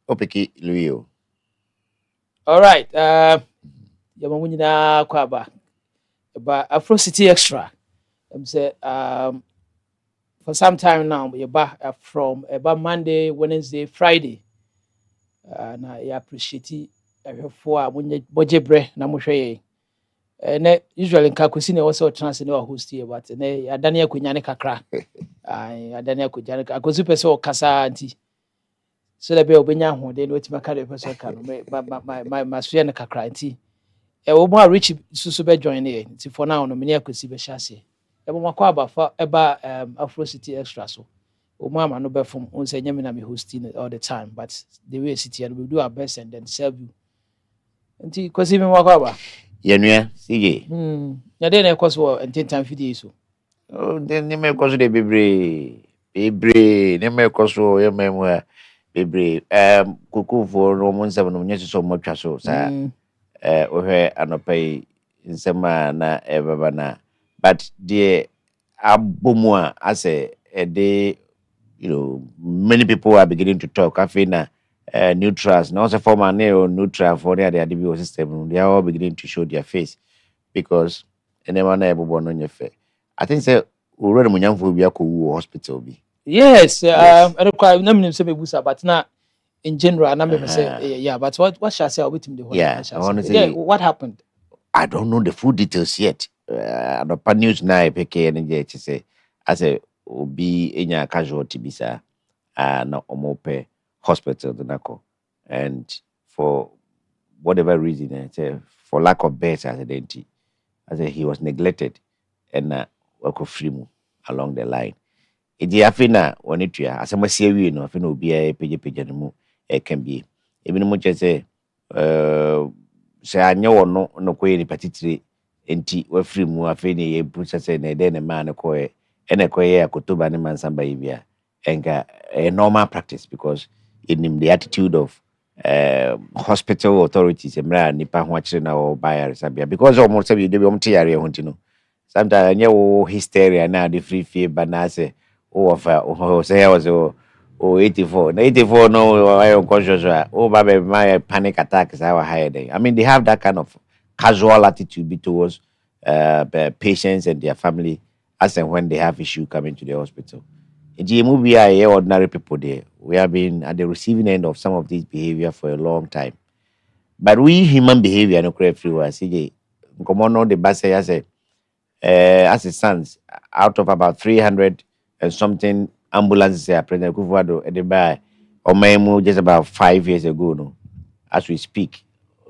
Opeki Louis. All right. Yamamunyina kwaba. But Afro City Extra. I'm say for some time now, you back from about Monday, Wednesday, Friday. Na I appreciate it. For when you bre na mohwe ye. Usually nka kwesi na wose o trans na host here but ne adane akonya ne kakra. Ai adane akonya ne akosi pese o kasa anti. So that be obenya hode no wetima ka de pese ka no my so ne kakra anti. We mo reach susu be join here. Nti for now no me ne akosi be hyase. Ebo makwa aba fa eba Afro City Extra so. Oma no be from on say nyame na me hosting all the time but the way city and we do our best and then serve you. Nti kwesi me makwa aba. Yenua, sige. Ya dey na ekoso ententan fidie so. Oh, then you may cause the bebre, ne may cause your memoir, bebre. Kuku for Roman 7 no so much so, sir. Ohe anopai insema na ebaba but the abomua as a day, many people are beginning to talk. I feel na neutrals, now also former neo neutral for their DBO system, they are all beginning to show their face because anyone ever born on your face. I think say already munyam for be hospital be. Yes, I don't quite name say busa but na in general na me say yeah but what shall I say with him the whole yeah, I want to say what happened? I don't know the full details yet. The news na peke and je say as a obi enya casualty bisa na omope hospital nako and for whatever reason for lack of beds as he was neglected and work free mu along the line. Edi afina woni tua asemasie wi no afina obi a peje no mu can be even mu say say anya wono no koye ni patitire enti wa free mu afina ye busa say na de ne ma ne koye ene koye akotoba ne mansamba yibia enga a normal practice because in the attitude of hospital authorities emra nipa ho akire na o bayar sabia because almost say dey be omtiyare ho ntino sometimes you hysteria now the free fee banase say I was 84 84 no I unconscious baby my panic attacks our higher day. I mean they have that kind of casual attitude towards patients and their family as and when they have issue coming to the hospital. In the movie ordinary people there we have been at the receiving end of some of these behavior for a long time but we human behavior no correct free was CJ come on the bus as it stands, out of about 300 and something ambulances here, President Kufuado at the by Omemu just about 5 years ago, no, as we speak,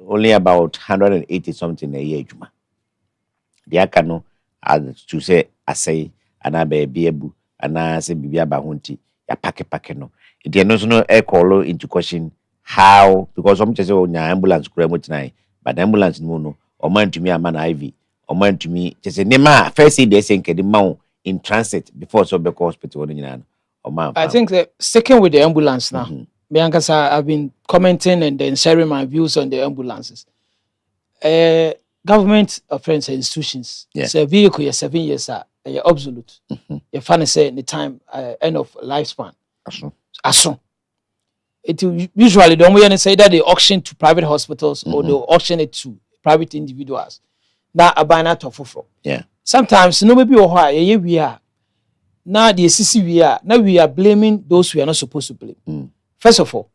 only about 180 something a year. Juma. The Akano, as to say, I say, and I be beabu, and I say, Bibia Bahunti, ya pake no. It is no air call into question how, because some just on your ambulance, tonight, but ambulance no, or man to me a man IV. Or man to me, just say, Nema, first they say, the mount in transit before so be hospital. I think that sticking with the ambulance now, because I've been commenting and then sharing my views on the ambulances. Government friends and institutions, it's a vehicle, you're 7 years, you're absolute. You're funny say the time, end of lifespan. Aso. It usually don't we say that they auction to private hospitals or they auction it to private individuals. Now abana to foforo. Yeah. Sometimes no maybe we are now the CC we are now we are blaming those we are not supposed to blame. First of all,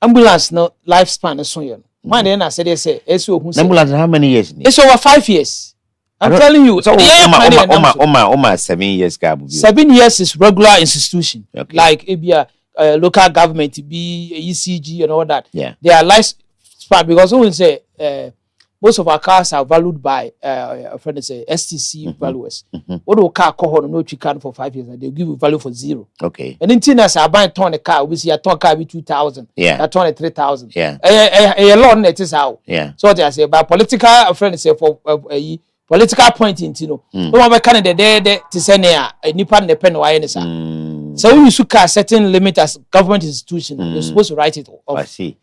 ambulance no lifespan is so young. One then I said they say ambulance how many years? It's over 5 years. I'm telling you. So 7 years 7 years is regular institution. Okay. Like it local government, be ECG and all that. Yeah. They are lifespan because we say most of our cars are valued by a friend say STC valuers. What do car call no you can for 5 years and they'll give you value for 0. Okay. And in Tina I buy a ton of car, we see a ton car with 2,000. Yeah. A ton of 3,000. Yeah. A lot it is how. Yeah. So they say by political friend say for political point in no one can de to send a nipa ne pen why any so when you suka certain limit as government institution you're supposed to write it off. I see.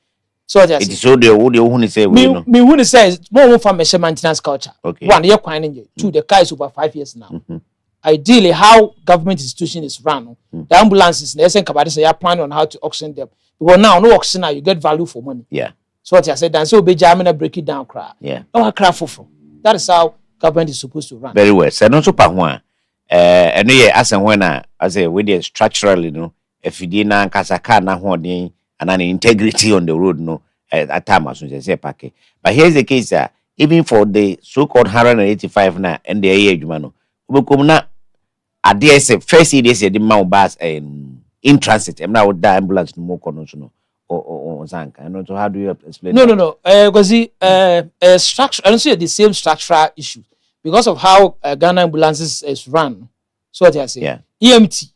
So just it is so the who say me who says more from a maintenance culture. Okay. One year quite two the car is over 5 years now. ideally how government institution is run, the ambulances, they say you are planning on how to auction them. Because now no auction now you get value for money. Yeah. So what I said, and so be jamming break it down cry. Yeah. No cry for. That is how government is supposed to run. Very well. So no so pa ho a eno ye asan when I say we dey structurally no if you na nkasa car na ho den and an integrity on the road no at time as say park. But here's the case even for the so-called 185 na and the age man no obekom na ade say first day say the man bus in transit em na wo da ambulance no mo kono so no or zanka. I don't know, how do you explain? No. Because structure, I don't see the same structural issue because of how Ghana ambulances is run. So what I say, yeah. EMT,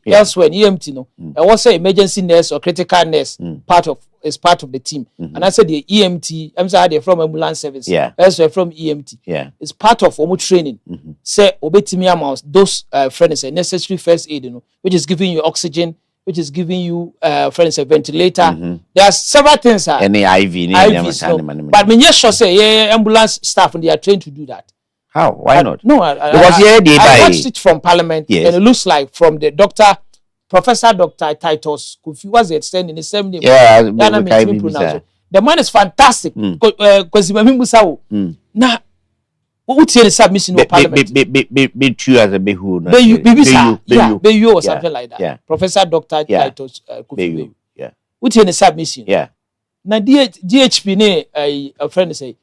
elsewhere, EMT, no, I was say emergency nurse or critical nurse part of the team, and I said the EMT, I'm sorry, they're from ambulance service, elsewhere from EMT, it's part of almost training. Say obetimi amounts those friends say necessary first aid, which is giving you oxygen, which is giving you, for instance, a ventilator. There are several things. Any IVs, no. But when you sure say ambulance staff and they are trained to do that. How? Why not? No, I watched it from Parliament, and it looks like from the Professor Dr. Titus Kofi was extending the same name. Yeah, the man is fantastic. Because now. What's the submission of Parliament? Be true as a behu. Be you or something like that. Yeah. Professor Dr. Titus Kofi. Yeah. What's the submission? Yeah. Now DHP ne a friend say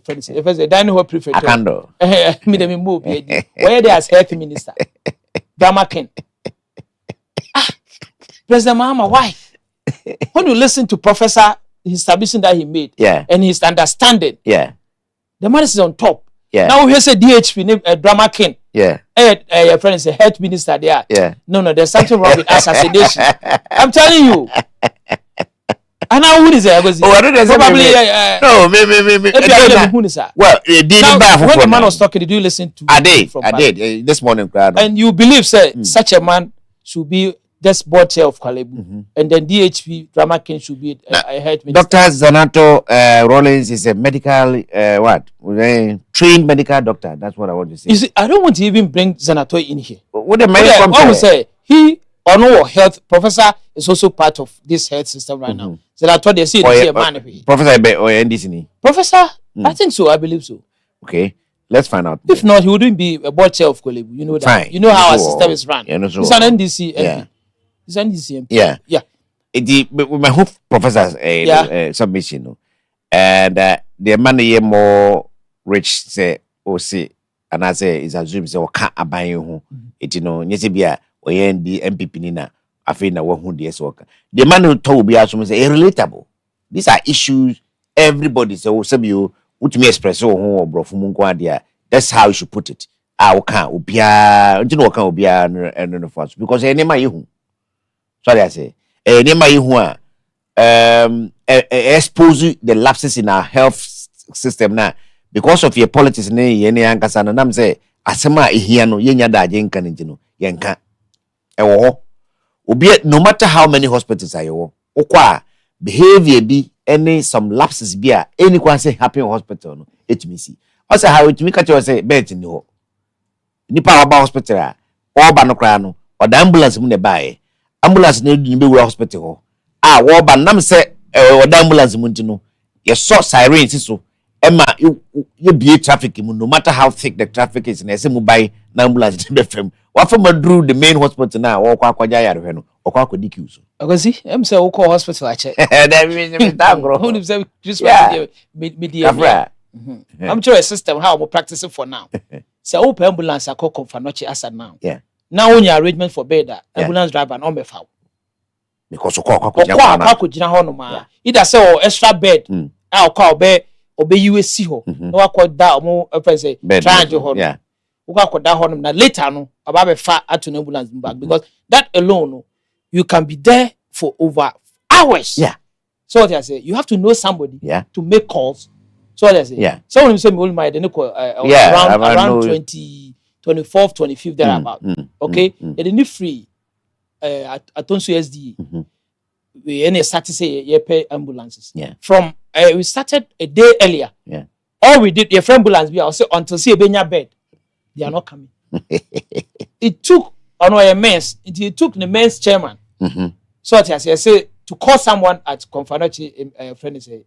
friend say if I say dining hall prefect. Akando. Me move where they as health minister. Drama King. President Mahama, why? When you listen to Professor his submission that he made, and his understanding, the man is on top. Now we say DHP name Drama King. Your friend is a health minister there. No, there's something wrong with assassination. I'm telling you. And now who is there? Probably well, now, when the man was talking, did you listen to? I did this morning. And you believe, such a man should be this board chair of Kwalebu, and then DHP Drama King should be a head minister. Dr. Zanato Rollins is a medical trained medical doctor. That's what I want to say. You see, I don't want to even bring Zanato in here. What the medical? I would say he on our health professor is also part of this health system right now. Zanato they see the man. Professor or NDC? Professor, I think so. I believe so. Okay. Let's find out. If not, he wouldn't be a board chair of Kwalebu. You know that. Fine. You know how our system is run. It's an NDC MP. It's an NDC MP. Yeah. My whole professor's submission, and the money more rich say and I say is assumed say can't abide you. It yes be a the MPP nina. I feel na who the worker. The man who told me as say relatable. These are issues everybody say you would me express or bro from Munguadia. That's how you should put it. I can't ubia ubia and first because any my you. Sorry, I say any my you expose the lapses in our health system now because of your politics ne any ankasa na nam say asema ehia no yenya da agenka ne no yenka ewo obi no matter how many hospitals are you okwa behavior bi any some lapses bi any kwan say happen in hospital no etimi si also how etimi ka che say bed ni ho nipa ba hospital or ba no kra no or the ambulance mu ne bae ambulance ne du ni be wura hospital ho wo ba nam say or the ambulance mu ntino ye saw sirens so Emma, you be traffic no matter how thick the traffic is na say mu buy na ambulance be fam what from drew the main hospital now or kwa yare hwe no or kwa diki so because em say we call hospital a check that means me tangro who nim say just media I'm sure a system how we practice it for now say open ambulance akoko for noche asa now now when you arrangement for bed ambulance driver no be foul because kwa gina ho no ma either say extra bed kwa obe USC ho no akoda omo say charge ho akoda ho na later no aba be fa ato ambulance back because that alone you can be there for over hours. So what I say, you have to know somebody to make calls. So what I say, someone say me all my around 24th, 25th there about. Okay, they need free Atonso SDE. We any start to say pay ambulances. From we started a day earlier. All we did, your friend ambulance, we also until see a benya bed, they are not coming. It took on our men's, it took the men's chairman. So as I say, to call someone at Confanachi, friend is a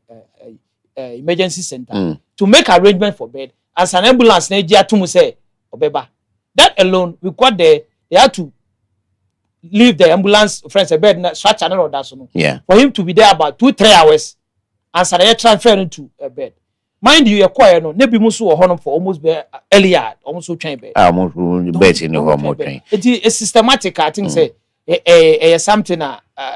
emergency center to make arrangement for bed. As an ambulance, Nigeria to say, Obeba. That alone, we got there. They had to leave the ambulance friends a bed, stretch another that so. Yeah. For him to be there about 2-3 hours, and so they transfer into a bed. Mind you, you're quiet. No, nebi musu or honor for almost earlier, almost so train bed. Almost bed in the home train. It's systematic. I think say something.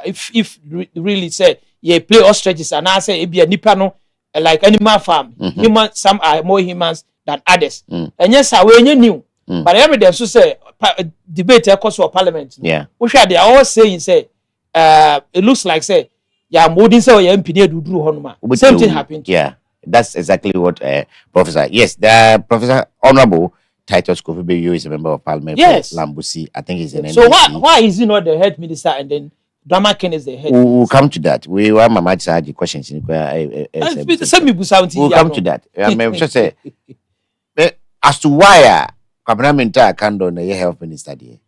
If really say you play ostriches and I say it be a nipano like animal farm. Human, some are more humans than others. And yes, I when you knew. But every day so say debate across for parliament. Yeah. Which are they always saying say it looks like say yeah modern say you MP do honoma. Same thing happened. Yeah. That's exactly what Professor. Yes, the Professor Honorable Titus Kofi is a member of Parliament. Yes, Lambusi. I think he's an. So why is he not the head minister and then Drama Ken is the head? We'll come to that. We want Mama to ask the questions. We'll come to that. I mean, just say as to why Kabramenta can't do the health minister there.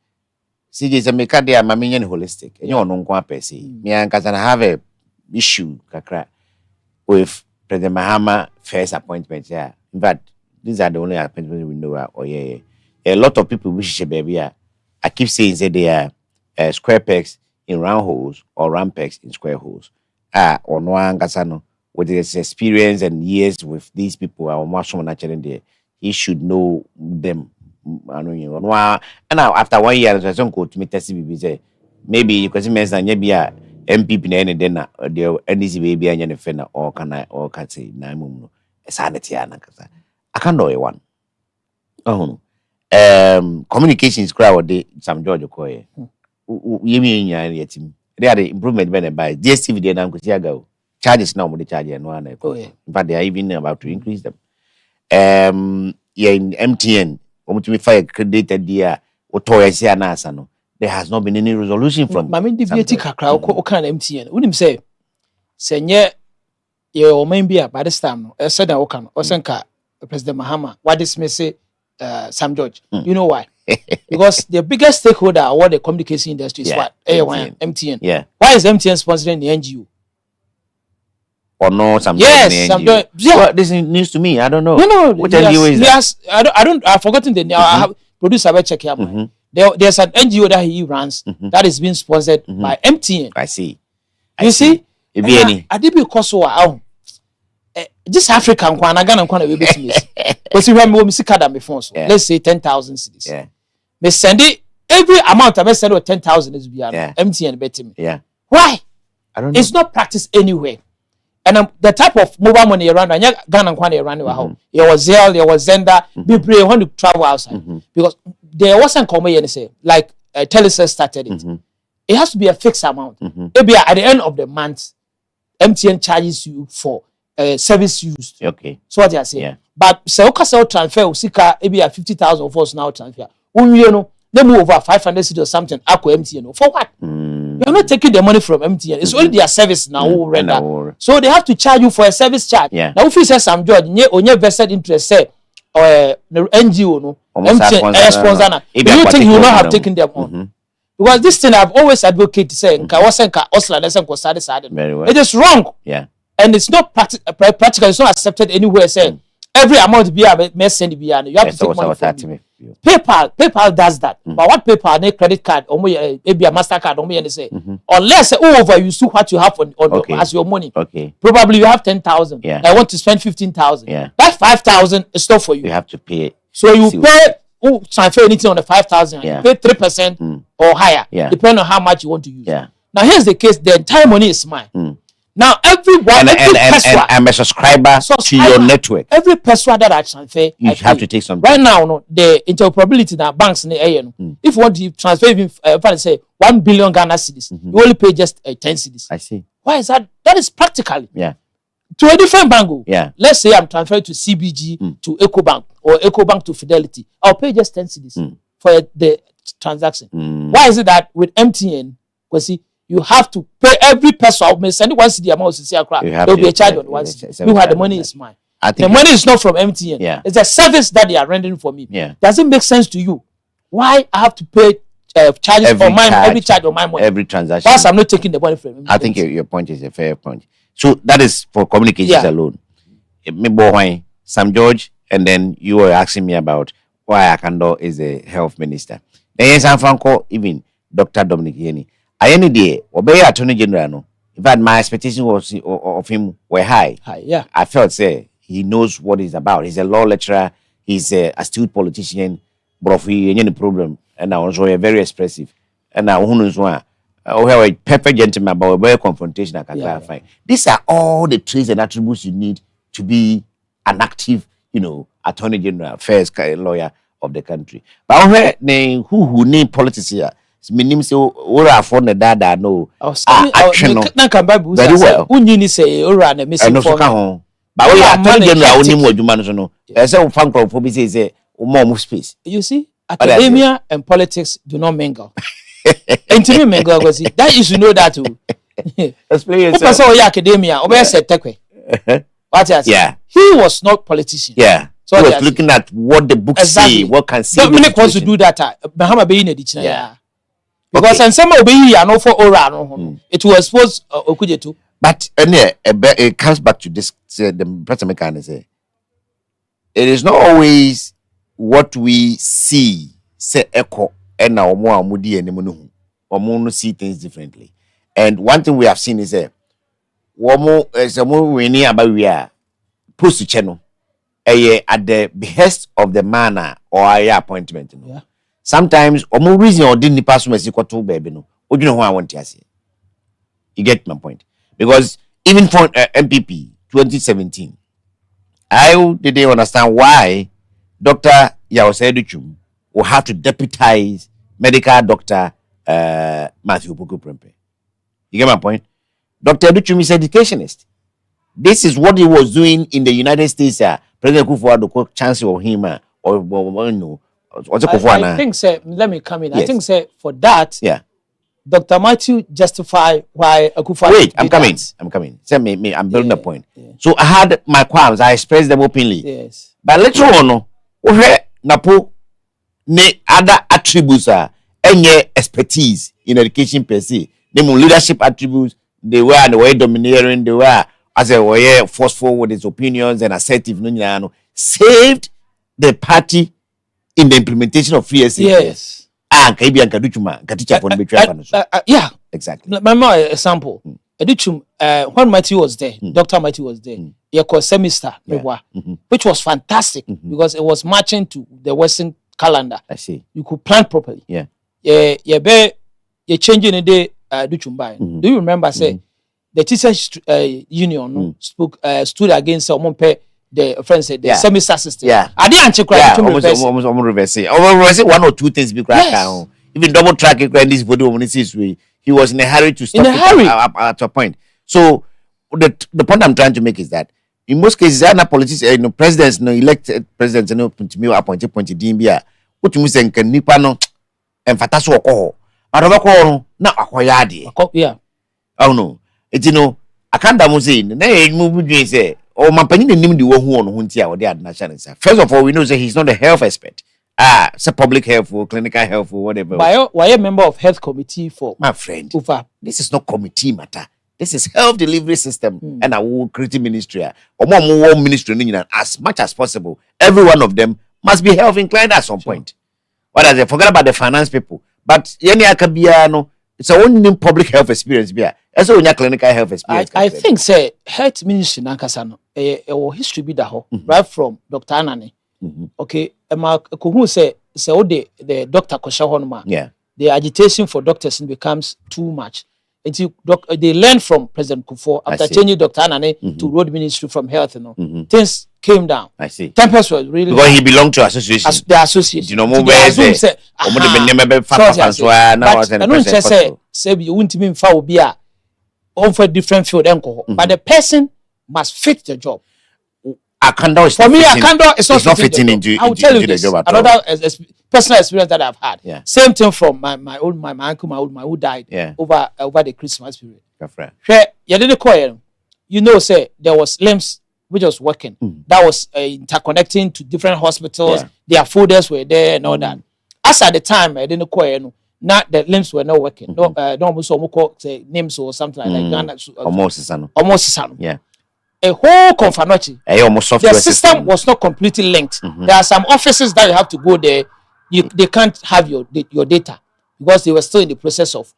See, there's a mekadia maminian holistic. And you're non qua per se. Me and Kazan have a issue kakra with President Mahama first appointment, yeah. In fact, these are the only appointments we know. Oh yeah. A lot of people wish baby. I keep saying that they are square pegs in round holes or round pegs in square holes. Or no one Gasano with his experience and years with these people are much more natural there. He should know them. I know you know. And now after 1 year, I don't go to meet TCB. Maybe Kwasi Mensah maybe MPP na ene den na de NDC baby anya ne fe na or can I or can say na mum no sanity ana kasa aka no one communications crowd what they some George Okoye yemi nya yatim they are the improvement ben by DSTV dey na nkosi aga o charges now mo dey charge no ana in fact they are even about to increase them yeah in MTN omutumi fire credit dia otoyesi ana asa no. There has not been any resolution from. Mami deviate kakra o kan MTN. Unim say senye ye o membia by this time no. Said na o kan. O senka President Mahama what dismiss Sam George. You know why? Because the biggest stakeholder of the communication industry is what? MTN. Yeah. Why is MTN sponsoring the NGO? Or no, Sam Yes, Sam George. Yeah. Well, this is news to me. I don't know. No. Which NGO is that? Yes, I've forgotten the name. I have producer will check here. There's an NGO that he runs that is being sponsored by MTN. I see. You see? If any. I did because this African Ghana we be to miss. But see when we see card before so let's say 10,000 cedis. Yeah. Me send it every amount I send 10,000 is beyond MTN bet me. Yeah. Why? I don't know. It's not practiced anywhere. And the type of mobile money around and Ghana around how there was Zelle, there was Zenda, be brave when you travel outside because there wasn't common say like Telecel started it. It has to be a fixed amount. Maybe at the end of the month, MTN charges you for service used. Okay. So what they are saying. Yeah. But say transfer usika maybe at 50,000 for us now transfer. You know, they move over 500 cedis or something. Aqua MTN for what? You're not taking the money from MTN. It's only their service now who render. So they have to charge you for a service charge. Yeah. Now if you say some George, on your vested interest say or the NGO no MTN sponsor na. Do you think you will not have taken them on? Because this thing I've always advocated say nka wasenka osla desen ko sade. Very well. It is wrong. Yeah. And it's not practical. It's not accepted anywhere. Say every amount be a send be you have to take money from me. PayPal does that. But what PayPal, a credit card, or maybe a MasterCard, or maybe say, unless over you see what you have on as your money. Okay. Probably you have 10,000. Yeah. I want to spend 15,000. Yeah. That 5,000 is still for you. You have to pay. So you pay transfer anything on the 5,000. Yeah. You pay 3% or higher. Yeah. Depending on how much you want to use. Yeah. Now here's the case: the entire money is mine. Now everyone, and I'm a subscriber to your network. Every person that I transfer, you have to take something. Right now, no, the interoperability in our banks in the area. If you want to transfer, even say 1 billion Ghana cedis, you only pay just 10 cedis. I see. Why is that? That is practically. Yeah. To a different bank. Yeah. Let's say I'm transferring to CBG to EcoBank or EcoBank to Fidelity. I'll pay just 10 cedis for the transaction. Why is it that with MTN, Kwasi, you have to pay every person. I may send 1 cedi amount to see a crowd. There will be a charge on 1 cedi. You have the money is mine. I think the money is not from MTN. Yeah. It's a service that they are rendering for me. Yeah. Does it make sense to you? Why I have to pay charges every on my charge, every charge on my money? every transaction. Whilst I'm not taking the money from MTN. I think your point is a fair point. So that is for communications alone. Me Sam George, and then you were asking me about why Akando is a health minister. Then yes, I'm Franco, even Dr. Dominic Yeni. I any day, obey Attorney General. No. In fact, my expectation was of him were high. Yeah. I felt say he knows what he's about. He's a law lecturer. He's a astute politician. But if he any problem, and also very expressive. And now who knows why? Have a perfect gentleman, but a very confrontation. I can clarify. Yeah. These are all the traits and attributes you need to be an active, attorney general, first lawyer of the country. But who need politics here? Meaning so or afford the dada no action very well. Say or an missing for home. But we are attorney general only more human no. There's a fan club for say more space. You see, academia and politics do not mingle. And to me, mingle because that you should know that too. Explain yourself. Because academia, yeah. He was not politician. Yeah. So he was looking at what the books say, what can say. Dominic wants to do that. Bahama be in a dictionary. Yeah. Because and some will be here no for oral. It was supposed to. But it comes back to this the person can say it is not always what we see say echo and now more mudi and no see things differently. And one thing we have seen is a we about we are post to channel at the behest of the manner or appointment. Yeah. Sometimes reason or didn't pass to baby no. You know who I want to say. You get my point. Because even for MPP 2017, I didn't understand why Dr. Yaoseduchum will have to deputize medical doctor Matthew Puku Prempe. You get my point? Dr. Duchum is educationist. This is what he was doing in the United States. President Kufuor chancellor of him or no. I think say let me come in. Yes. I think say for that. Yeah. Dr. Matthew justify why Akufo. Wait, I'm coming. Say me, I'm building a point. Yeah. So I had my qualms. I expressed them openly. Yes. But later on, Napo ne other attributes are any expertise in education per se. They leadership attributes. They were domineering. They were as a way forceful with his opinions and assertive. Saved the party in the implementation of free SAP. Yes. Yeah, exactly. My more example. When Matthew was there, Dr. Matthew was there. He called semester, which was fantastic because it was matching to the Western calendar. I see. You could plan properly. Yeah. You're changing the day. Do you remember? Say the teachers union stood against the friends said the semester system. Yeah. I didn't almost reverse one or two things. Yes. Even double track it. This body he was in a hurry to stop at a point. So the point I'm trying to make is that in most cases, there are politicians, presidents, elected presidents, to me appointed DMBA. What you say can nipa no and fataso ko. Arabako na akoyade. Yeah. Oh no. It's I can't say na move say or mampani nim the one who on huntia or the national. First of all, we know that he's not a health expert. It's a public health or clinical health or whatever. Why a member of health committee for my friend? This is not committee matter. This is health delivery system and I will create ministry or more ministry as much as possible. Every one of them must be health inclined at some point. What does it? Forget about the finance people. But it's a only public health experience. That's only clinical health experience. I think say health ministry nankasano history be that right from Dr. Anani. Okay, who say the doctor Koshahonma. Yeah. The agitation for doctors becomes too much. Until they learned from President Kufuor after changing Dr. Anani to road ministry from health. Things came down. I see. Tempest was really because he belonged to association. The association. But you won't even foul beer over different field. But the person must fit the job. For me, Akando is not fitting into the job at all. Another personal experience that I've had. Yeah. Same thing from my uncle, my who died over the Christmas period. You know, say there was limbs which was working. That was interconnecting to different hospitals. Their folders were there and all that. As at the time, I didn't call not the limbs were not working. No, say names or something like that. Almost. Yeah. A whole confanochi. The system was not completely linked. There are some offices that you have to go there. They can't have your data because they were still in the process of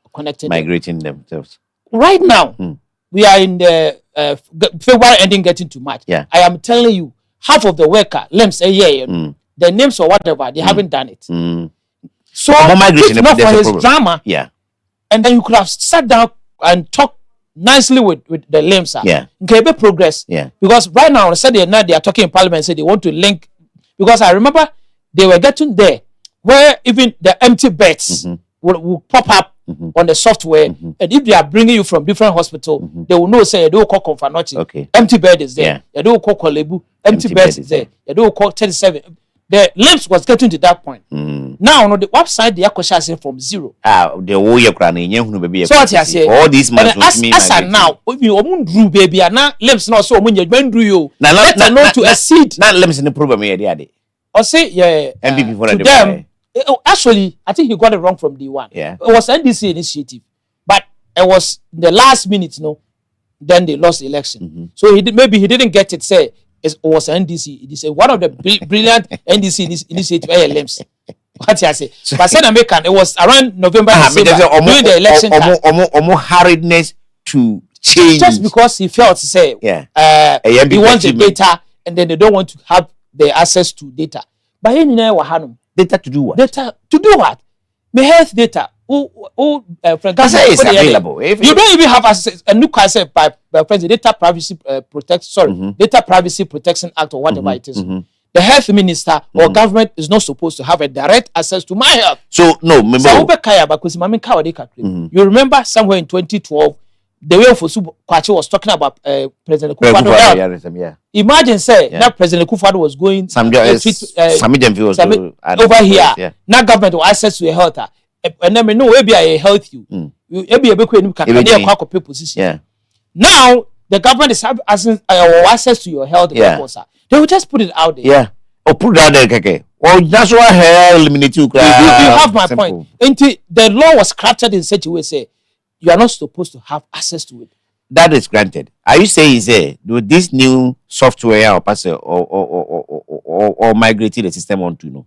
migrating themselves. Right now, we are in the February ending, getting to March. Yeah. I am telling you, half of the worker limbs the names or whatever, they haven't done it. So if not for his drama, and then you could have sat down and talked nicely with the limbs. Okay, progress. Because right now, on Saturday night, they are talking in Parliament and say they want to link. Because I remember they were getting there where even the empty beds will pop up on the software, and if they are bringing you from different hospital, they will know, say, they will call Confanochi, empty bed is there. They will call Kolebu, empty bed is there. They will call 37. The limbs was getting to that point. Now, on the website, the Akosha say from 0. The whole year baby. So what I say, all these months as now, if you drew baby, and now limbs not so when you drew you. Now, not to exceed. Not limbs in the problem here, or say, MVP for to them. Actually, I think he got it wrong from D1. Yeah. It was NDC initiative, but it was the last minute, then they lost the election. So maybe he didn't get it. Say it was NDC. It is one of the brilliant NDC initiative LMs. What I say? But South American, it was around November, December, during the election time. Hurriedness to change just because he felt to say, he wants the data, and then they don't want to have the access to data. But he data to do what? Data to do what? The health data. Is available. You don't even have access. A new concept by the Data Privacy Data Privacy Protection Act or whatever it is. The health minister or government is not supposed to have a direct access to my health. So no, you remember somewhere in 2012, the way Kwasi was talking about President Kufuor. Imagine that President Kufuor was going over here. Now government will access to your health. And then we know maybe I health you. Now the government is having access to your health records. They will just put it out there. Yeah. Or put it out there, okay. Well, that's why I eliminate you. You have my point. The law was crafted in such a way, say, you are not supposed to have access to it. That is granted. Are you saying, with this new software or migrating the system onto,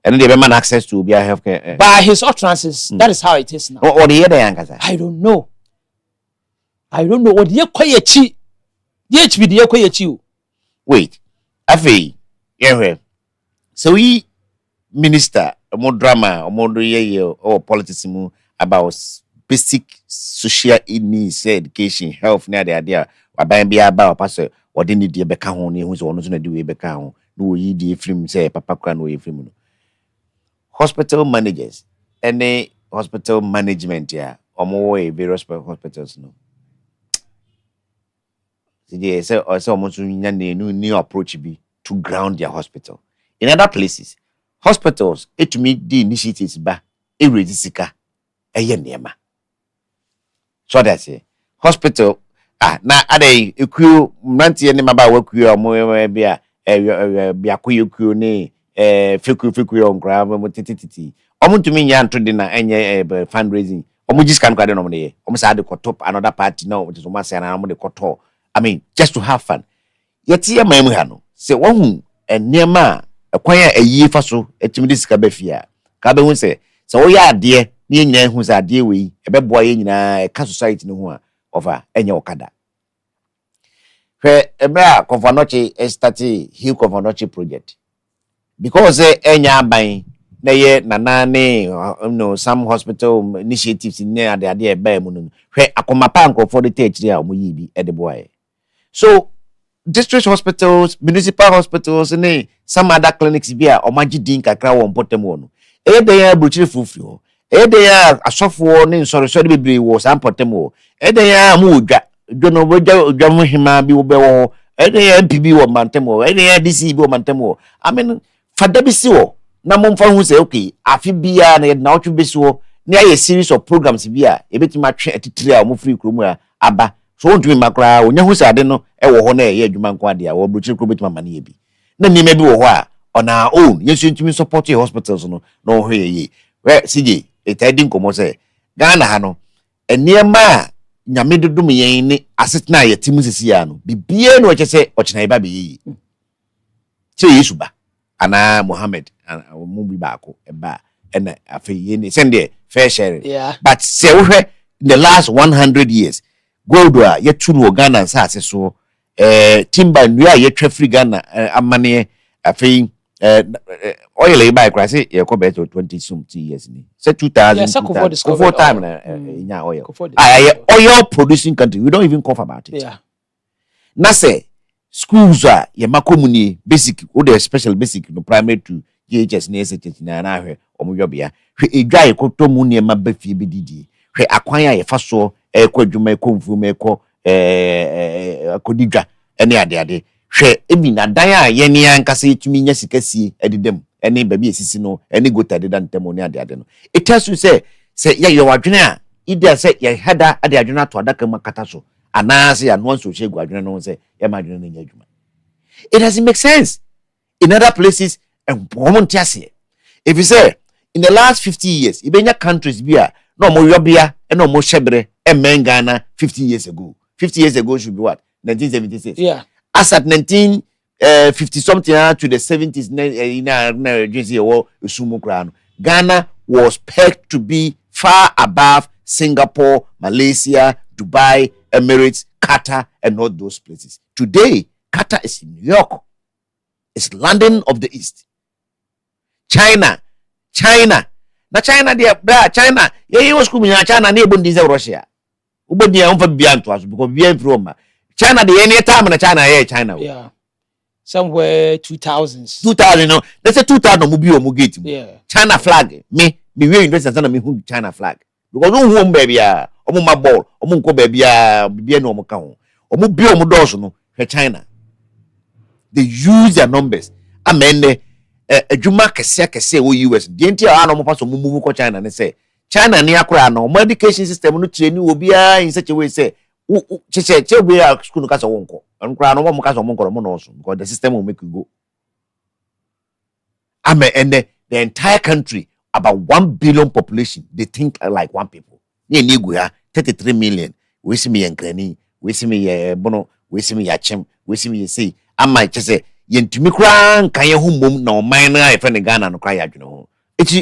and the man access to be a healthcare? By his utterances, that is how it is now. Or the other young, I don't know. What you call a chi? Wait. Afi, so we minister, more drama, more or politics about basic social needs, education, health, near the idea. About be about pastor or didn't need the Becca honey who's on to do a Becca. No, ye the film say Papa can no film. Hospital managers, any hospital management, or more various hospitals, no. So almost new approach be to ground their hospital. In other places, hospitals, to meet the initiatives ba eredisika eyenema. So that's it. Hospital na ade ekuo mrantie ne maba wakuo mo bia bia koyekuo ne feku onkra mo tititi. Omo tumi nya anto de na enye fundraising. Omo giskan kwade no mo ne. Omo sa de top another party no which is omo say na mo de koto. I mean, just to have fun. Yet here my no. Say one and near ma acquire a year for so a timidis cabefia. Cabe say, so we are dear, near who's our dear we, a bad boy in a society no one over any okada. Where a bear Confanochi Estati Hill Confanochi project. Because enya buying naye nanane no some hospital initiatives in near the idea bear moon. Where a comapanko for the tage there muyibi at the boy. So district hospitals, municipal hospitals, and some other clinics via or Majidin Kakra on Potemono. They are butcher fufu. They are a soft warning, sorry, be was and Potemo. They are Muga, don't know whether Hima be Ubeo, they are MPB or Mantemo, they are DC or Mantemo. I mean, for Debisio, Namon who say, okay, Afibia and now to be so near a series of programs via a bit much at 3 or free Krumua, Abba. so won't be macra when you say I don't know e wo ho na ye adwuma nko ade a wo brochire ko betima mane ye bi na nima bi wo ho a on our own yes you to support your hospitals no ho ye we CJ it heading komo say Ghana ha no eniema nyame dodum yen ni asetna ye timu sisi ya no bibie no che se ochina ba be yi che Yesu ba ana Muhammad mu bi ba ko eba ena afi ye ni sende fair sharing but se wo hwe in the last 100 years gold a ye tunu Ghana sa ase so timber nua ye twa free Ghana amane afi oil e buy cry say you come back to 20 something years ni say 2000 before time na nya oil oil producing country we don't even cough about it na say schools are ye makomuni basic or the special basic no primary to JHS na SHS na hwe omuyobia hwe edwa ye kotomu ne ma bafie bedidi hwe akwan ya ye fa so ekwadwuma ekomfume eko akodidwa ene ade hwe ebi na dan a ye ne ankasa yetumi nya sikasie ededem ene ba bi esisi no ene gota de dan temo ne ade no it tells you say ye wadwene a ide say ye hada ade adwene to adaka makata so anase ya no so shegu adwene no say ye ma adwene no nya adwuma it doesn't make sense in other places and if you say in the last 50 years ibenya countries bia no mo yobia and no mo shebre e Ghana 50 years ago should be what 1976 as at 1950 something to the 70s Ghana was pegged to be far above Singapore, Malaysia, Dubai, Emirates, Qatar and all those places. Today Qatar is in New York. It's London of the East. China. Na China dia China. Ye was coming China ne bundi za Russia. Ubundi ya umfa bianto aso because bien from China the any time na China. Yeah. Somewhere 2000s. 2000 no. Let's say 2000 mu bi o mu gate. Yeah. China flag. Me we invest na me hu China flag. Because no hu baby a omu ma ball, omu nko baby a bibia no omu ka ho. Omu bi omu doors no hwe China. They use their numbers. Amende adwuma kese wo US. The entire no mo paso move ko China ne say China ne akora no education system no train obi a in such a way say che we are school no kasa wonko. Nkora no mo kasa wonko no no so because the system will make you go. And the entire country about 1 billion population they think like one people. Ni gu ya 33 million. We see me enkrani, we see me bono, we see me yachem, we see me say ama chese yentumi kra nkan ye humbom na oman na e friend Ghana no kra ya dwene ho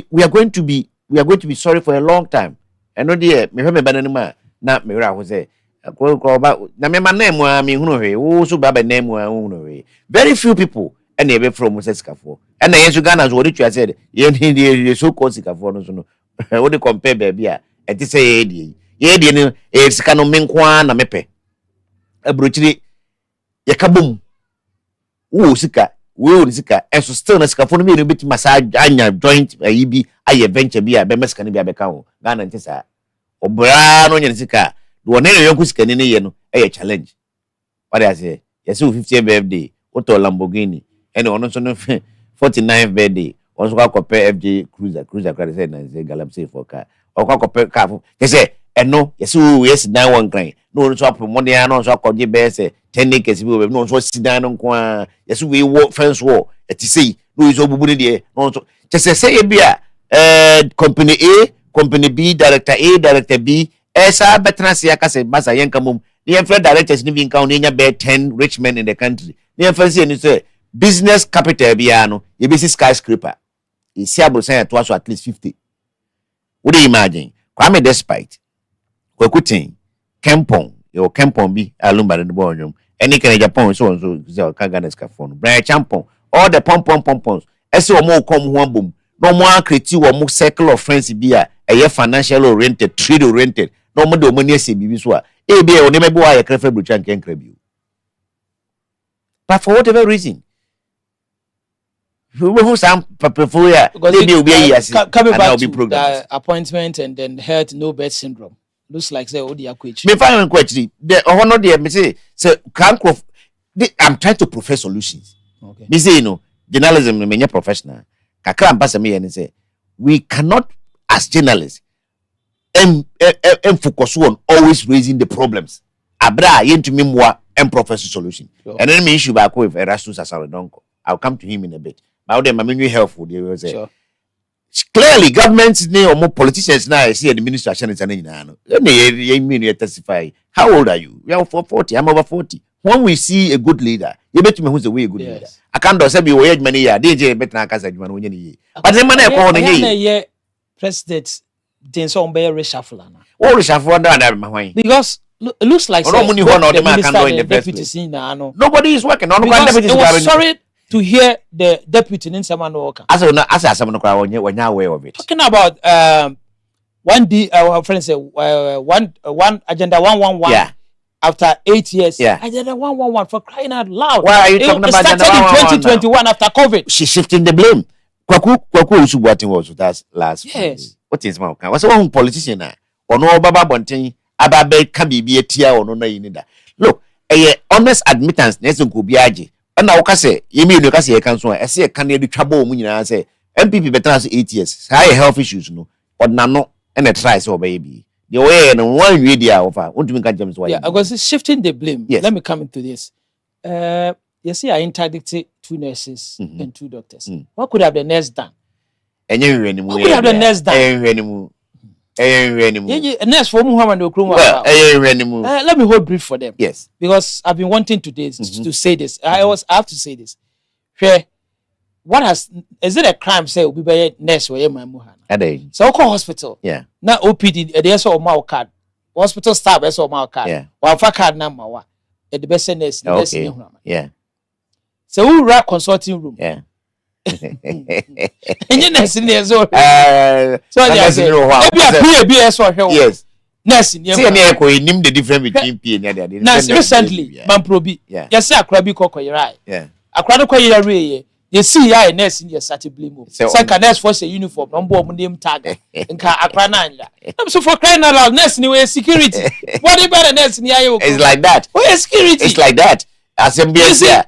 we are going to be sorry for a long time eno de me hwe me banani ma na me wura ho say ko ba na me manam a me hunu hwe wo so ba banam a hunu hwe very few people and e be from Sesikafo and yesu Ghana so what you said ye so called Sesikafo no so no wo de compare baby a e ti say ye de no e sika no menkwa na mepe abrochiri ye kabom wo sika enso still na sika fo no me bit massage anya joint ayibi aye venture bi a be mesika ne bi abeka ho Ghana ntisa obra no nya sika do na yonku sika ne ye no e challenge what I say yes 50th birthday auto Lamborghini and ono so no 49th birthday onso kwa kope FJ cruiser credit say na say Galaxy for car okwa kope car fo say eno yes 91 grand no no so promote ya no so akọje be say 10 acres bi no so sidan no kwa yes we wo fence wall eti say no so bubu ne de no so say e bia company A company B director A director B esa betransi akase masa yenka mum the directors ni vinka on nya be 10 rich men in the country the fancy ni say business capital bia no e be skyscraper e si abrosan to so at least 50 would you imagine Kwame despite Kwekutin Kempon your Kempon bi alumba de bonum any can Japan so so Ghana phone Brian Champon all the pompons ese o mo come ho bom no mo create wo mo circle of friends bi a eye financial oriented trade oriented no mo de mo ni ase bibi so a e bi e o ne mebi wa ye krefa brucha nkenkra bi but for whatever reason who some people ya they will be coming back to the appointment and then heard no bed syndrome looks like say odi akwechi me find question the honor there me say Kankrof I'm trying to profess solutions okay me say journalism me nya professional kakra ambasa me yen say we cannot as journalists focus on always raising the problems abra yentumi mmoa and professor solution. And then me issue back with Erastus Asarodonko. I'll come to him in a bit. But then my helpful they will say. Clearly, governments or more politicians now I see administration is an you testify. How old are you? You are 40. I'm over 40. When we see a good leader, you bet me who's the way a good leader. I can't do say we many years. DJ better na kasa juma no nyeni. But the man e ko no nyeni. President Denson be reshuffle na. Oh, reshuffle na hwan. Because it looks like nobody is working. Sorry to hear the deputy in someone working. As someone when you're aware of it. Talking about our friends say one agenda 111. Yeah. After 8 years, yeah. Agenda 111 for crying out loud. Why are you talking about agenda 111 in 2021 after COVID? She's shifting the blame. Kwaku Usubuatin was with us last. Yes. What is my what's one politician now? Or no Baba Bontin, Ababe can be a tear or no that. Look, a honest admittance, Nelson Kubiaji. And now, Kase, you mean you can say a council, I say, can you do trouble when I say MPP better as 8 years, high health issues, no, or nano, and a try so baby. The way and one radio offer, what do you James? Yeah, I was shifting the blame. Yes. Let me come into this. You see, I interdicted 2 nurses and 2 doctors. What could have the nurse done? And you anymore. What could have the nurse done? A nurse for Muhammad Okrumah. Let me hold brief for them. Yes. Because I've been wanting to say this. I have to say this. Is it a crime say we be nurse or Muhammad? So call hospital. Yeah. Now OPD there's all my card. Hospital staff there's all my card. Yeah. One for card number one. The best nurse. Okay. Yeah. So we wrap consulting room. Yeah. And you nurse in there so. So yes. Nurse in here. See, I name the difference between P and the other. Nurse recently, Mamprobi. Yeah. Yes, I krabi koko right. Yeah. I krado ko yare. You see, ya a nurse in your sati blame. Second nurse for a uniform, number name tag. And ka akrananya. I'm so for crying out loud. Nurse anyway security. What about a nurse in your? It's like that. Where is security? It's like that. As MBS,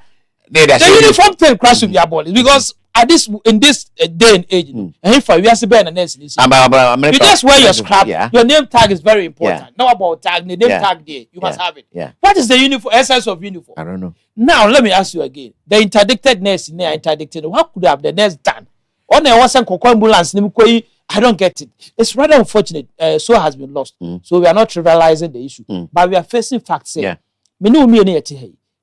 the uniform thing crash with your body because at this in this day and age, and if we are to a nurse, you just wear your scrap. Yeah. Your name tag is very important. Yeah. Not about tag, the name tag there. You must have it. Yeah. What is the uniform essence of uniform? I don't know. Now let me ask you again. The interdicted nurse in there interdicted. What could have the nurse done? On there wasn't ambulance. I don't get it. It's rather unfortunate. So has been lost. So we are not trivializing the issue, but we are facing facts. Yeah. Me know me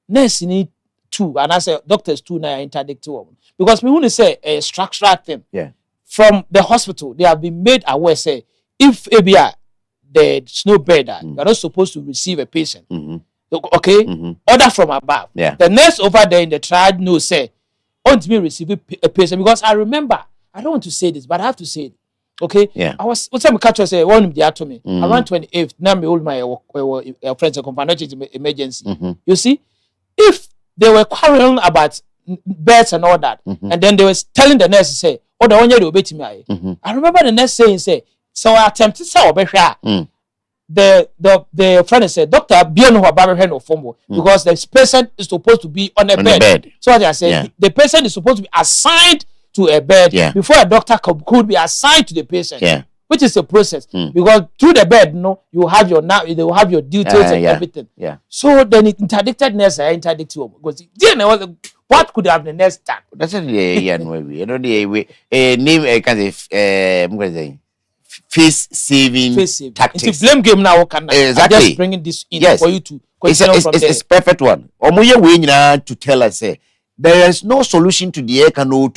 nurse need 2, and I say doctors 2 now interdicted one. Because we want to say a structural thing. Yeah. From the hospital, they have been made aware. Say, if ABI, the snow bed, you are not supposed to receive a patient. Okay, order from above. Yeah. The nurse over there in the triad knows say, want me receive a patient because I remember. I don't want to say this, but I have to say it. Okay. Yeah. I was what time catch say one the to me around 28th. Now me hold my friends and company emergency. You see, if they were quarreling about beds and all that, and then they were telling the nurse say, "Oh, the one you do bet me." I remember the nurse saying, "Say, so I attempted to say, the friend said, Doctor, be on who no form because the patient is supposed to be on a bed. So they said the patient is supposed to be assigned to a bed before a doctor could be assigned to the patient." Yeah. Which is a process because through the bed, you have your they will have your details and everything. Yeah. So then it interdicted nurse, interdicted because what could have the nurse done? That's a name face saving tactics. It's a blame game now. Exactly. I'm just bringing this in for you to continue from there. It's perfect one. To tell us there is no solution to the air canoe.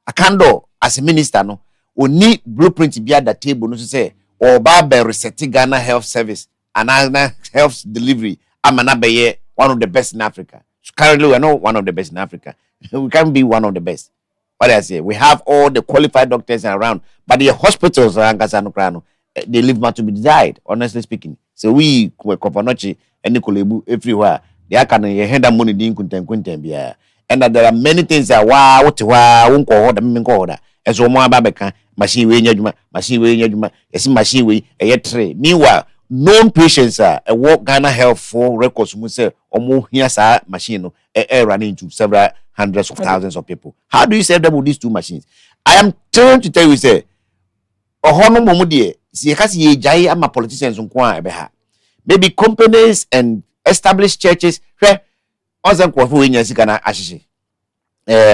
I can't do as a minister no. We need blueprint be at the table no to say or Baba reset Ghana health service and health delivery. I'm one of the best in Africa. So currently we are not one of the best in Africa. We can't be one of the best. What I say, we have all the qualified doctors around, but the hospitals around they leave much to be desired, honestly speaking. So we Kopanochi and Nicolebu everywhere. They are kind of hand money din kunten and there are many things that won't call the as Oma Babeka, machine way nyajuma, yes, machine way a tray. Meanwhile, known patients are a walk Ghana health for records who say or more here's a machine running into several hundreds of thousands of people. How do you save them with these 2 machines? I am trying to tell you, say, a honor momodie, see, ye jay, I'm a politicians on Kwa Beha. maybe companies and established churches where also nkofo we nya sika na ahihye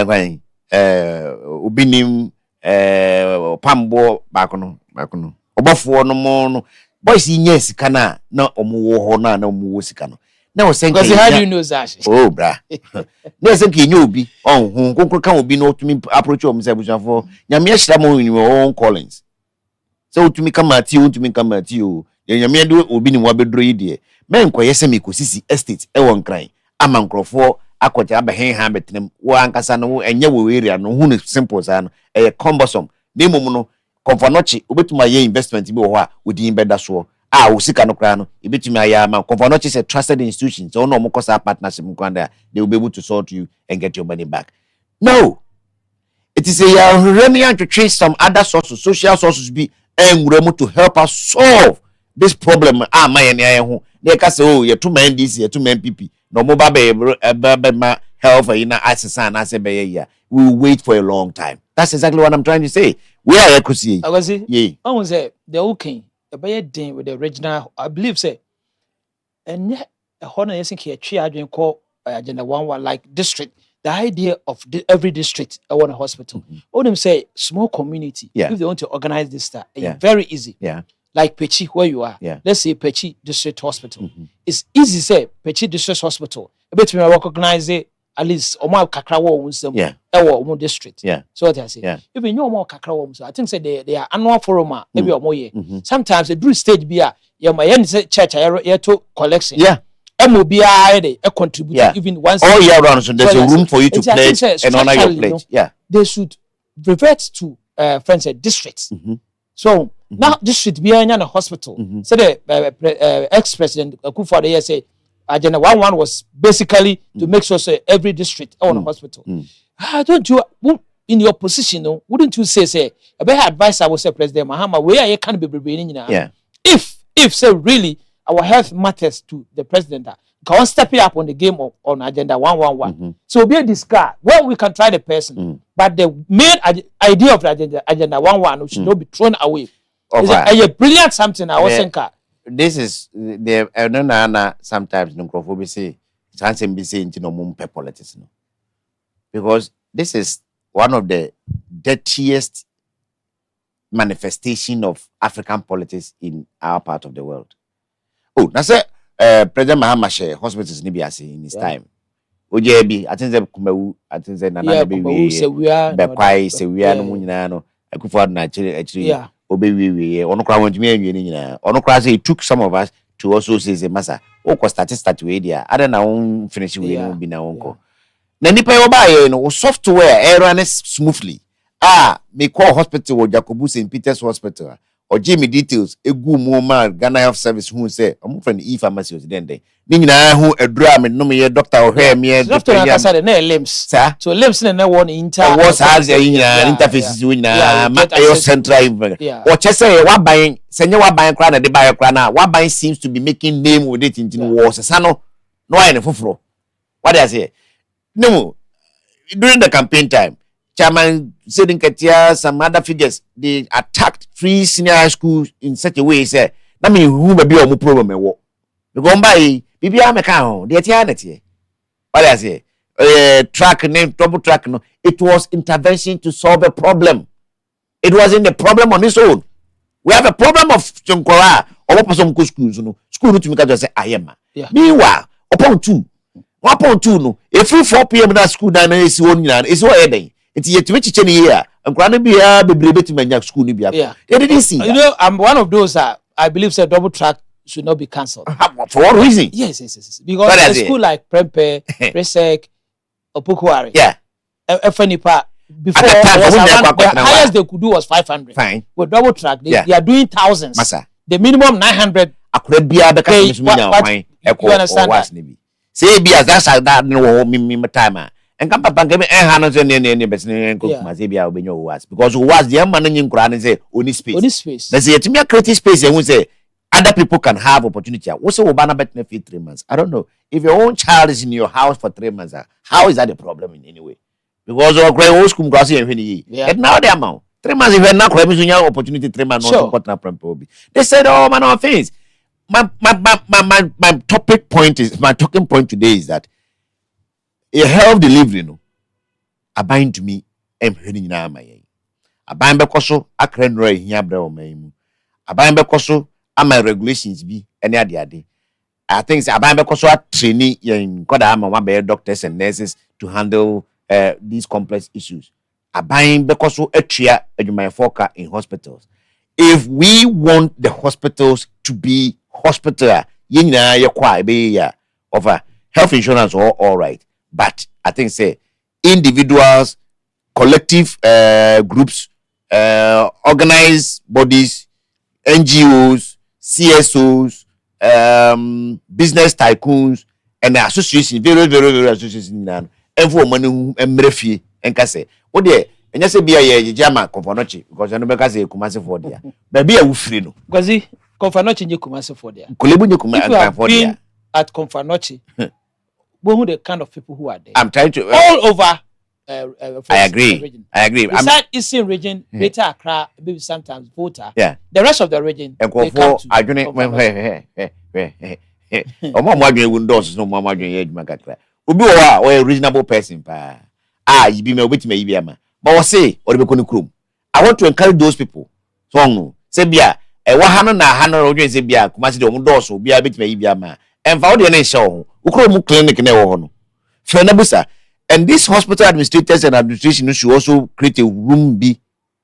kwan obinim pambo bakono obafo no mo no boys nya sika na omuwo ho na omuwo sika no na o senke because how do you know that oh bra na senke nya obi on konkro kan obi no to me approach o mse bushafo nyame ahira mo ni on Collins so to me come at you nyame do obi ni mo abedro yi de men koyese me kosisi estate e won kran ama nkrofo akọja abahen ha betenem wo ankasa no enye wo area no hu simple sa no e cumbersome na mum no konfanochi obetuma ye investment bi wo ho a odin beda so a wo sika no kra no ebetuma ya ma konfanochi is a trusted institution so no mokosa partnership nkwanda they will be able to sort you and get your money back. No, it is a remedy to trace some other sources, social sources be enwuremu to help us solve this problem. My hu they can say oh you two men this you two men PP no mobile be health in assassin as a be we will wait for a long time. That's exactly what I'm trying to say. We are equity. I was I was say the okay a be den with the original I believe say and yet a honor yes here adwen call agenda 11 like district. The idea of every district I want a hospital. All them say small community. If they want to organize this stuff, very easy. Like Pechi, where you are. Let's say Pechi District Hospital. It's easy say Pechi District Hospital. A bit me recognize it at least Oma Kakrawa Omo district. So what I say. Even you more Kakrawa, so I think say they are annual forum maybe or more year. Sometimes they do stage beer. My church I to collection. MOBI a contributor even once all year round, so there's a room for you to pledge and honor your pledge. They should revert to friends at districts. So now district be a hospital. So the ex-president Akufo-Addo say agenda 11 was basically to make sure say every district own a hospital. Don't you in your position no wouldn't you say a better advice I would say President Mahama where you can be bringing if say really our health matters to the president. Can step it up on the game on agenda 111. So be a discard. Well, we can try the person, but the main idea of the agenda 111 should not be thrown away. It's a brilliant something. I was thinking. This is the no sometimes no say something be saying no mumpe politics no, because this is one of the dirtiest manifestation of African politics in our part of the world. Oh, now say President Mahama share hospitals ni biase in his time. Ojebi, I think they kumewu, I think they nana be kwai se we no nyina no. Akufo-Addo na actually obewi ono kra wonjumi anwie ni nyina. Ono kra say it took some of us to also say the massa. O ko start we dia. Ada na won finish we no bi na wonko. Na nipa yo ba ye no software run smoothly. Me call hospital wo Jacobu St. Peter's Hospital. Or Jimmy details a good moment Ghana Health Service who say I'm friend e-pharmacy was then day. Nina who a drum and no me doctor or hair me doctor limbs. Sir. So limbs in no one was has interfaces with central or just say what buying send what buying crown the buyer crown what buying seems to be making name with it in wars sano no any fufro. What I say? No during the campaign time. Chairman said in Katia, some other figures, they attacked free senior high school in such a way, say, that mean who may be a problem and walk. The gone by, BBM account, the eternity. What I say, track name, double track, no, it was intervention to solve a problem. It wasn't the problem on its own. We have a problem of Chunkora or some schools, school to make us say, I am. Meanwhile, upon 1.2, no, if 4 p.m. that school down is one is what day. It's yet to reach here. I'm going to be able to manage school. They didn't see. You know, I'm one of those that I believe that double track should not be cancelled. For what reason? Yes. Because a school like Prempe, Presec, Opokuari, FNIPA, before the highest they could do was 500. Fine. With double track, they are doing thousands. Massa. The minimum 900. I could be able to you understand that? Say, be as that no me timer. And come back and give me a because who was the man in Quran say only space. Let's say to me a creative space and we say other people can have opportunity. What's so banner bet 3 months? I don't know. If your own child is in your house for 3 months, how is that a problem in any way? Because of great old school crossing and now the amount 3 months if you're not opportunity 3 months not important. They said, oh man, no offense. my topic point is my talking point today is that a health delivery no abind to me emhwene nyina ma yen aban be koso akra nura ehia bra o man mu aban be koso ama regulations bi ene ade I think aban be koso training yen koda ama be doctors and nurses to handle these complex issues aban be koso atua adwuman foka in hospitals. If we want the hospitals to be hospital yina ye kwa be ya over health insurance all right, but I think say individuals, collective groups, organized bodies, NGOs, CSOs, business tycoons, and the association, very association, and every money and mrefi and kase. What there? And you say be a jama confanochi because I know because you kumase for there. But be a free no. Because confanochi you kumase for there. Kulebu you kumase for there. At confanochi, who the kind of people who are there? I'm trying to all over. I agree. Besides Eastern region, Greater Accra, maybe sometimes Volta. Yeah. The rest of the region. They come to Obi o a reasonable person pa. You be me obeti me bi ama. But we say or be kunu krum. I want to encourage those people. So no. Say bia e wa hano na hano odwen say bia kuma se de omo doso bia beti me bi ama. Emfa wo de na ehye wo. Ukro mu clinic na e wo ho no. Fe na busa. And these hospital administrators and administration should also create a room be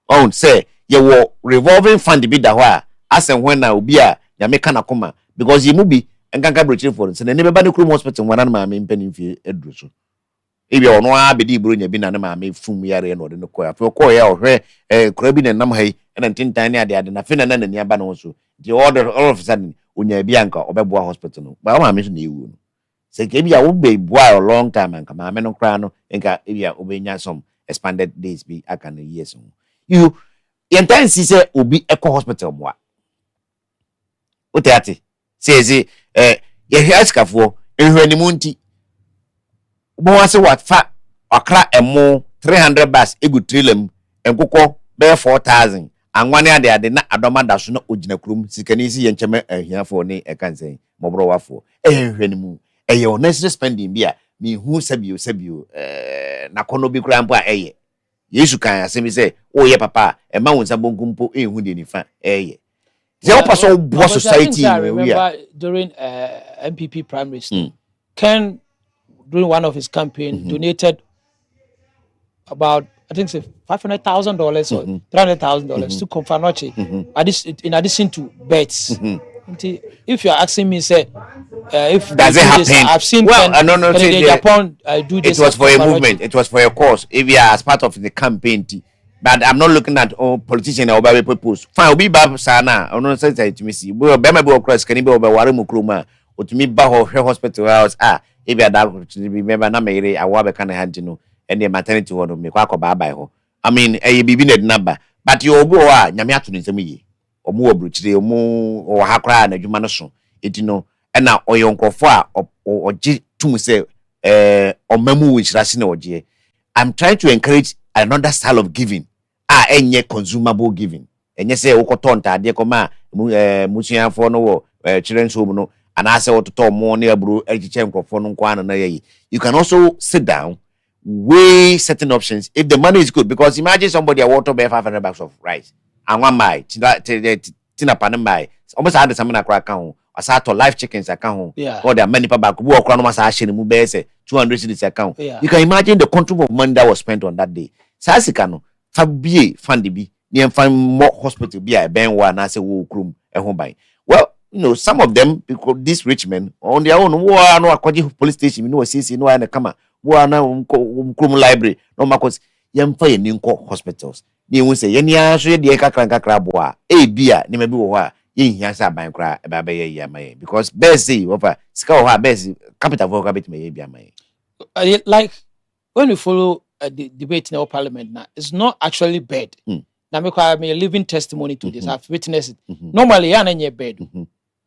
on say you were revolving fund be that as and when now be a yameka na koma because you be and can breach for so never bani krum hospital when ma me mpanin fi edru so e be ono a be di bro nya bi na ma me fum yare no de no ko afo ko ya ohwe kura bi na nam hai na tintan ne ade na fe na na ni aba no so the order all of a sudden onya bi anka obeboa hospital no ba ma me so na ewu no. Say maybe I will be a long time and come on crano and obenya some expanded days be I can years. You entire say be eco hospital moi. Oteati says ye aska for ehwanimunti. Bo say what fa akra emo 300 bus egu trilem enkoko be 4,000 and one ade na adoma da so na ogina krum sikani si ye ncheme ahia for ne e kan say mobro wafo ehwanimu your necessary spending be me who sabio na kono bi kura mpo a yesu kan asemi say oh yeah papa e ma won sabon kumpo hu de nifa the upper so bo society I remember during MPP primaries Ken during one of his campaign donated about I think say $500,000 or $300,000 to Confanoche in addition to beds. If you are asking me, say, if does it happen? I've seen. Well, no. Japan do this. It was for a movement. It was for a cause. If you are as part of the campaign, but I'm not looking at politicians or by purpose. Fine, be bab sana. I don't say to me. See, we be my cross. Can you be over Warimu Kruma or to me? Baho hospital house. If you are that, remember na me. I want to kind of hand you know, and the maternity one me kwa baba ho. I mean, a be the number, but you go nyame ato nsemi. Omo obruchire omo o hakra na adwuma no so etino na oyonkofo a oje tum se omamu wishirase na oje. I'm trying to encourage another style of giving enye consumable giving enye se wokoto ntade koma musuanfo no wo children's home no anase wototo mo na aburu echiche nkofo no nkwa na yayi. You can also sit down, weigh certain options if the money is good, because imagine somebody a water by 500 bags of rice and one mai tina panemai almost had some na crack account asato live chickens account or there are many people who are no masa share mu be say 200 cedis account. You can imagine the quantum of money that was spent on that day. Sasika no fa bie fund bi near find more hospital be a ben wa na say wo krum e ho ban. Well, you know, some of them, because these rich men on their own, no akwaji police station, no CC, no na kama, wo na krum library, no makos yemfa ye ninko hospitals. Ni won say ye nia so ye de kakra boa e bia ni mabi wo ha ye hia sa ban kra e ba ye ya mai, because best say over sika wo ha best capital for ka bit me ye bia mai. Like when we follow the debate in our parliament now, it's not actually bad. Now because I'm a living testimony to this. I've witnessed it. Normally you are in your bed.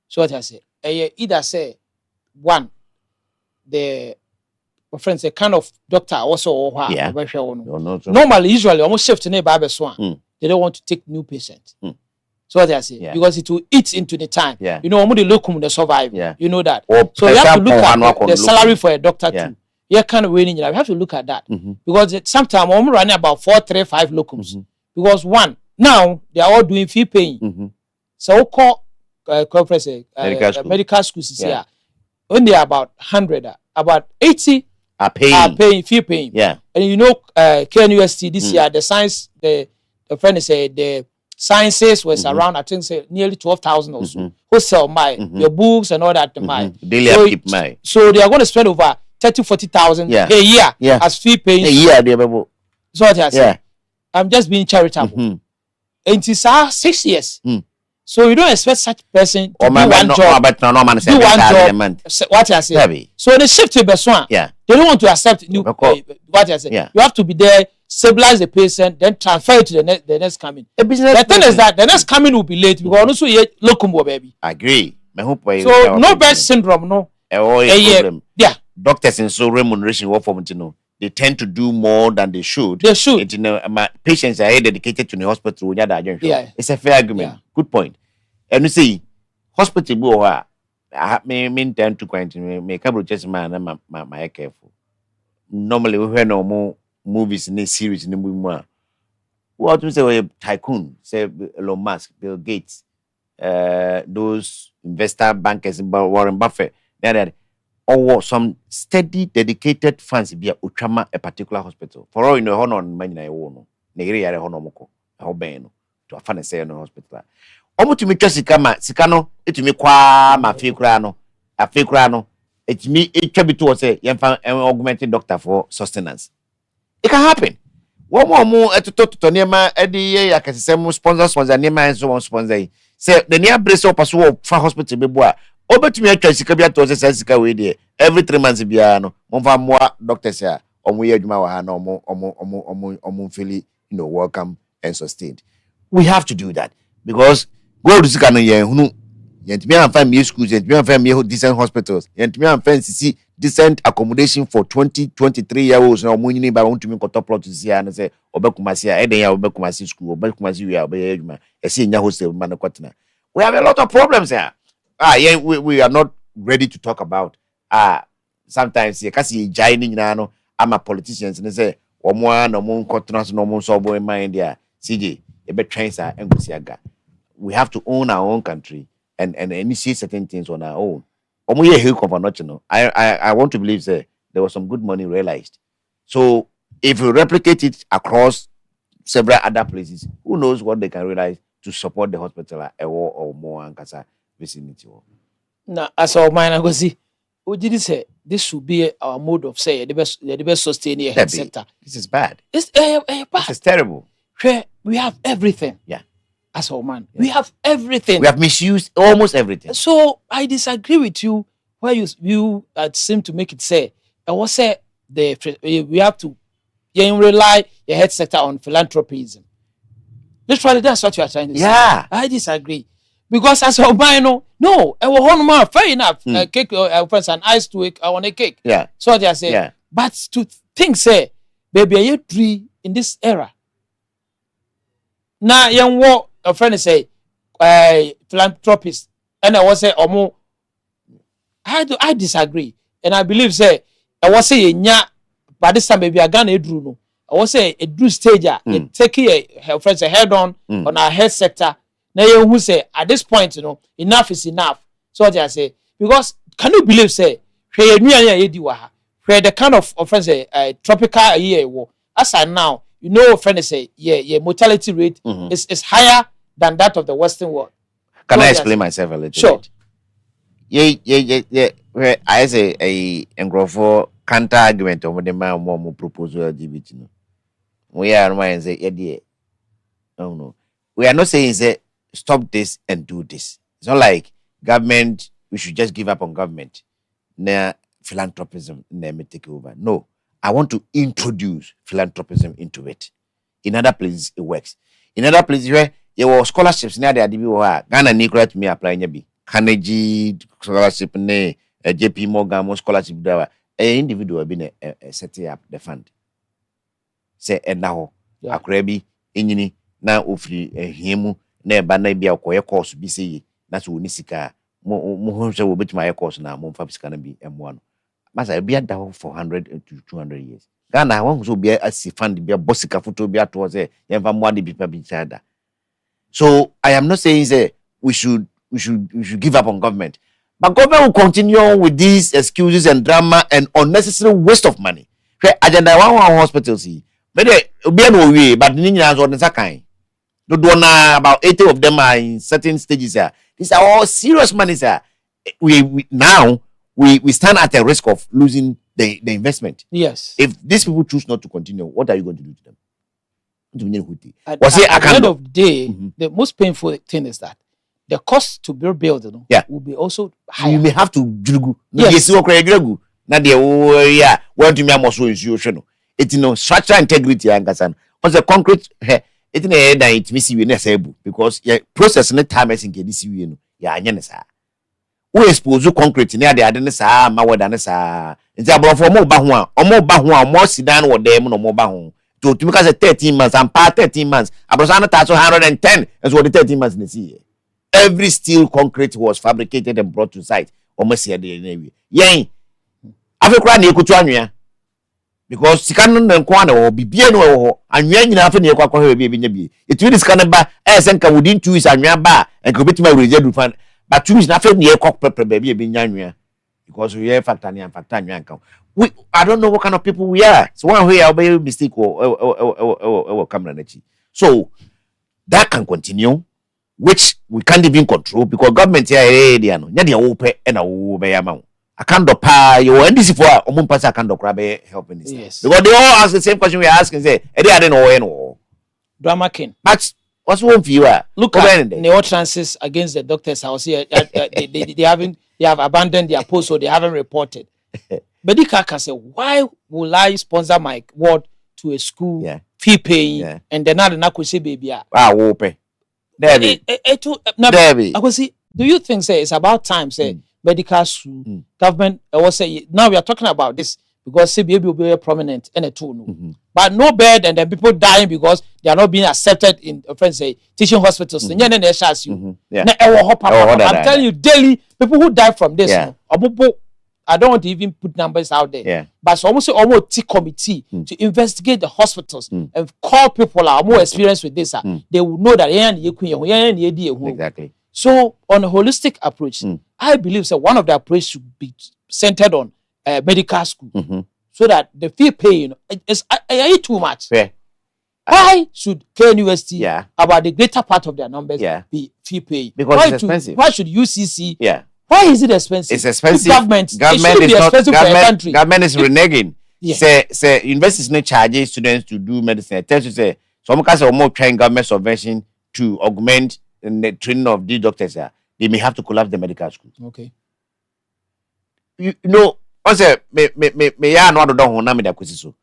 So what I say, either say one, the friends a kind of doctor also or normally usually almost shift in a barber swan. They don't want to take new patients. So what I say, because it will eat into the time. Yeah. You know, I'm the locum the survive. Yeah. You know that. Or so you have to look at the salary for a doctor too. Yeah, kind of winning. You have to look at that because sometimes I'm running about 4, 3, 5 locums because one now they are all doing fee paying. So we call conference medical schools here. When they are about 100, about 80 are paying fee paying. Yeah, and you know, KNUST this year the science the friend said the sciences was around, I think, say nearly 12,000 or so. Who sell your books and all that daily upkeep so they are going to spend over 30,000-40,000 a year as fee paying. A year, so what I say, I'm just being charitable. And it is 6 years. So you don't expect such person to do one job. Do one job. What I say. So the shift to Beswan. Yeah. They don't want to accept new. What I say. Yeah. You have to be there, stabilize the patient, then transfer it to the next coming. The thing is that the next coming will be late because also you locum baby. Agree. So no bad syndrome, no. Problem. Yeah. Doctors in so remuneration work for they tend to do more than they should. They should. My patients are dedicated to the hospital. Yeah. It's a fair argument. Yeah. Good point. And you see, hospital I intend to continue. Make up just man, my careful. Normally, we hear no more movies in this series in the movie. What we say, tycoon, say Elon Musk, Bill Gates, those investor bankers, Warren Buffett, or some steady, dedicated funds be a utrama a particular hospital. For all you know, honor money I own. Negri are honomoko, how beno to a fan say no hospital. Almost to me, Sikano, it to me qua my fake a fake rano. It's me, it can be to say, young fan an augmented doctor for sustenance. It can happen. One more at to talk to Nema, Eddie, I can say more sponsors was a name and so on sponsor. Say the near Bristol Passo for hospital bebois. Over to me, I try to come to us as a way every 3 months. Biano, Monva more doctors here, or we had no more, Philly, welcome and sustained. We have to do that because go to Sikano, who yet me and find me schools, yet me and find me decent hospitals, yet me and fancy see decent accommodation for 20-23-year-olds. Now, money by want to make a top plot to see and say, Obecumasia, Edea, Obekumasi school, Obekumasi, we are by a senior hostel, Manakotna. We have a lot of problems here. Yeah, we are not ready to talk about. Sometimes you can see joining now. I'm a politician and they say, no more continents, no more so boy mind there. CJ, a bit trains are and we have to own our own country and initiate certain things on our own. I want to believe that there was some good money realized. So if we replicate it across several other places, who knows what they can realize to support the hospital or more and vicinity. Now, as our mind, I go see. What did you say? This should be our mode of say the best sustaining health sector. This is bad. It's bad. This is terrible. We have everything. Yeah. As our man, we have everything. We have misused almost everything. So I disagree with you. Where you seem to make it say, I was say we have to rely the health sector on philanthropism. Literally, that's what you are trying to say. Yeah. I disagree. Because as a man, no, I will man, fair enough. Cake, friends, an ice to it, I want a cake. Yeah. So they say, yeah. But to think, say, baby, are you in this era? Now, young war, a friend say, philanthropist, and I was say, or more. I disagree, and I believe, say, I was say, by this time, baby, I got a drew. I was say, a drew stage, taking a friends a head on our health sector. Now you who say at this point, enough is enough. So what I say, because can you believe say where the kind of offense tropical year as I now friend say mortality rate is higher than that of the Western world. Can I explain myself a little sure. bit? Yeah. Where I say a engrofo counter argument over the man more proposal LGBT. We are and say yeah. No. We are not saying say stop this and do this. It's not like government, we should just give up on government. Nah, philanthropism, nah, me take over. No, I want to introduce philanthropism into it. In other places, it works. In other places where there were scholarships, now they are Ghana Negro to me applying be Carnegie scholarship, JP Morgan scholarship. There were an individual been setting up the fund. Say and now, Akrebi, Inini, now Ufri, Himu. na ba na bia ko course bi sei na so oni sika mo ho hwe wo betima course na mo mfa sika na bi emo no masa bia da for 100 to 200 years Ghana wan so bia asi fund bia bosika photo bia to say yemfa mo ade bi pa bi sada. So I am not saying say we should give up on government, but government will continue with these excuses and drama and unnecessary waste of money. Agenda one hospitals see but be no way but ni nyina so nsa kan do na about 80 of them are in certain stages here. These are all serious money sir. We now we stand at a risk of losing the investment. Yes. If these people choose not to continue, what are you going to do to them? At the end of the day, the most painful thing is that the cost to build will be also higher. You may have to jugu. Yes. Na de yeah, want to me amoso nsuo no. It structural integrity angasan. On the concrete it na head it me see we na say because process no time as in ke see we no. Ya anya ne sa. We expose concrete na ade ne sa ma weda ne sa. Nti abrofo mo ba ho a, omo ba ho a mo sidan wo dem no mo ba ho. To me ka say 13 months and part 13 months. Abrosa na tax 110 and so the 13 months na see. Every steel concrete was fabricated and brought to site. Almost here the navy. Yen Africa na ekutu anwea because sika no nko na wo bibie no wo anwea nyina afa na ekwa kwa bia benya bie etu di sika no ba senka within 2 weeks anwea ba enka obetima reje du fan but 2 weeks na afa na ekwa prepare bia benya anwea because we have factor and factor anwea nka I don't know what kind of people we are. So one way I'll be a mistake or camera nachi. So that can continue, which we can't even control because government here area no. Nyadi open and a amount. I can't do pay you and this for omun pass I can't do grab helping this. Yes. Because they all ask the same question we are asking say, I don't know. Drama king. But what's one for you? Look at the chances against the doctors house here. They have abandoned their post or they haven't reported. Medical can say, why will I sponsor my ward to a school fee paying and then not say baby? Open. Debbie. I could see. Do you think say it's about time say medical school government was say now we are talking about this because CBA will be prominent in a tool, but no bed and then people dying because they are not being accepted in friends say teaching hospitals. I'm telling you daily people who die from this. I don't want to even put numbers out there. Yeah. But so almost T committee to investigate the hospitals and call people who are more experienced with this. They will know that exactly. So on a holistic approach, I believe so one of the approaches should be centered on medical school. So that the fee paying is too much. Yeah. Why should KNUST about the greater part of their numbers be fee paying? Because it's expensive. Why should UCC why is it expensive? It's expensive. Government is not expensive for a country. Government is reneging. Say universities no charge students to do medicine. It tells you say some kind of more trying government subvention to augment the training of these doctors. They may have to collapse the medical school. Okay. You know, I say me ya no do ho na me da kwesi so.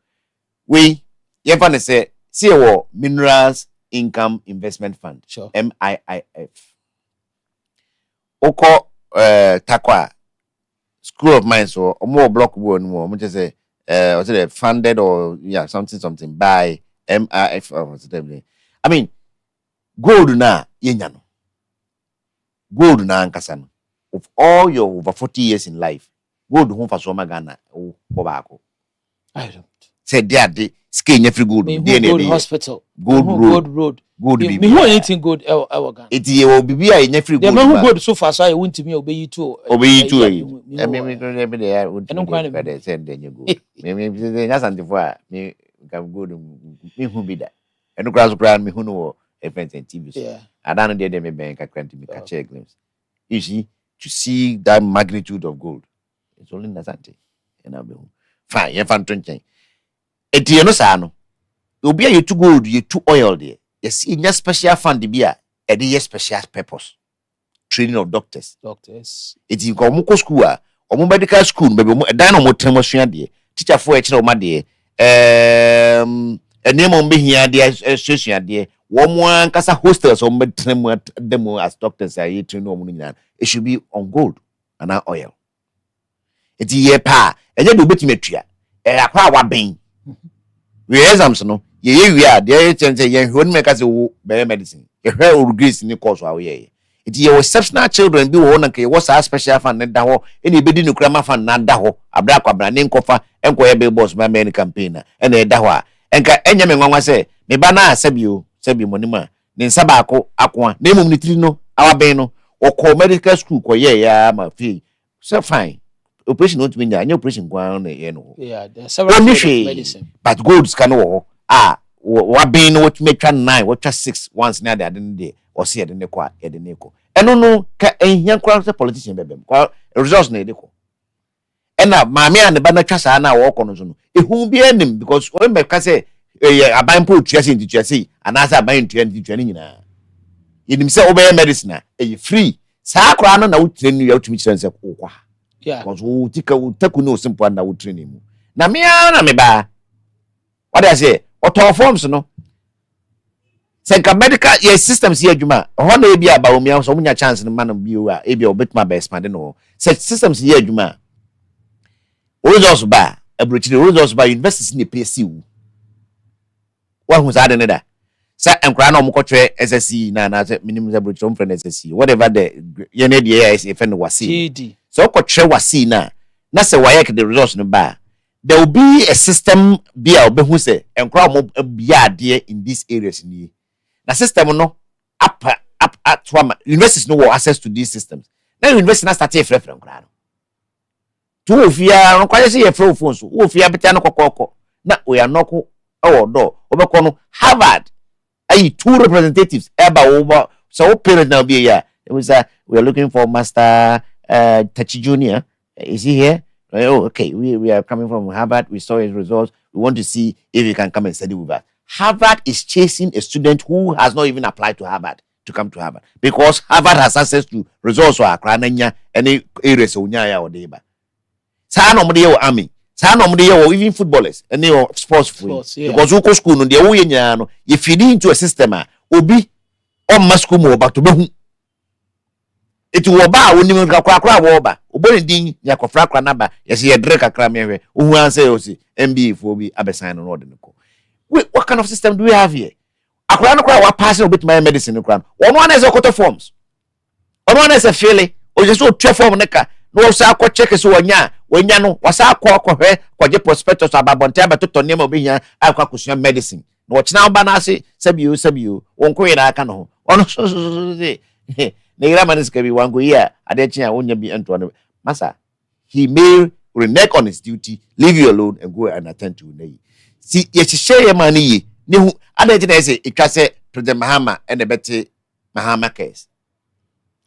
We ye fa ne say Minerals Income Investment Fund. Sure. MIIF. Oko Takwa School of Mines or more block one more, which is was it funded or something by MIF or whatever. I mean, gold na yenyano. Gold na ankasano. Of all your over 40 years in life, gold home for Soma Ghana or Kobako. I don't. Said they skin every gold. Gold hospital. Gold road. Good me who anything good ever gun. It will be a every good. The man who good so far so I went to me obey you too. Obey you too. I mean we don't every day I would send then you go. Me that's antifor me can go me who be that. And grass ground me who know events and TV. Yeah. I don't know them bank account to me catch a glimpse. You see to see that magnitude of gold. It's only Nasante. And I'll be fine, you fan 20. Eti no sa no. Obi you too gold, you too oil there. Yes, in your special fund be a special purpose. Training of doctors. It is go school or medical school, maybe a dynamo termosua there. Teacher for a child there. A name on me here, the association there. One casa hostels or demo as doctors are here to know. It should be on gold and not oil. It is a pa, and you do bitimetria. A power being. We exams no. We are there. Say you won't make us better medicine. yɛhwɛ grace ni course wa ye it ye exceptional children bi wo na ke wo sa special fan ne da ho ene ebedi no krama fan na da ho abra kwabra ne nkofa enko ye be boss ma men campaign na ene e da ho a enka enya me nwanwa se me ba na asabio monima ne nsa ba ako akoa na emum ne tiri no awaben no okọ medical school ko ye ya ma fi so fine operation not mean anya operation kwa na ye no yeah there are several medicine but golds can wo wa ben what metwa 9 what 6 once na de ade de o se de ne kwa ye de ne ko eno no ka ehia kwa se politician bebem kwa results na de ko ena maame a ne ba na twa saa na wo ko no so no ehu bi anim because o me ka se aban po tuase ntituase anasa aban ntua ni nyina yenim se obey medicine free saa kra no na wo training ya utumi kire nse kwa yeah because wo tika wo taku no simple na wo training mu na me na me ba what I say auto forms no senka medical systems here adwuma ho na ebi aba omi so munya chance no man bi o a ebi obetuma ba expand no such systems here adwuma results ba abrochire results ba universities ni PSU wa hu za de ne da sa enkra na omukotwe SSC na say minimum abrochire on friend SSC whatever the ye ne de is friend wasi GD so okotwe wasi na say wayek the results no ba there will be a system be a obehu say enkra mo bia ade in these areas ni na system no up at universities no access to these systems na university na start free enkra no to ofia no kwaje say ye free phone so ofia beta no kokoko na oyanoko odo obekọ no Harvard ayi 2 representatives eba over so parent now be here it was we are looking for Master Tachi Junior. Is he here? Oh, okay, we are coming from Harvard. We saw his results. We want to see if he can come and study with us. Harvard is chasing a student who has not even applied to Harvard to come to Harvard because Harvard has access to results or akrananya any areas onya ya odeba. Sa no mde army. Sa no mde even footballers any sports yeah. Because you go school no de wo yenya no you feed into a system obi on masku mo back to behu. It will ba woni kakra wo ba oboni din ya kofra kra na ba yesi ye dre kakra mehwe ohu anse yosi MBA for bi abesan no de ko what kind of system do we have here akra no kra wa passing obit my medicine kra one one is a forms one is a fele o just o twa form neka no sa akọ check so wanya no wasa akọ kwaje prospectus ababonte abatoto nema obihia akọ akosua medicine no china ba na ase sabio wonko yira aka no ono so ne gira manis kabi wango here adechia wonya bi ento no masa he may renege on his duty leave you alone and go and attend to you see ye hye man yi ne hu adechia na say etwa say President Mahama and the bete Mahama case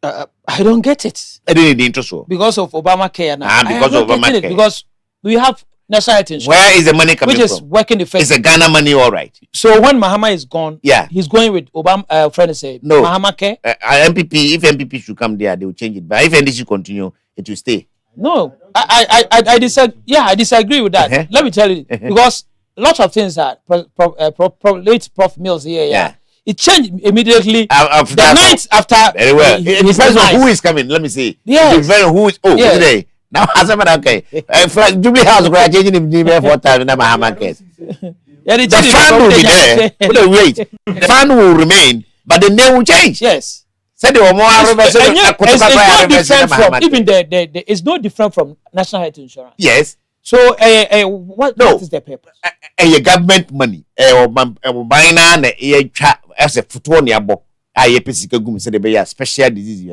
I don't get it. I didn't interest so because of Obamacare now. Because of Obamacare. Because we have national health insurance. Where is the money coming from? Which is working effectively. It's a Ghana money, all right. So when Mahama is gone, yeah, he's going with Obama. Friend say no Mahama-care. MPP. If MPP should come there, they will change it. But if NDC continue, it will stay. No, I disagree. Yeah, I disagree with that. Let me tell you, because lots of things that late Prof Mills here. Yeah. It changed immediately. The night after. Very well. It depends on who is coming. Let me see. Yes. It depends on who is. Oh, today. Now, as I'm okay. Jubilee House, we are changing the name for time in the Mahama case. The fund will be there. Wait. The fund will remain, but the name will change. Yes. Said they were more. It's no different from even the. It's no different from national health insurance. Yes. So, what is the purpose? Government money. Buying as a foot on your book. I physical gum said they special disease.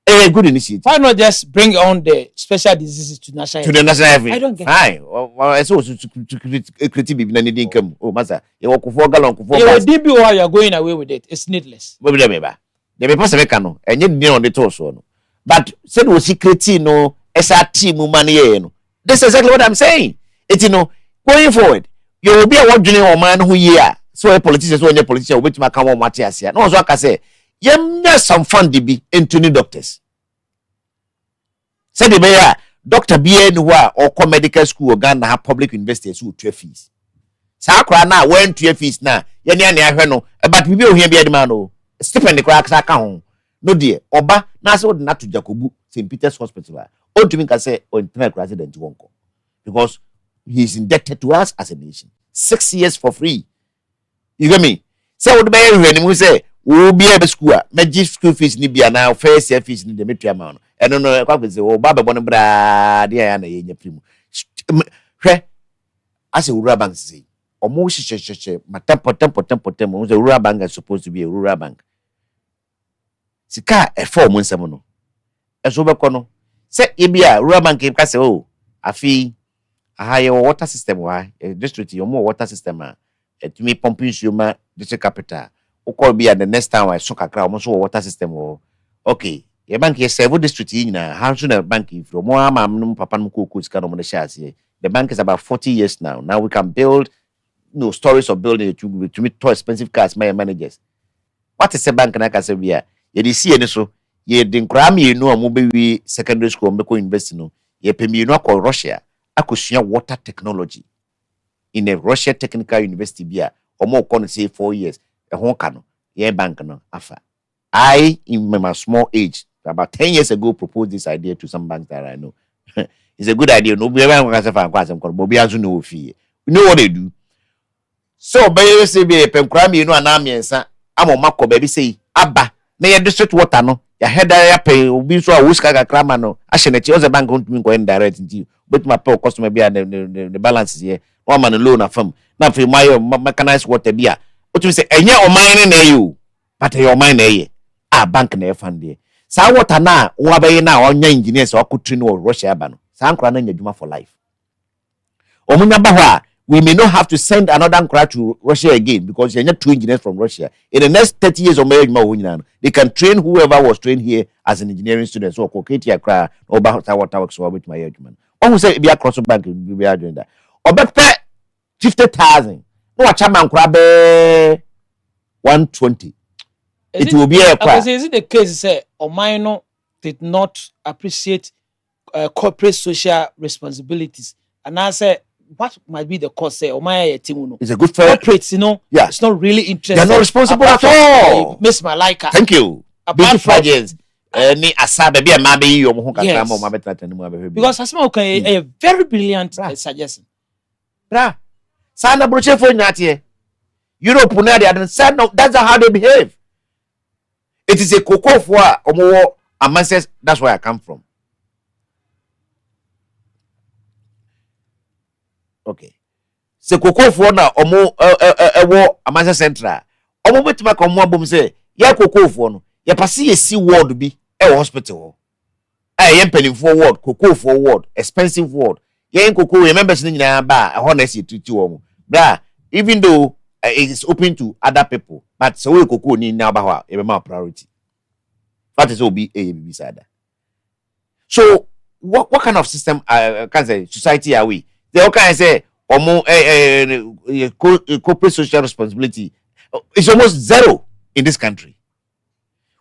A good initiative. Why not just bring on the special diseases to national to the national health? I don't get it. Well, I saw to creative income. Oh, master, you walk for gallon. DBO, you are going away with it. It's needless. They may pass a mechano, and you know on the torso. But said was secret, no, SRT money. This is exactly what I'm saying. It's going forward. You will be a one man who year. So a politician, so a politician, which might come on Matthias here. No, so I can say, yes, some fund be into new doctors. Say the mayor, Dr. BN or medical school or Ghana have public universities who 12 fees. Sakra now went to your fees now. No, but we will hear the man. Stephen the cracks account. No dear, Oba, Naso not to Jacobu, St. Peter's Hospital. Or to me can say, or internet resident won't go. Because he is indebted to us as a nation. 6 years for free. You get me? So what the mayor who say, wo be a school me school fees ni bia na first year fees ni de metua ma no eno no kwa kwese wo ba bebo no bra de ya na ye nya primu hwe ase rural bank say omo hyehyehye matempo mo say rural bank is supposed to be a rural bank sika e for mo nsem no eso be ko no say e bia rural bank e ka say oh afi aha water system wa district your more water system to me pumping suma district capital o call be the next time I so kakra o so water system o okay your bank is several district nyina how so na bank if mo amam papa no ko sika no mo share the bank is about 40 years now we can build stories of building to me too expensive cars my managers what is a bank na ka say bia ye dey see any so ye dey nkra me no mo be wi secondary school mo ko university no ye pemi no akọ Russia akosua water technology in a Russia Technical University bia omo ko no say 4 years e ho ka no ye bank no afa I in my small age about 10 years ago proposed this idea to some banks that I know. It's a good idea no be wan ka say fa kwa sem ko bo bia so no ofie you know what they do so be say be penkra me no ana miensa amoma ko ba bi say aba na ye district water no ya header ya pay obi so a wuska kakra ma no ahye na chi o bank won't me go indirect nti but my pay customer bia the balance here one man loan afam na fe my mechanized water bia o tumi say enye o mine na you but your mine na ye bank na e fund there sa water na wo abaye na onya engineers o akotri no Russia ba no sa nkra na nyadwuma for life omunya ba ho a we may not have to send another crowd to Russia again because there are 2 engineers from Russia. In the next 30 years they can train whoever was trained here as an engineering student. So, Koketi Accra, or about water works with my argument. Or who say be across the bank, we are doing that. Or but 50,000. No, a chairman crabbe 120. It will be a crash. Is it the case say Omaino did not appreciate corporate social responsibilities? And I say, what might be the cause? Say, it's a good fair. Corporates, yeah, it's not really interested. They're not responsible at all. Miss Malika. Thank you. Apart from ni asabe be ma be yo mo kakra mo ma betata ni mo be because asma okay a very brilliant suggestion. Bra. Sana broche fo nyate. Europe na they said no, that's how they behave. It is a cocoa for omo amanses, that's where I come from. Okay. Se cocoa for na omo ewo amanses central. Omo betima ko mo abom say ya cocoa for no. Ya pass ye see ward bi hospital. Ye penifo ward, cocoa for ward, expensive ward. Ye cocoa remembers ni nyina ba honestly treat you. Bra, even though it is open to other people, but so we cocoa ni na ba ho e be my priority. That is obi a sada. So what kind of system can say society are we? They all can say corporate social responsibility is almost zero in this country.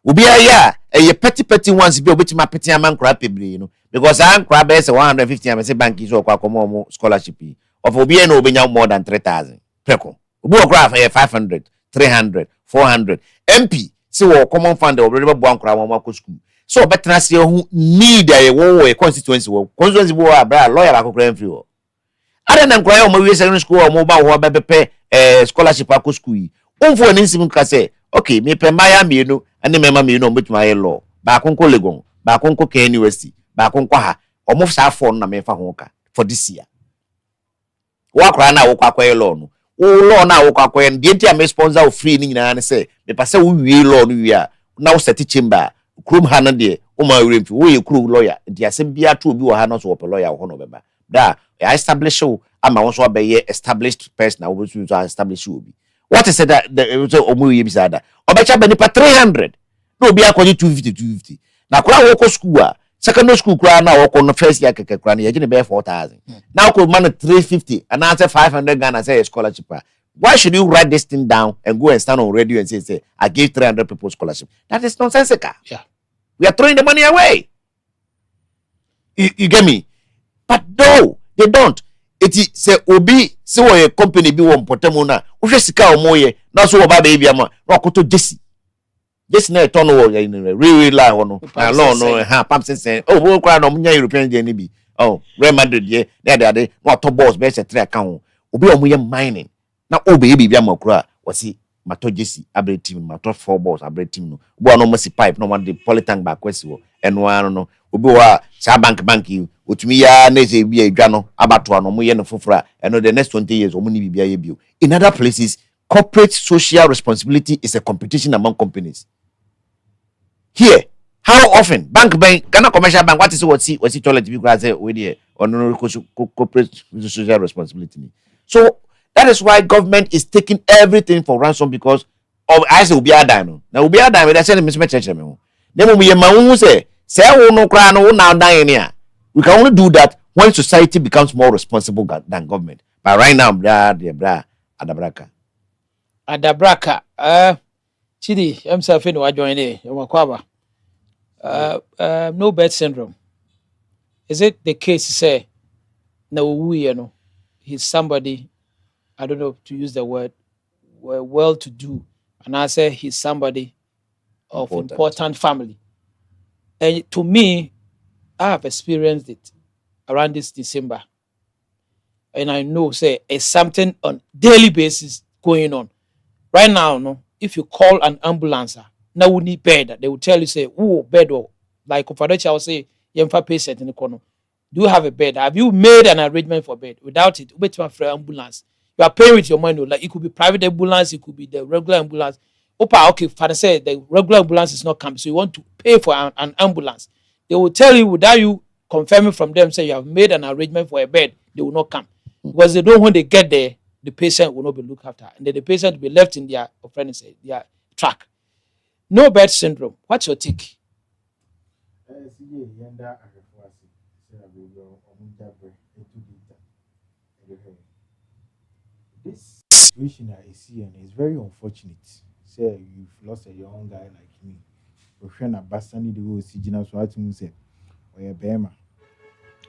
Ubi a petty ones be obeti ma petty man crap you know, because I'm crab is 150 am say bank is or kwa scholarship of obi no obenya more than 3,000 preko obi crab 500 300 400 MP say wo common fund already bo ankra mo school so better say who need a constituency wo abra lawyer akokra free wo ada na nkra yo mo we secondary school o mo ba wo bepe scholarship akọ school onfo ni nsim ka say okay me pe maya mienu ane mema mienu mbetuma ye law ba konko legon ba konko K University ba konko ha omo sa phone na me fa ho ka for this year wa kra na wo kwakwa ye law no wo law na wo kwakwa ye de ntia me sponsor o free ni nyina ne say me pa say wo wie law no wie a na wo set chamber krum ha no de o ma remfi wo ye kru lawyer nti asem bia to obi wo ha no so wo lawyer wo no beba da I establish o ama wo so be ye established person na wo so establish obi. What is it that the omu ye bisada? Obecha be nipa 300. No be akọ 250. Na kura wo ko school a secondary school kura na wo ko no first year keke kura na ye gine be 4,000. Now ko man 350 and answer 500 Ghana say scholarship. Why should you write this thing down and go and stand on radio and say I gave 300 people scholarship? That is nonsensical. Yeah. We are throwing the money away. You get me? But no, they don't. Eti se obi se wo ye company bi wo mpotemu na wo hwe sika o moye na so wo ba be bia ma na okoto jesi na eto no wo really la ho no na law no ha pam sense oh wo kwa no munya European je ni bi oh Real Madrid ye na de ade na to boss be se 3 ka ho obi o moye mining na o be bia ma kura wo si mato jesi abre team mato 4 balls abre team no bo no mo si pipe no one the polytank back kwesi wo eno ano no obi wa sa bank yi otumi ya na se bi adwa no abato no mo ye no fofora eno the next 20 years omo ni bibia ye bio. In other places, corporate social responsibility is a competition among companies. Here, how often bank Ghana commercial bank what is toilet be go say we there or no corporate social responsibility. So that is why government is taking everything for ransom because of I say obi adam. Now obi adam they say me church me. Then we ma say we no cry no now dying here. We can only do that when society becomes more responsible than government. But right now, bra adabraka. Chidi, himself in what join there. No bed syndrome. Is it the case say no we you know he's somebody, I don't know to use the word well to do, and I say he's somebody of important family. And to me, I have experienced it around this December. And I know say it's something on daily basis going on. Right now, no, if you call an ambulance, now we need bed. They will tell you, say, oh, bed or like Confederation will say, Yemfa patient in the corner. Do you have a bed? Have you made an arrangement for bed? Without it, wait for ambulance. You are paying with your money. Like it could be private ambulance, it could be the regular ambulance. Opa, okay, Father said the regular ambulance is not coming, so you want to pay for an ambulance. They will tell you without you confirming from them, say you have made an arrangement for a bed, they will not come. Because they don't, when they get there, the patient will not be looked after. And then the patient will be left in their their track. No bed syndrome. What's your take? This situation I see and it's very unfortunate. Say you've lost a young guy like me. Oshana Basani the whole Sijina Swatu said, or a Bema.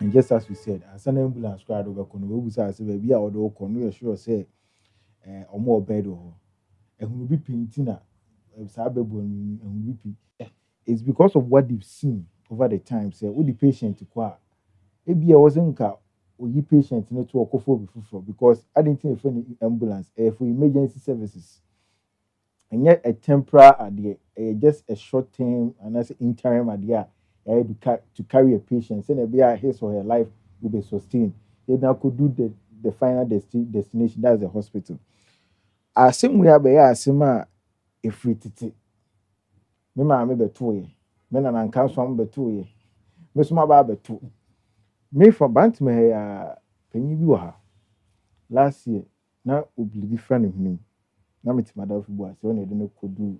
And just as we said, as an ambulance crowd over Kono, say, baby, or the Kono, sure say, or more bed or and will be painting it's because of what they've seen over the time. Say, with the patient to qua. Maybe I wasn't car or you patient not to walk before because I didn't think any ambulance for emergency services. And yet a temporary idea, just a short term and as interim idea to carry a patient, say maybe his or her life will be sustained. They now could do the final destination, that's the hospital. I assume we have a sima if we titi. Me ma me beto ye. Me na nanka so am beto ye. Me so ma ba beto. Me for bant me panyi bi wa ha. Last year na oblivi friend of him. Na me ti madam fi bo ase won e de no kodu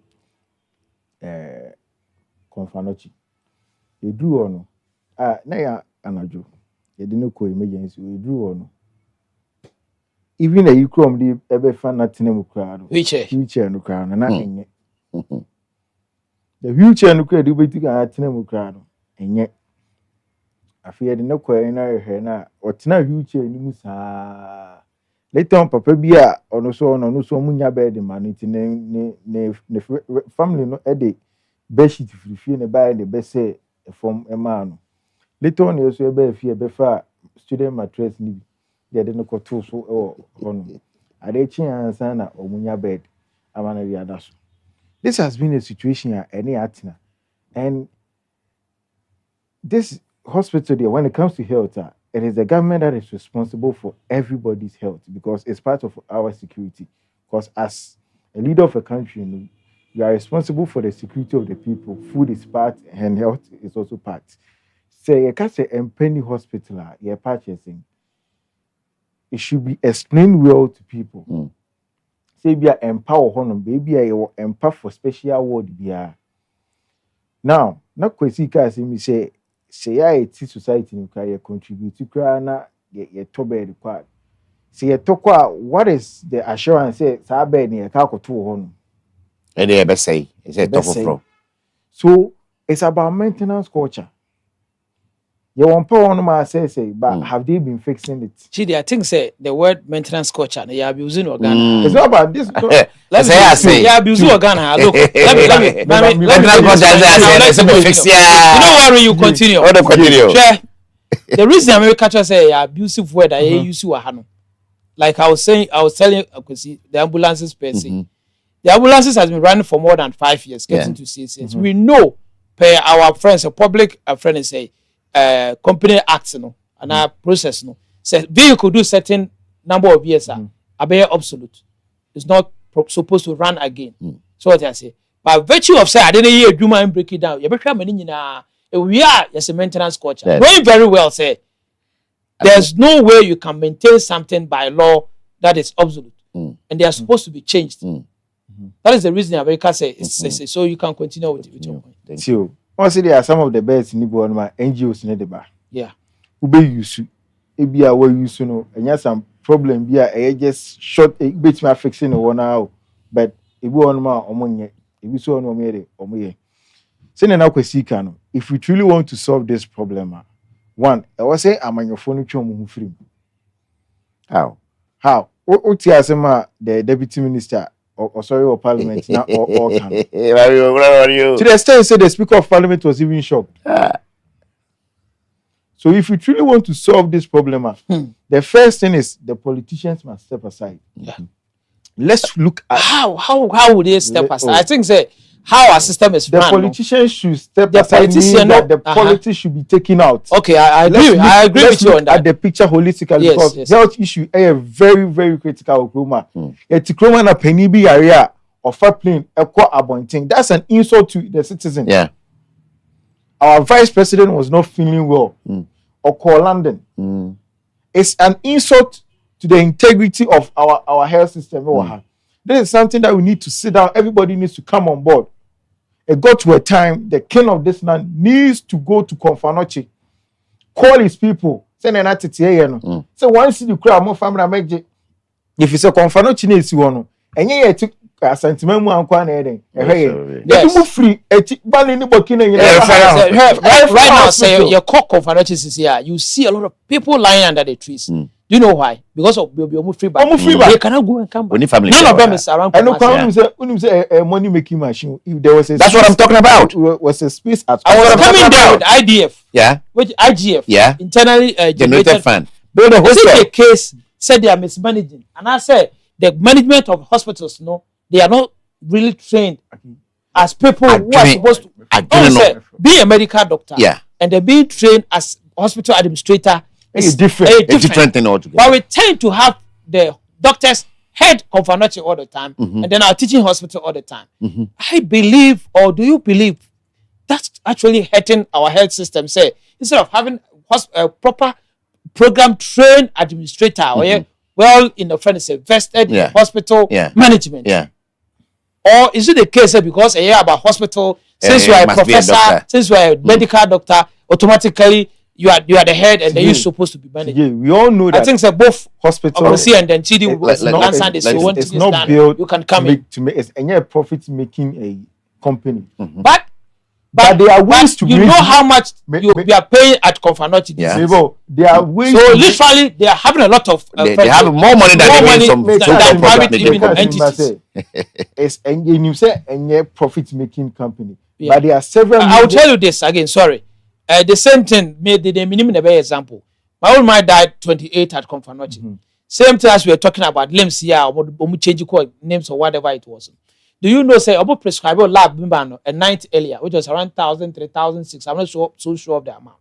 konfanochi. E dru ono. Na ya anajo. E de no ko emergency. E dru ono. Even a you come the ebe fan na tinem crowd. Wheelchair no crowd na enye. The wheelchair no crowd be ti ga tinem crowd enye. Afia de no ko na hwe na o tena wheelchair ni mu saa. Later on papa bi a ono so munya bed man nti ne family no e de bed sheet free ne buy the best say from e man no. Later on you so e be fie be fa student mattress ni bi. They didn't go to so on. I did chance and omunya bed. This has been a situation at any atina. And this hospital there, when it comes to health, it is the government that is responsible for everybody's health because it's part of our security. Because as a leader of a country, you are responsible for the security of the people. Food is part and health is also part. Say you can't say penny hospital, you're purchasing. It should be explained well to people. Say be a empower honor, baby, I will empower for special word be a. Now, not Kwasi Mensah say I teach society in career contribute to crana ye tobe required. Say a tokwa, what is the assurance say Sabe near Kako to hon? And they ever say, it's a top of. So it's about maintenance culture. You want power on my say, but have they been fixing it? Chidi, I think say the word maintenance culture, they are abusing organ. It's not about this. Let's say, they are abusing organ. Look, let me fix. You know what? You continue. Continue. The reason I'm catch say abusive word I use you hano. Like I was telling, the ambulances per se. The ambulances has been running for more than 5 years, getting to 6 years. We know, per our friends, a public friend say, company acts, and our process, say vehicle do certain number of years, are very absolute. It's not supposed to run again. So what I say, by virtue of say, I didn't hear you mind break it down. You better we are a maintenance culture. Knowing very well, say there's no way you can maintain something by law that is absolute, and they are supposed to be changed. That is the reason America say so you can continue with your point. So, honestly, there are some of the best in the world, my NGOs in the bar. Yeah. Ube use ebi a we use no, and yes, some problem be a just short a bit me fixing no one now, but if we on ma omonye, if we so on me omoye. Say na kwesi ka no, if we truly want to solve this problem, one, I was say amanyofo no twom hu free. How? O ti asema the deputy minister or sorry, or parliament now or can. To the extent say the speaker of parliament was even shocked. So if you truly want to solve this problem, the first thing is the politicians must step aside. Yeah. Let's look at how would they step aside? I think say how our system is the run. politicians should step The aside. politician, That the politics should be taken out. Okay, I agree. I agree with you on that. At the picture holistically, Yes, because yes. health issue is a very, very critical. Yet Kroma na penny be area of a plane equal abonting. That's an insult to the citizen. Yeah. Our vice president was not feeling well or call London. It's an insult to the integrity of our health system. This is something that we need to sit down. Everybody needs to come on board. It got to a time the king of this land needs to go to Konfanochi, call his people. Say say once you cry more family. If you say Konfanochi needs you and you took a sentiment mu ankwa na eden you move free bali ni bokina right now say your cock conferences is here, you see a lot of people lying under the trees. Do you know why? Because of free back. They cannot go and come back. None of them is around. And no say money making machine. If there was a that's what I'm talking about. Was a space at I was coming down with IDF. Yeah. Which IGF. Yeah. Internally generated fund. Build a hospital. The case said they are mismanaging, and I said the management of hospitals, they are not really trained as people who are supposed to. Be a medical doctor. Yeah. And they're being trained as hospital administrator. It's different. It's different thing altogether. But we tend to have the doctors head Konfanochi all the time, and then our teaching hospital all the time. I believe, or do you believe, that's actually hurting our health system? Say, instead of having a proper program trained administrator, well, in the friend say vested in hospital management. Yeah. Or is it the case that because a year about hospital, since you are a professor, since you are a medical doctor, automatically you are the head and then you're supposed to be managing? Yeah, we all know that. I think so both hospitals and then Chidi will answer this. It's not built you can come in to make it's a profit making a company. But there are ways to you know how much you are paying at Konfanochi. There are ways. So literally, they are having a lot of. They have more money than private entities. It's and you say a profit making company, but there are several. I will tell you this again. Sorry, the same thing made the minimum example. My old man died 28 at Konfanochi. Same thing as we were talking about limbs here, or change names or whatever it was. Do you know, say, about prescribe lab a night earlier, which was around 1,000, 3,006. I'm not so sure of the amount.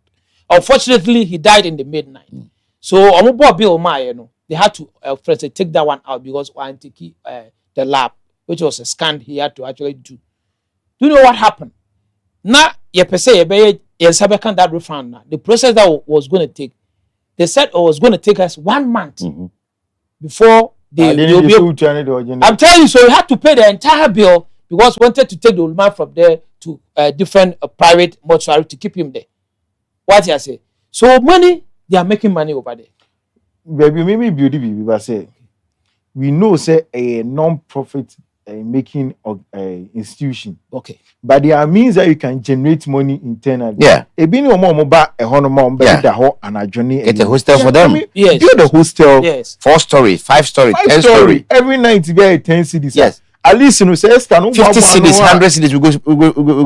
Unfortunately, he died in the midnight. So, they had to take that one out because the lab, which was a scan he had to actually do. Do you know what happened? Now, that refund now. The process that was going to take, they said it was going to take us 1 month before I'm telling you, so you had to pay the entire bill because wanted to take the old man from there to a different private mortuary to keep him there. What you say? So money, they are making money over there. Baby, maybe beauty, but say we know say a non-profit making institution. Okay. But there are means that you can generate money internally. Yeah. Get a hostel for them. Yes. Build a hostel. Yes. 4-story, 5-story, 10-story. Every night you get 10 cities. Yes. At least you know say 50 cities, 100 cities we go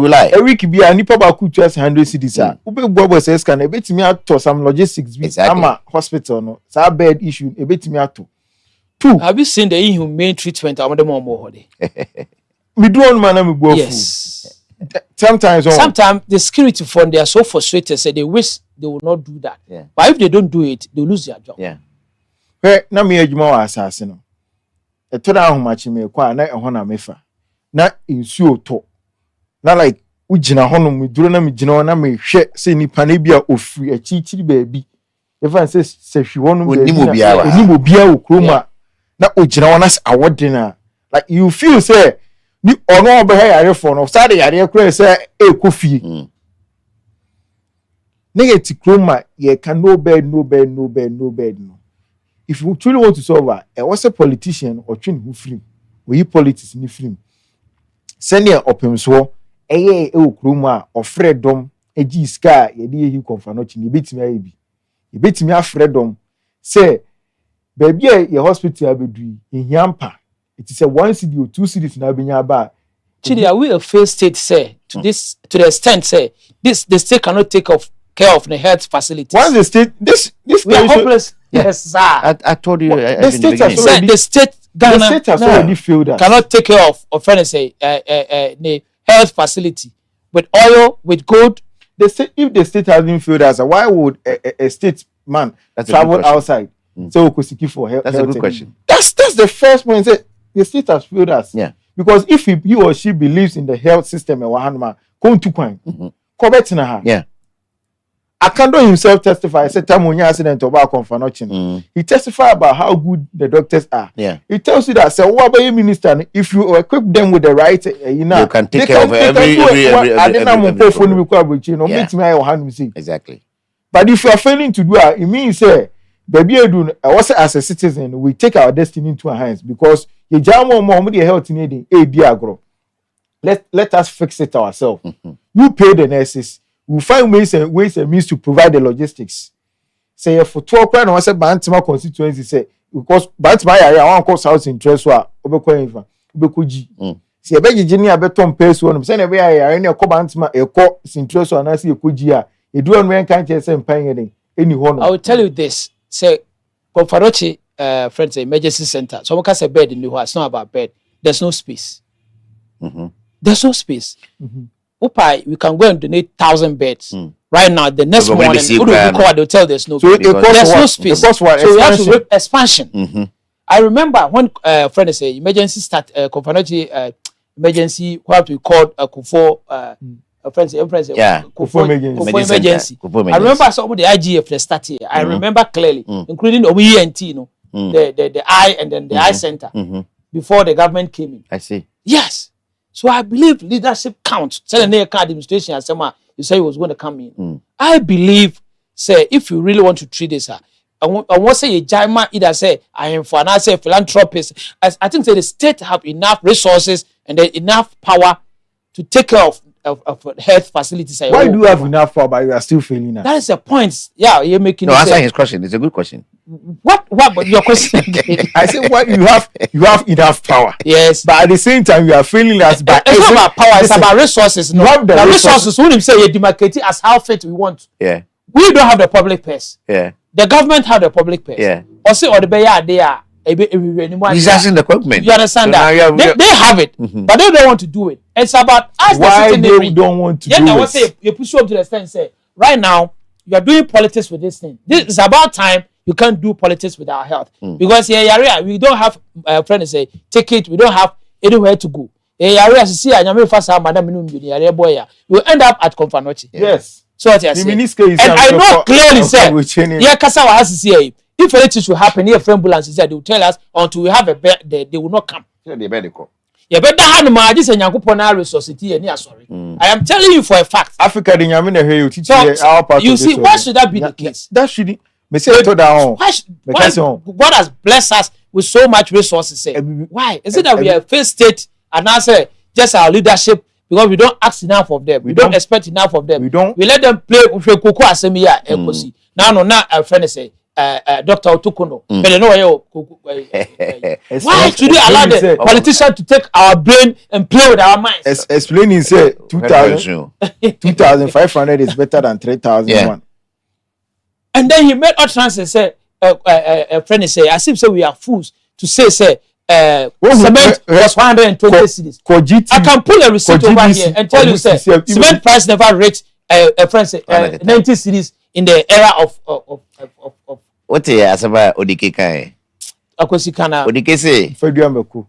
lie. Every week be a nipa ba ku 100 cities. Ube bobo say scan e betimi ato some logistics bi ama hospital no. Sa bed issue e betimi ato. Two. Have you seen the inhumane treatment of the more? Me do on man me go. Yes. Sometimes the security fund, they are so frustrated, say they wish they would not do that. Yeah. But if they don't do it, they lose their job. Yeah. Where na me adwuma wa asase no. E to da ahomachi me kwa na ehon na mefa. Na insuo to. Na like ugina hono me duro na me gina na me hwe se nipa na bia ofiri achichiri baabi. Even say hwe hono baabi. Onimo bia wo kroma na ugina wona se awode na. Like you feel say ni ono obehe yare for no sade yare kura say ekofie. Negative kroma ye can no bed no. If you truly want to solve it, was a politician or train who film, we politics in the film. Senior open so, kroma or freedom, a G sky, a dear you confirm not in you beat me a freedom. Say, baby, your hospital I be in Yampa. It is a 1 city or 2 cities now being about. Chidi, I will fail state say to the extent say the state cannot take care of the health facilities. Once the state we are hopeless. Yeah. Yes, sir. I told you the state has already, the state Ghana the state has already failed us. Cannot take care of the health facility with oil, with gold. The state, if the state hasn't failed us, why would a state man travel outside? So we could for help. That's a good question. That's the first point. Say the state has failed us. Yeah. Because if he or she believes in the health system and wahanma, come to coin. Yeah. Akando himself testify. Said time when accident about confirmation. He testified about how good the doctors are. Yeah. He tells you that say what about your minister? If you equip them with the right, you can take care of every exactly. But if you are failing to do it means say baby edu also as a citizen we take our destiny into our hands because you jam more health needing agro. Let us fix it ourselves. You pay the nurses. We find ways and means to provide the logistics. Say for 12 and one say Bantima constituency say because Bantima area one cause house interest wa obekwa obekuji. Say be gini abeton peso no say na be area na ko Bantima e ko interest wa na say ekoji a edu on wen kan che say mpan yeden any hono. I will tell you this. Say Konfarochi friends emergency center. So we can say bed in the house. It's not about bed. There's no space. There's no space. Upai, we can go and donate 1,000 beds. Right now, the next morning, they'll tell there's no space. There's no space. So we have to expansion. I remember when friend say emergency start emergency what we called Kufo Kufo emergency. I remember some of the IGF that started here. I remember clearly, including ENT, the eye and then the eye center before the government came in. I see. Yes. So I believe leadership counts. Tell the administration and someone you say he was going to come in. I believe, say, if you really want to treat this, I won't say a Jaima either say I am for another say philanthropist. I think that the state have enough resources and enough power to take care of health facilities. Why do you have enough power but you are still failing us? That is the point. Yeah, you're making. No, answer his question. It's a good question. What? But your question again? I said, what you have enough power. Yes, but at the same time, you are failing us. But it's not about power; it's about resources. No, the resources. When you say you demarcate it as how fit we want. Yeah, we don't have the public purse. Yeah, the government have the public purse. Yeah, or say or the bear they are. He's asking the equipment. You understand that? They have it, but they don't want to do it. It's about us. Why they don't want to do it? I say you push you up to the extent and say, right now you are doing politics with this thing. This is about time. You can't do politics with our health because we don't have friends say take it. We don't have anywhere to go. We will end up at Konfanochi. Yes. So what you say? And I know clearly say, yeah, Kasawa has to say if anything should happen here, ambulance they will tell us until we have a bed, they will not come. Yeah, they better go. Yeah, but that man this and resuscity and sorry. I am telling you for a fact. Africa, the Yamina here, you see, why should that be the case? That should God has blessed us with so much resources. Why? Is it that we are first state and now say just our leadership because we don't ask enough of them, we don't expect enough of them. We let them play with Koko Asemia Ekosi. Now our friend say Dr. Otukono. But you know why should we allow the politician to take our brain and play with our minds? Explaining say 2,500 is better than 3,001. And then he made utterance and said, a friend say, as if say we are fools to say cement was 120 cedis. I can pull a receipt over here and tell you say cement price never reached a friend 90 cedis in the era of what asaba odike kai Akwasi kana odike say Feduameko.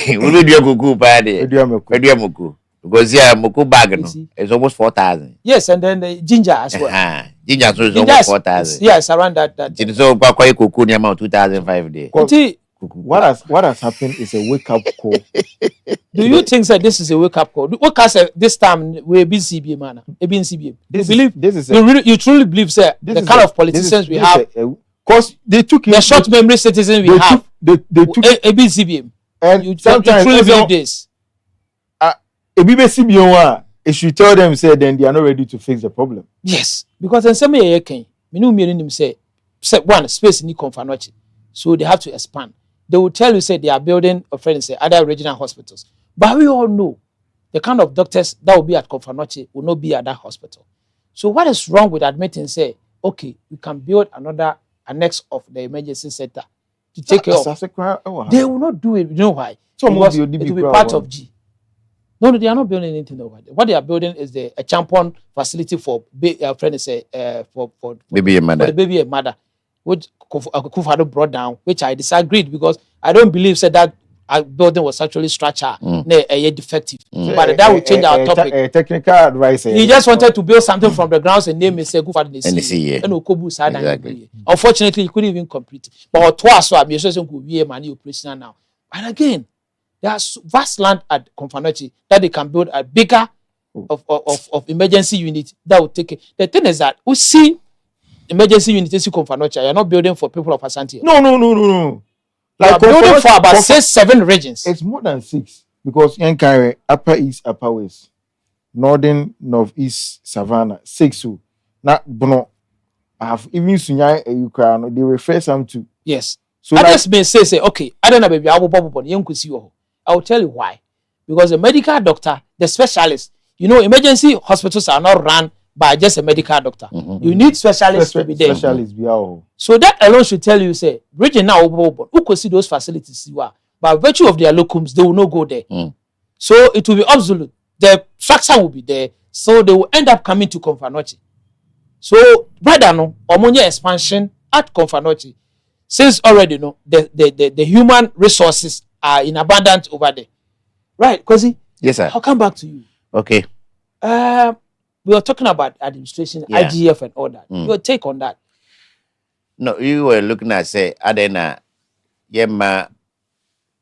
We do your kuku bad. Feduameko. Because yeah, Moku bag no, it's almost 4,000. Yes, and then the ginger as well. Ginger so is almost 4,000. Yes, around that. So quite kuku near about 2,005 day. What has happened is a wake up call. Do you think that this is a wake up call? What can say this time we be CBA man? You truly believe that the kind of politicians we have, because they took the short memory citizens we have, they took a BCBM. And you sometimes truly believe this. It should tell them say then they are not ready to fix the problem. Yes, because in some way can me say one space in Konfanochi, so they have to expand. They will tell you say they are building a friend say other regional hospitals, but we all know the kind of doctors that will be at Konfanochi will not be at that hospital. So what is wrong with admitting say okay we can build another annex of the emergency center to take care of? They will not do it. You know why? Because it will be part of G. No, they are not building anything over there. What they are building is a champion facility for friend say for baby and mother. For the baby and mother, which Kufado brought down, which I disagreed because I don't believe said that building was actually structure defective. But that would change our topic. Technical advice. He just wanted to build something from the grounds and name it say Kufado Exactly. Unfortunately, he couldn't even complete it. But twice so I'm just could be a money operational now. And again, there's vast land at Konfanochi that they can build a bigger of emergency unit that will take it. The thing is that we see emergency unit in Konfanochi. You're not building for people of Ashanti. No. Like building for about 6-7 regions. It's more than 6 because Yankari, Upper East, Upper West, Northern, Northeast, Savannah, 6. So not Bono. I have even Sunyai and Ukraine. They refer some to. Yes. So I just may say, okay, I don't know, baby, I will tell you why. Because the medical doctor, the specialist, emergency hospitals are not run by just a medical doctor. You need specialists to be there. So that alone should tell you, say, region now, who could see those facilities you are. By virtue of their locums, they will not go there. So it will be obsolete. The structure will be there. So they will end up coming to Konfanochi. So rather no, ammonia expansion at Konfanochi. Since already the human resources are in abundance over there. Right, Kwasi? Yes, sir. I'll come back to you. Okay. We were talking about administration, IGF and all that. Your take on that? No, you were looking at say Adena Yema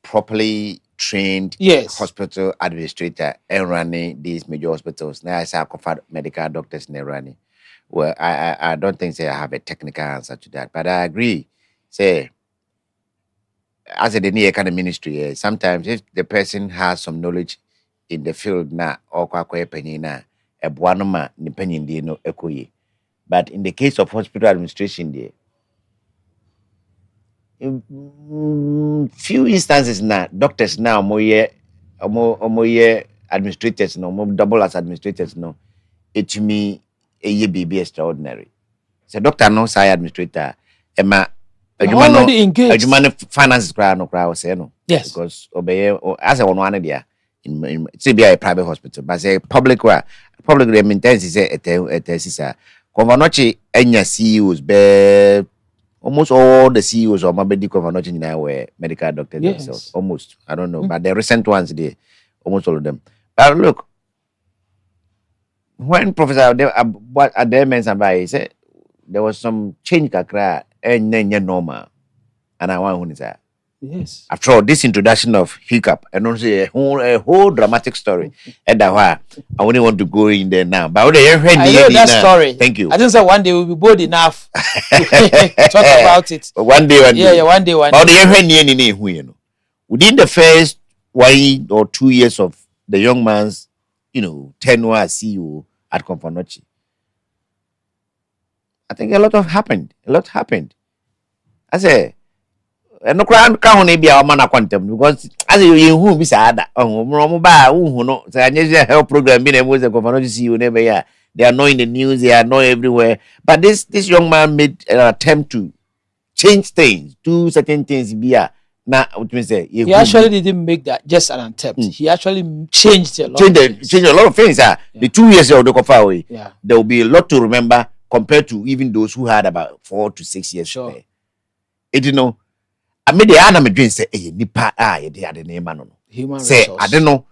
properly trained hospital administrator and running these major hospitals. Now I say I confirm medical doctors in running. Well, I don't think say I have a technical answer to that, but I agree. Say as a near kind of ministry, sometimes if the person has some knowledge in the field na or penny na a buanoma nipenny no ekoye. But in the case of hospital administration, there in few instances now doctors now more administrators no more double as administrators no it me a year be extraordinary. So doctor no say administrator Emma already engaged. Finances crowd no crowd say no. Yes. Because obey as a one there in CBI a private hospital, but say public maintenance is a Konfanochi enya CEOs be almost all the CEOs of Mabedi Konfanochi now were medical doctors themselves. Almost. I don't know. But the recent ones there, almost all of them. But look, when Professor Adair Mensah he said there was some change kakra and then normal. And I want to say yes. After all, this introduction of hiccup and also a whole dramatic story. And I only want to go in there now. But I know that story. Thank you. I just said one day we'll be bold enough to talk about it. One day. Yeah, one day. Within the first 1 or 2 years of the young man's, tenure as CEO at Konfanochi, I think a lot happened. I say, no crown can't be our man quantum because as you who be sad, help program being able to Konfanochi CEO never here. They are not in the news, they are not everywhere. But this young man made an attempt to change things, do certain things Now, what you say? He actually didn't make that just an attempt. He actually changed a lot. Changed a lot of things. The 2 years of the far away, Yeah. there will be a lot to remember compared to even those who had about 4 to 6 years. Sure. It, you know, I made the anime dream say, "Hey, nipa they had the name man." Human Say, resource. I don't know.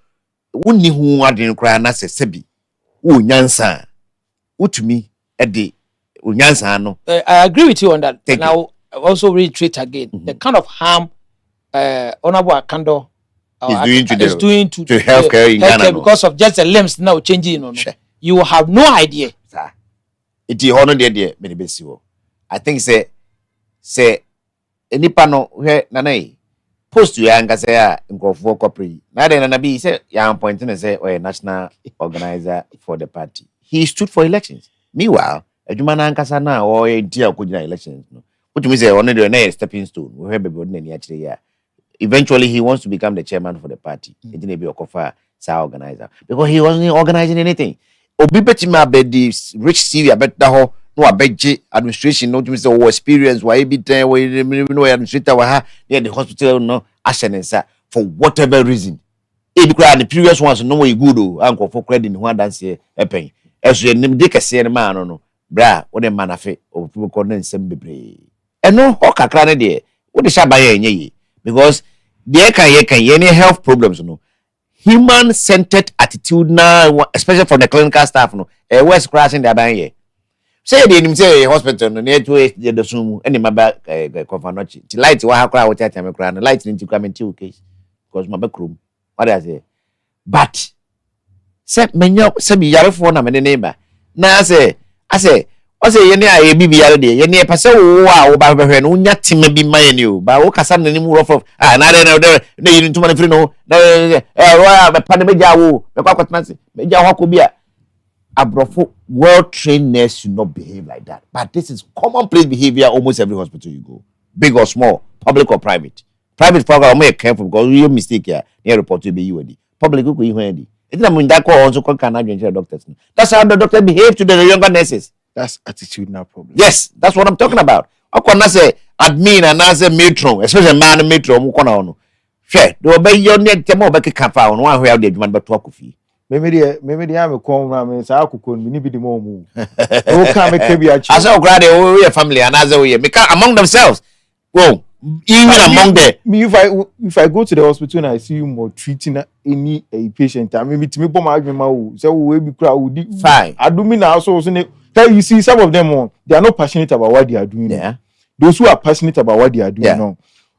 Wuni who had the cry na say sebi. Nyansa. To me, Eddie, Nyansa no. I agree with you on that. Thank Now, I also reiterate again the kind of harm Honorable Akando is doing to healthcare in Ghana because of just the limbs now changing. No. Sure. You have no idea. It is honor there, many best. I think say any panel where nanay post to Yanga say for corporate. Now then Nanabi say young point and say or a national organizer for the party. He stood for elections. Meanwhile, a Jumana Ankasana or a dear Kujina elections. No. What you say only the stepping stone. We have a actually eventually he wants to become the chairman for the party. It didn't be a cofer organizer. Because he wasn't organizing anything. Obi betima be the rich Syria bet that no abeje administration no to say experience why be ten why no administrator wa near the hospital no ashenensa for whatever reason. If the previous ones no way good uncle for credit one dance here pen. As you name dick a man no bra what a man afe or people call some bebre. And no hoka crane there. What the shabaye nye because there can any health problems no. Human-centered attitude now, especially from the clinical staff, no, West crashing the abanye. Say they didn't say hospital no near to the sumu any my back confanochi. The lights wa cry what time cry, the lights into come in 2 case because my back room. What I say? But say menyo say be yare for na me neighbor. Na I say yene a bibi yare de yene pese wo a ba behwe no nya tema bi man ni o ba wo kasa na ni mu rough na na yin ntuma na free no na wa pa na meja wo me kwa kwatena se meja ho ko bia abrofo well trained nurse should not behave like that, but this is commonplace behavior almost every hospital you go, big or small, public or private program more careful because you mistake here near report to be you public go you handy it na mun that call also can adjunct doctors. That's how the doctor behave to the younger nurses. That's attitudinal problem. Yes, that's what I'm talking about. I can say admin and as a matron, especially man matron who can share. Do obey your net temo back can found one who have the man but talk of you. Maybe I'm a comrade, so I could maybe the more move. No come as a grad we family and as a way among themselves. Well, even among them. Me if I go to the hospital and I see you more treating any a patient, I maybe to me my argument so we be crowd fine. I do mean now so you see some of them they are not passionate about what they are doing. Yeah. Those who are passionate about what they are doing now.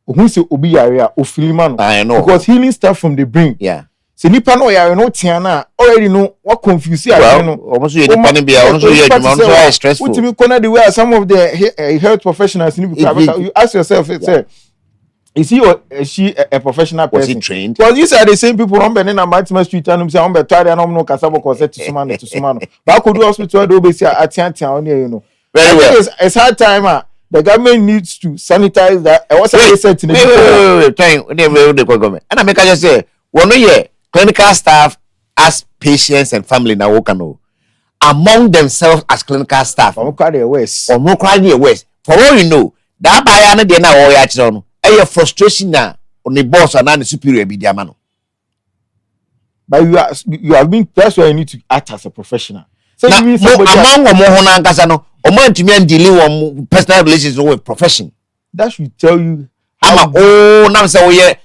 Who say obi area ofiliman. I know. Because healing starts from the brain. Yeah. So nipa no ya no tiana already know what confuse you no. Almost you depending be also you stressful. What me corner the way some of the health professionals you ask yourself is he or is she a professional person? Was he trained? Well, these are the same people on Benin and Matima Street and say on Betari and no Casabo Corset to Sumano. But I could do hospital do be at Tiantian, you know. Very well. It's hard time. The government needs to sanitize that. I was said in the government. And I make just say, one year, clinical staff as patients and family now can among themselves as clinical staff. Or West. For all you know, that by the now or yachon, a frustration now on the boss and the superior be their man. But you have been that's why you need to act as a professional. So now, you mean somebody among Mohona Casano, or man to me and dealing with personal relations with profession. That should tell you I'm now say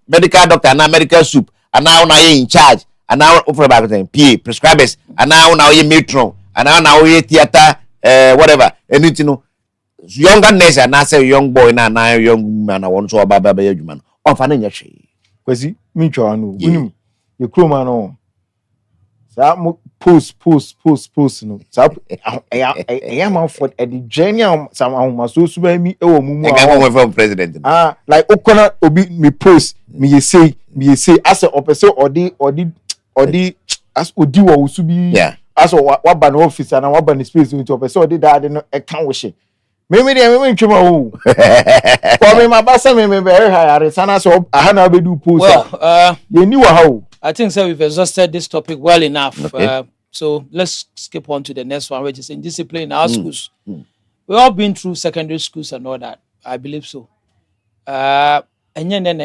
medical doctor and medical soup and now in charge and now over about PA prescribers and now you matron and now you theater whatever anything younger nurse and now say young boy now young man I want to about man of an industry. Kwasi Mensah no unim ye kroma no sa post no sa man for the journey some so suba mi e wo mumu from president like okona obi me post me say as a opese odi as odi wo so bi as what ban office and what ban space into opese odi that no e kan wo she me ntwema o for me my basa me very high sana so aha na be do post ye ni wa ha o. I think so we've exhausted this topic well enough. Okay. So let's skip on to the next one, which is indiscipline in our schools. We've all been through secondary schools and all that. I believe so. and then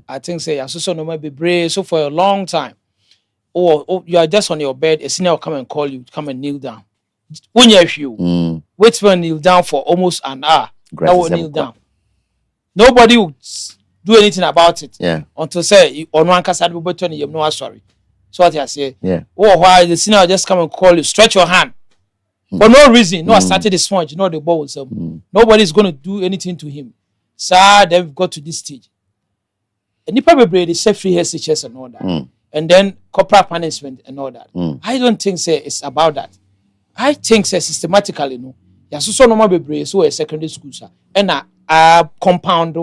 I think say so no be brave so for a long time. Or you are just on your bed, a senior will come and call you, come and kneel down. When you wait for kneel down for almost an hour. That will kneel down. Nobody will do anything about it. Yeah. Until say on one case you no sorry. So what I say. Yeah. Or why the senior will just come and call you, stretch your hand. For no reason. No, I started the sponge, you know the ball was nobody is going to do anything to him. Sir, they've got to this stage. And you probably they set free SHS and all that. And then corporal punishment and all that. I don't think say it's about that. I think say systematically no. Ya so normal be so a secondary school sir. And a compound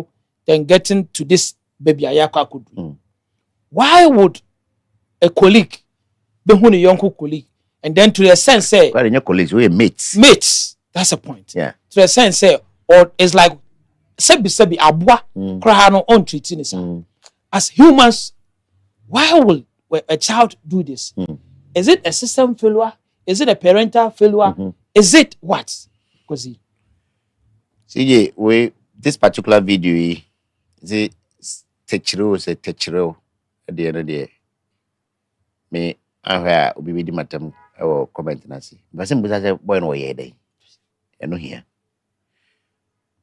then getting to this baby ayaka could do. Why would a colleague be who a young colleague and then to the sense say well, your colleagues we mates. Mates. That's a point. Yeah. To the sense say or it's like sebi abwa kra no on treating as humans. Why will a child do this? Is it a system failure? Is it a parental failure? Is it what? Because CJ, we this particular video is a teachero at the end of the day. Me, I hear we be the matter or comment na si. But some say boy no ye dey. E no here.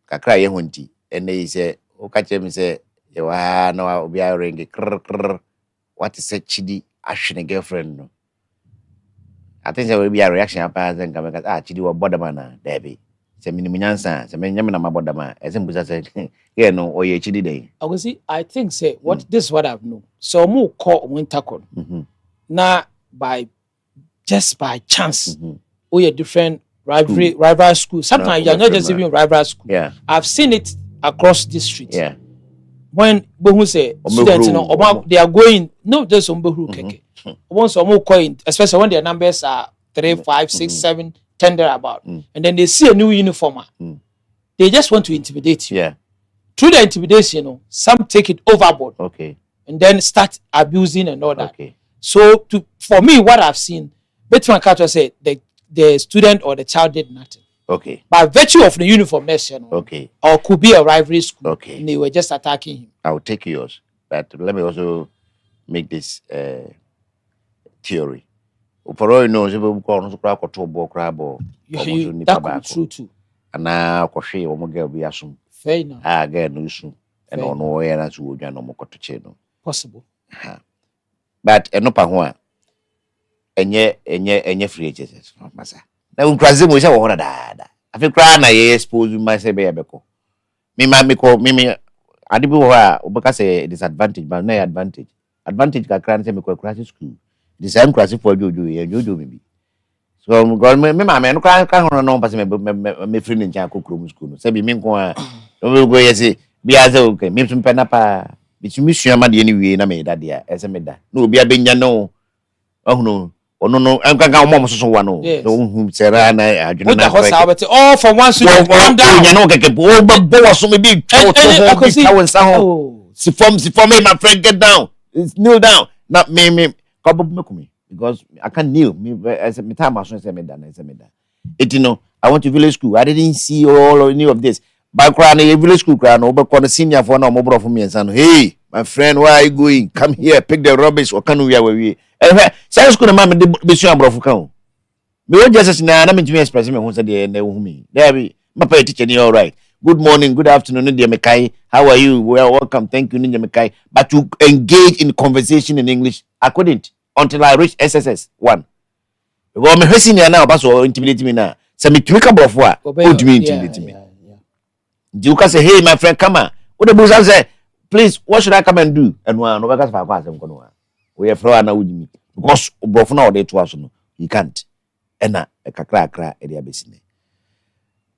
Kakra ye honti and they say o ka chem say you wa no obi a ring krr. What is a chidi ashing a girlfriend? No, I think there will be a reaction upon them coming because chidi or bodamana, Debbie. Say minimansa, say Yaman bodama, as in Buza said, yeah, no, or ye chidi day. I will see, I think say what this is what I've known. So more call winter con. Now by just by chance, we are different rival school. Sometimes you're not just even rival school. Yeah. I've seen it across the street. Yeah. When who say students you know they are going no just on keke. Once or coin, especially when their numbers are 3, 5, 6, 7, 10 thereabout, and then they see a new uniform, they just want to intimidate you. Yeah. Through the intimidation, you know, some take it overboard. Okay. And then start abusing and all that. Okay. So for me, what I've seen, Betman Carter said the student or the child did nothing. Okay. By virtue of the uniform nation. Okay. Or could be a rivalry school. Okay. And they were just attacking him. I will take yours. But let me also make this theory. For all you know, you that could be true too. And now Koshi or Mogel be assumed. Fair enough. I get no soon. And on no way as you no more to channel. Possible. But no pahua. And ye free agents. Massa. Now, Kwasi Mensah was dada. I feel crying. I expose you myself. Beko. Me. I did because a disadvantage, but no advantage. Advantage can cry and Kwasi school. The same Kwasi for you maybe. So government, me man, no can't no pass me friend in Chaco school. Say be mean no will go yes. Be as okay. Me some penapa. It's me sure man anyway. Na me that dia. As me that. No be a benya no. Oh no. Oh no, I'm going to go so one. No, whom Sarah and I all from one to one down. You know, get boss so maybe for me, my friend, get down. It's kneel down. Not me, because I can't kneel. Me as a time I should say me that. It you know, I went to village school. I didn't see all or any of this. Background a village school crown over corner senior for no more for me and son. Hey, my friend, where are you going? Come here, pick the rubbish or can we Science school, mamma, be sure I'm broke. Me just now, I'm to express me who said me. There be my teacher, you're all right. Good morning, good afternoon, dear Mekai. How are you? Well, welcome. Thank you, Ninja Mekai. But to engage in conversation in English, I couldn't until I reached SSS 1. Well, I'm hissing now, but so intimidate me now. So me tweak up of what? What do you mean intimidate me? You can say, hey, my friend, come on. What the boss say? Please, what should I come and do? And one, no, because I'm going to. We are flowing now with me because both now they to us no you can't ena e kakra e dia besine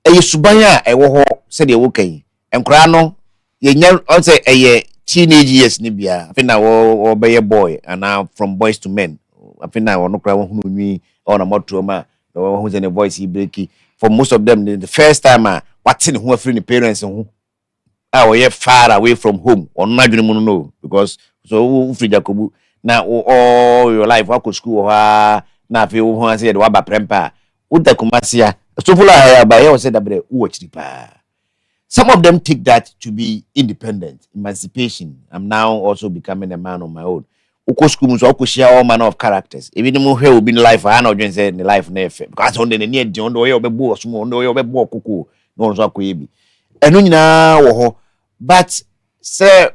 e subanya e wo ho se de wo kan enkra no ye nya on say e teenage years ni bia afi na wo be boy and now from boys to men afi na wo no kra wo hunu nwi on moto ma wo hu say the voice he breaki for most of them the first time what in who afri ni parents hu we are far away from home on na dwene mu no because so wo free Jacobu na all your life wako school na fe wo ho say de waba prempa uta kumasia so fula ya ba ye o say da bre wo chiri pa Some of them take that to be independent, emancipation. I'm now also becoming a man on my own. Uko school so uko share all manner of characters. Even mo here will be in life. I know just say in life na efe. Because on the near the on the way obebu osumo on the way obebu okuku no so akọ ebi. Enu nyina wo ho. But say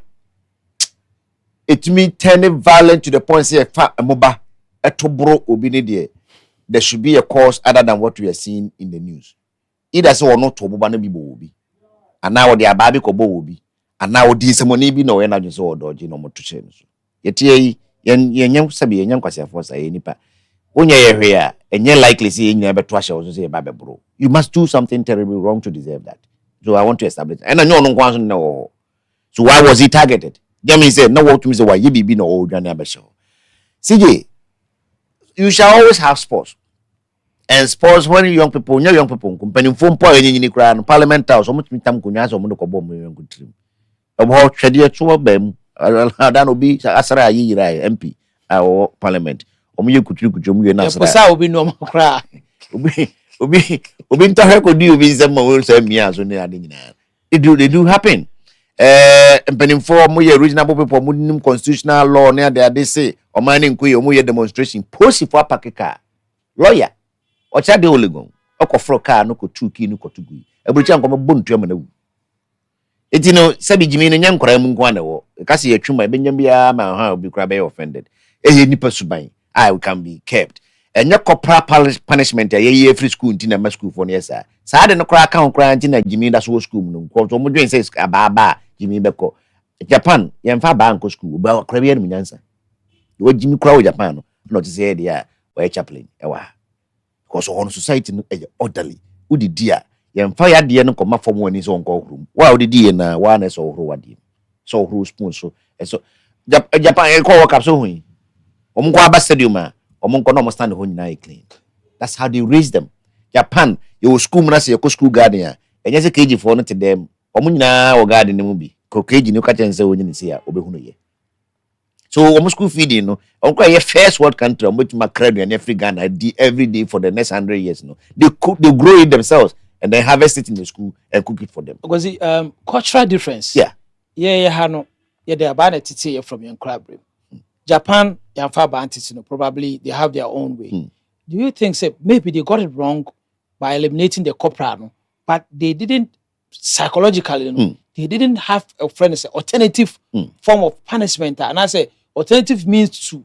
it me turning violent to the point say fa moba etobro obi ne de. There should be a cause other than what we are seeing in the news. Either say or not to moba no bibo obi. And now the ababi ko bo obi. And now di semoni bi no we na so odoji no motuche no so. Yeti yen sabi yen kwasi afo sa nipa. Onye ye hwe a enye likely say yen beto ahye so say ba bebro. You must do something terribly wrong to deserve that. So I want to establish. And I know no kwanso no. So why was he targeted? Them he said no what to me say why ye bibi no o dwane abehye. CJ, you shall always have sports. And sports when young people company phone po enyi kra no parliament house omo timi tam konwa so omo no kobo mo young trim. Obo twede to bam adan obi asara ayira MP or parliament. Omo ye kuturu omo ye na asara. Eposa obi no kra. Obi ntahwe ko di obi nsem mo so amia so ne ade nyina. They do happen. Mpanimfo mo ye reasonable people mo nim constitutional law ne ade say oman nko ye omo ye demonstration post for apakeka lawyer ocha de olegon okofro car no ko tuki no ko tugui eburucha nko bontu am na wu etino sabi jimi no nyankora mu nko na wo kasi ye twuma benyam bia ma ha obi kra be offended nipa suban we can be kept enye corporal punishment ye free school ntina ma school for no yesa saa de no kra account kra ntina jimi da so school no ko so mo dwen say ababa jimi beko Japan yemfa ba nko school ba kra bia no nyansa wo jimi kra wo Japan no to say dia we chaplain ewa because on society no orderly udi dia yemfa ya de no koma form wani so nko huru wa udi die na wa na so huru wadi so huru spoon so Japan e ko work up so hu omko aba stadium a omko no stand ho nyina clean. That's how they raise them. Japan you school na say you school garden a enye se KG for no to them omo nyina wo garden mu bi ko KG no ka chense wo nyina se a obehunu ye. So almost school feeding, no. Uncle, a first world country, which my credit and every Ghana every day for the next 100 years, no. They grow it themselves and then harvest it in the school and cook it for them. Because cultural difference. Yeah. Hano. Yeah, they are banned to from your crab. Japan, far banned probably they have their own way. Do you think say maybe they got it wrong by eliminating the corporal, but they didn't psychologically, they didn't have a friend say alternative form of punishment, and I say alternative means to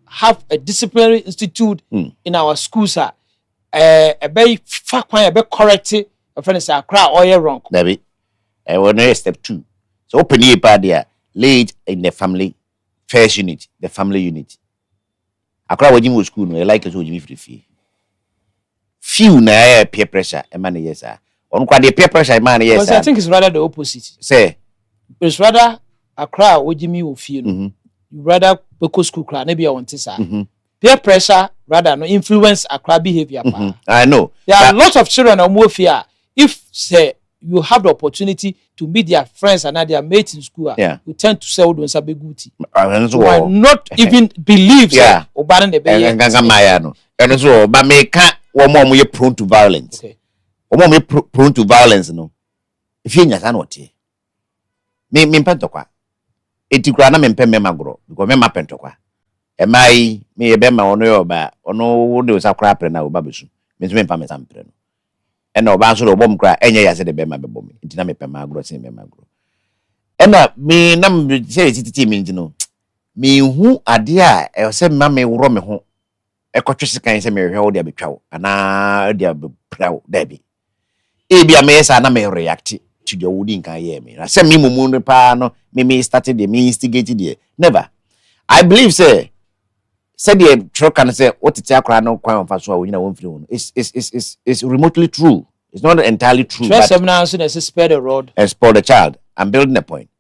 have a disciplinary institute in our schools a very far a very corrective a friend say cry all year wrong. David, I will know step 2. So open your part there, laid in the family first unit, the family unit. I cry when you school, no, like to you free. Few na peer pressure, a man yes sir. On kwa the peer pressure, man yes sir. I think it's rather the opposite. Say, it's rather a cry what you feel. You rather because school cry maybe I want to say. Peer pressure rather no influence a cry behavior. I know. There are lots of children on warfare. If say you have the opportunity to meet their friends and their mates in school, you tend to say "Odo nsabe guti." You might not even believe say obana the baby. And so, but me can't. One more you prone to violence. Okay. One more prone to violence. No, if you nyasa no te. Me pentokwa. Eti kura na me mpem me magro because me ma pentokwa. Emai me ebe ma ono yo ba ono wo de osakra pre na oba besu. Me so me mpa me sampre no. Ena oba so obom kra enye yase de be ma bebo me. Nti na me pem magro se me magro. Ena me na me say titi me nti no. Me hu ade a e se ma me woro me ho. Ekotwese kan se me hwe wo de betwa wo ana de beprawo da bi. E bia me yesa na me react to the wooding kan hear me. Na say me mumu no pa no me started the me instigated there. Never. I believe say the truck can say what it akra no kwan fa so a wonyina won firi it's remotely true. It's not entirely true. But now so as spare the road and spoil the child. I'm building a point.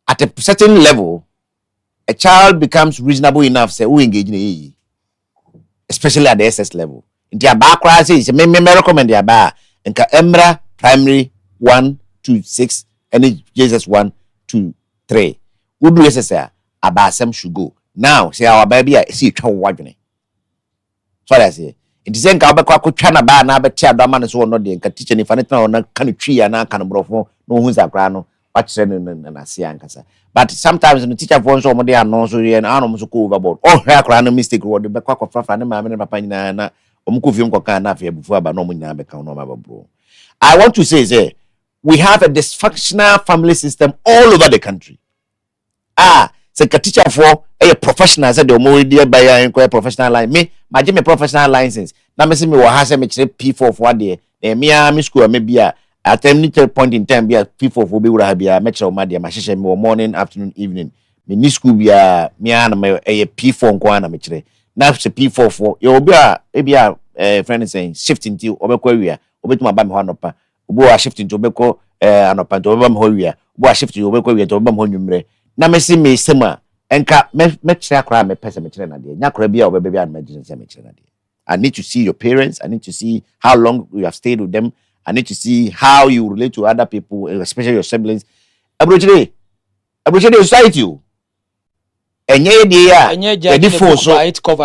At a certain level, a child becomes reasonable enough say who engage in especially at the SS level. In the background says me recommend the ba nka emra primary 1 to 6 and Jesus 1 to 3. Who do SSR abasem should go. Now say our baby see twa wadwene. So I say it is nka obekwa ko twa na ba na be tia do man so no de nka teacher ni fa ne tna na kan twi ya na kan brofo no who's a grano, what's and I see ankasa. But sometimes the teacher phones on the unknown so and I almost go overboard. Oh, her crown mistake or the back of Fafa and Mamma and Papa Omukufim Kokana before but no Munaba bro. I want to say, we have a dysfunctional family system all over the country. So a teacher for a professional said the more dear by a professional line. Me, my Jimmy professional license. Now, me see me what has a P4 for 1 day. Me school maybe at any point in time be a P4 for be would have be a metro media, my session morning, afternoon, evening. Me school be a me and a P4 and Kwana Mitre. Now it's a P4 for you'll be a friend saying shifting to Obequaria, Obet my bam honopa, Obo shifting to Obeko and open to Obam Horia, Boa shifting to Obequaria to Obam Honumre. Na me see me sema enka me chakra me pesa me chire na de nyakra bia obebebi an medicine se me chire na de. I need to see your parents. I need to see how long you have stayed with them. I need to see how you relate to other people, especially your siblings. Abrochire society you enye de ya the phone so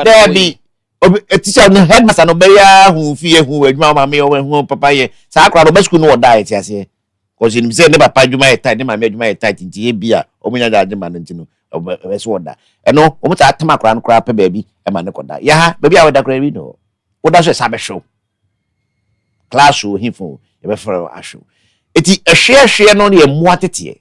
there be a teacher no headmaster no be ya hu fie hu adwuma ma me hu papa ye sa akra no be school no die ti ase. Because you say never pay my tight, never made my tight in Tibia, Omina Dajman, as wonder. And no, almost at Tamakran crap, baby, a manacoda. Yeah, baby, I would agree. No, what does a Sabbath show? Class show, him for a referral show. It is a share only a moatity.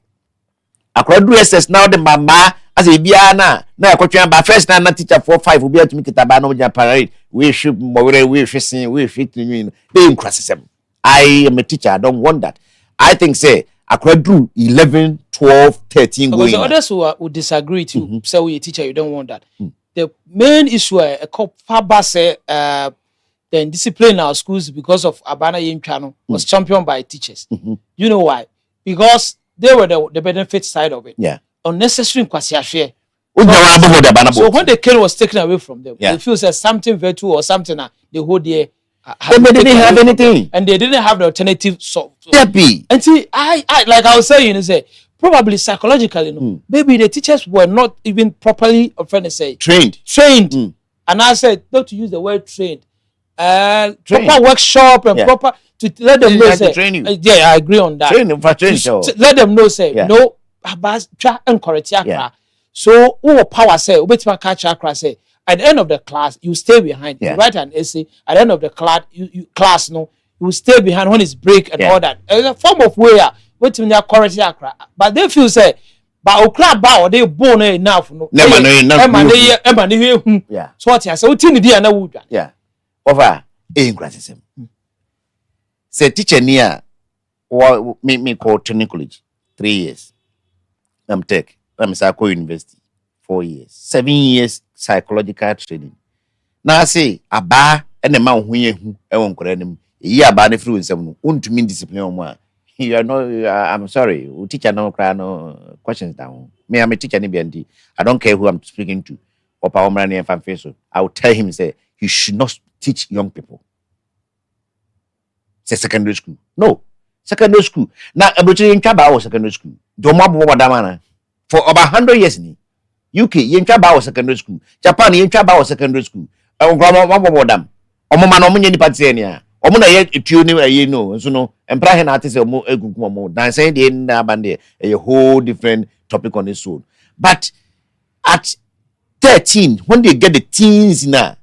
I could do SS now the mama as a biana. Now I could try by first time teacher 4-5 will be able to make it a banner parade. We should more, we should sing, we should being criticism. I am a teacher, I don't want that. I think say I could do 11, 12, 13 going. Because others who disagree to say we a teacher, you don't want that. The main issue a cop Faba say the discipline in our schools because of Abana Yim channel was championed by teachers. You know why? Because they were the benefit side of it. Yeah. Unnecessary Kwasi share. So when the cane was taken away from them, they feel say something virtue or something the whole day. They didn't have anything, and they didn't have the alternative. So and see, I like I was saying, probably psychologically, maybe the teachers were not even properly, trained. And I said not to use the word trained, proper workshop and proper to let them know. Say, train you. Yeah, I agree on that. Let them know. Say no, and correct. So, power say, say. At the end of the class, you stay behind. You write an essay. At the end of the class, you stay behind when it's break and all that. It's a form of way. Wait till you correct. But they feel say, but okra ba or they born enough. No. Yeah. So what you say? What you need na wood. Yeah. Over criticism. Say teacher near or me call training college 3 years. I'm tech. I'm Sako University 4 years. 7 years. Psychological training. Now I say aba and the man who ye won't correct ye about through some to mean discipline. You are no, I'm sorry, we teacher no cry no questions down. Me, I'm a teacher in I don't care who I'm speaking to or power money and fan face. I will tell him say he should not teach young people. Say secondary school. No, secondary school. Now everything in Chaba was secondary school. Don't want for over 100 years. UK yentwa ba secondary school, Japan yentwa ba secondary school. Grandma dam. Omo ma no munye ni patie ni a. Omo na ye etuo ni aye no, so no empra he na ate se omo egunkum omo. Dan say dey na bande a whole different topic on its own. But at 13 when they get the teens now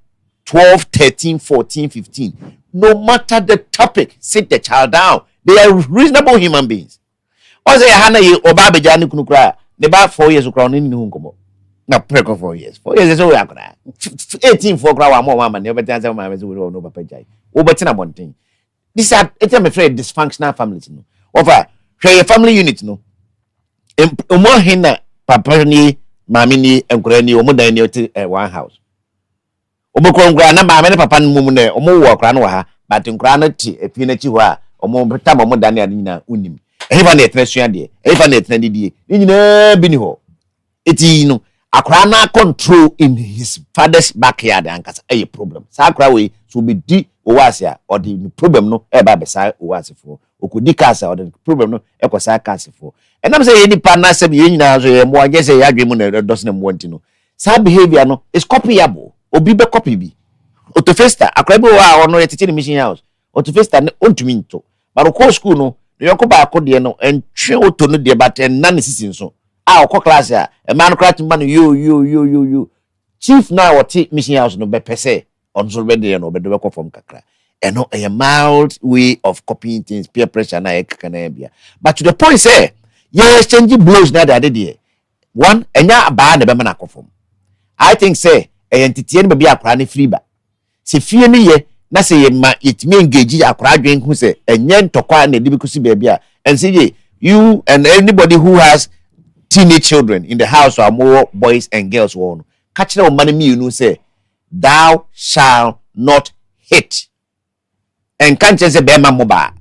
12, 13, 14, 15, no matter the topic, sit the child down. They are reasonable human beings. Oze hana ye oba beja ni kunu kra. They ba 4 years ukra ni hu nkomo. Na preko 4 years. 4 years is all ya kra. 18 for kra wa mo mama ne obeti answer mama we no papa jai. Obeti na bonten. These are it's I'm afraid dysfunctional families no. Over share family unit no. Omo hina papa ni mama ni enkura ni omo dan ni one house. Omo ko nkura na mama ni papa no mu ne omo wo kra no ha but nkura no ti efi na chi ho a omo beta omo dan ni nyina unim. Efa na etna sua de. Efa na etna didie. Ni nyina bi ni ho. Eti no akra na control in his father's backyard ankasa a problem. Sa akra we so be di owasia or the problem no e ba be sa owasifo. Okodi kasa or the problem no e ko sa kasifo. And I'm saying any partner say ye nyina so ye mo age say ya dwemu na does na mo no. Sa behavior no is copyable. Obi be copy bi. Otofesta akra bi wa ono ye tete ni mission house. Otofesta ontumi nto. But of course school no yonko ba ko de no entwe oto no de but en na ne sisi so a okọ class a e man crack man yo chief na what mission house no be pese on so be de no be do be from kakra eno a mild way of copying things peer pressure na e kakana bia but to the point say you exchange blows na that there one enya ba na be man akofom I think say e entity no be akra ne free ba se fie ni ye na say ye ma itimi engage akra adwen hu say enye ntokwa na de bikusi ba bia and say you and anybody who has teenage children in the house or more boys and girls one catch them money me you say thou shall not hate and can't say be ma moba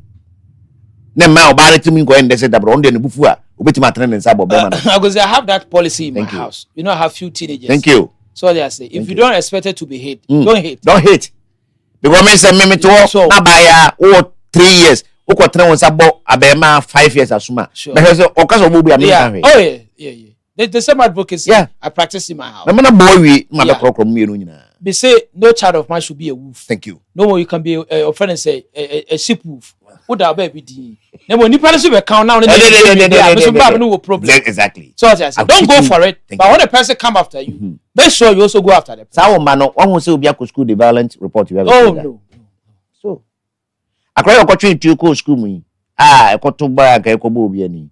na ma oba let me go and say that on the bufu a obetima tren nsa bo be ma because I have that policy in my house. You know I have few teenagers. Thank you. So they say if you don't expect it to be hate, don't hate. Don't hate. Because me say me to abaya 3 years uko tren nsa bo abema 5 years asuma because okaso bo bia me kan oh yeah the same advocacy I practice in my house. Na mana boy we ma be krokrom mienu nyina. They say no child of mine should be a wolf. Thank you. No more you can be a friend and say a sheep wolf. What that baby di. No more ni person be count now no problem. Exactly. So I say don't go for it. But when the person come after you, make sure you also go after them. Sa man no one say obi akọ school the violent report you have. Oh no. So akwa okotwe ntu ko school mu ekoto ba ga ekobo obi ani.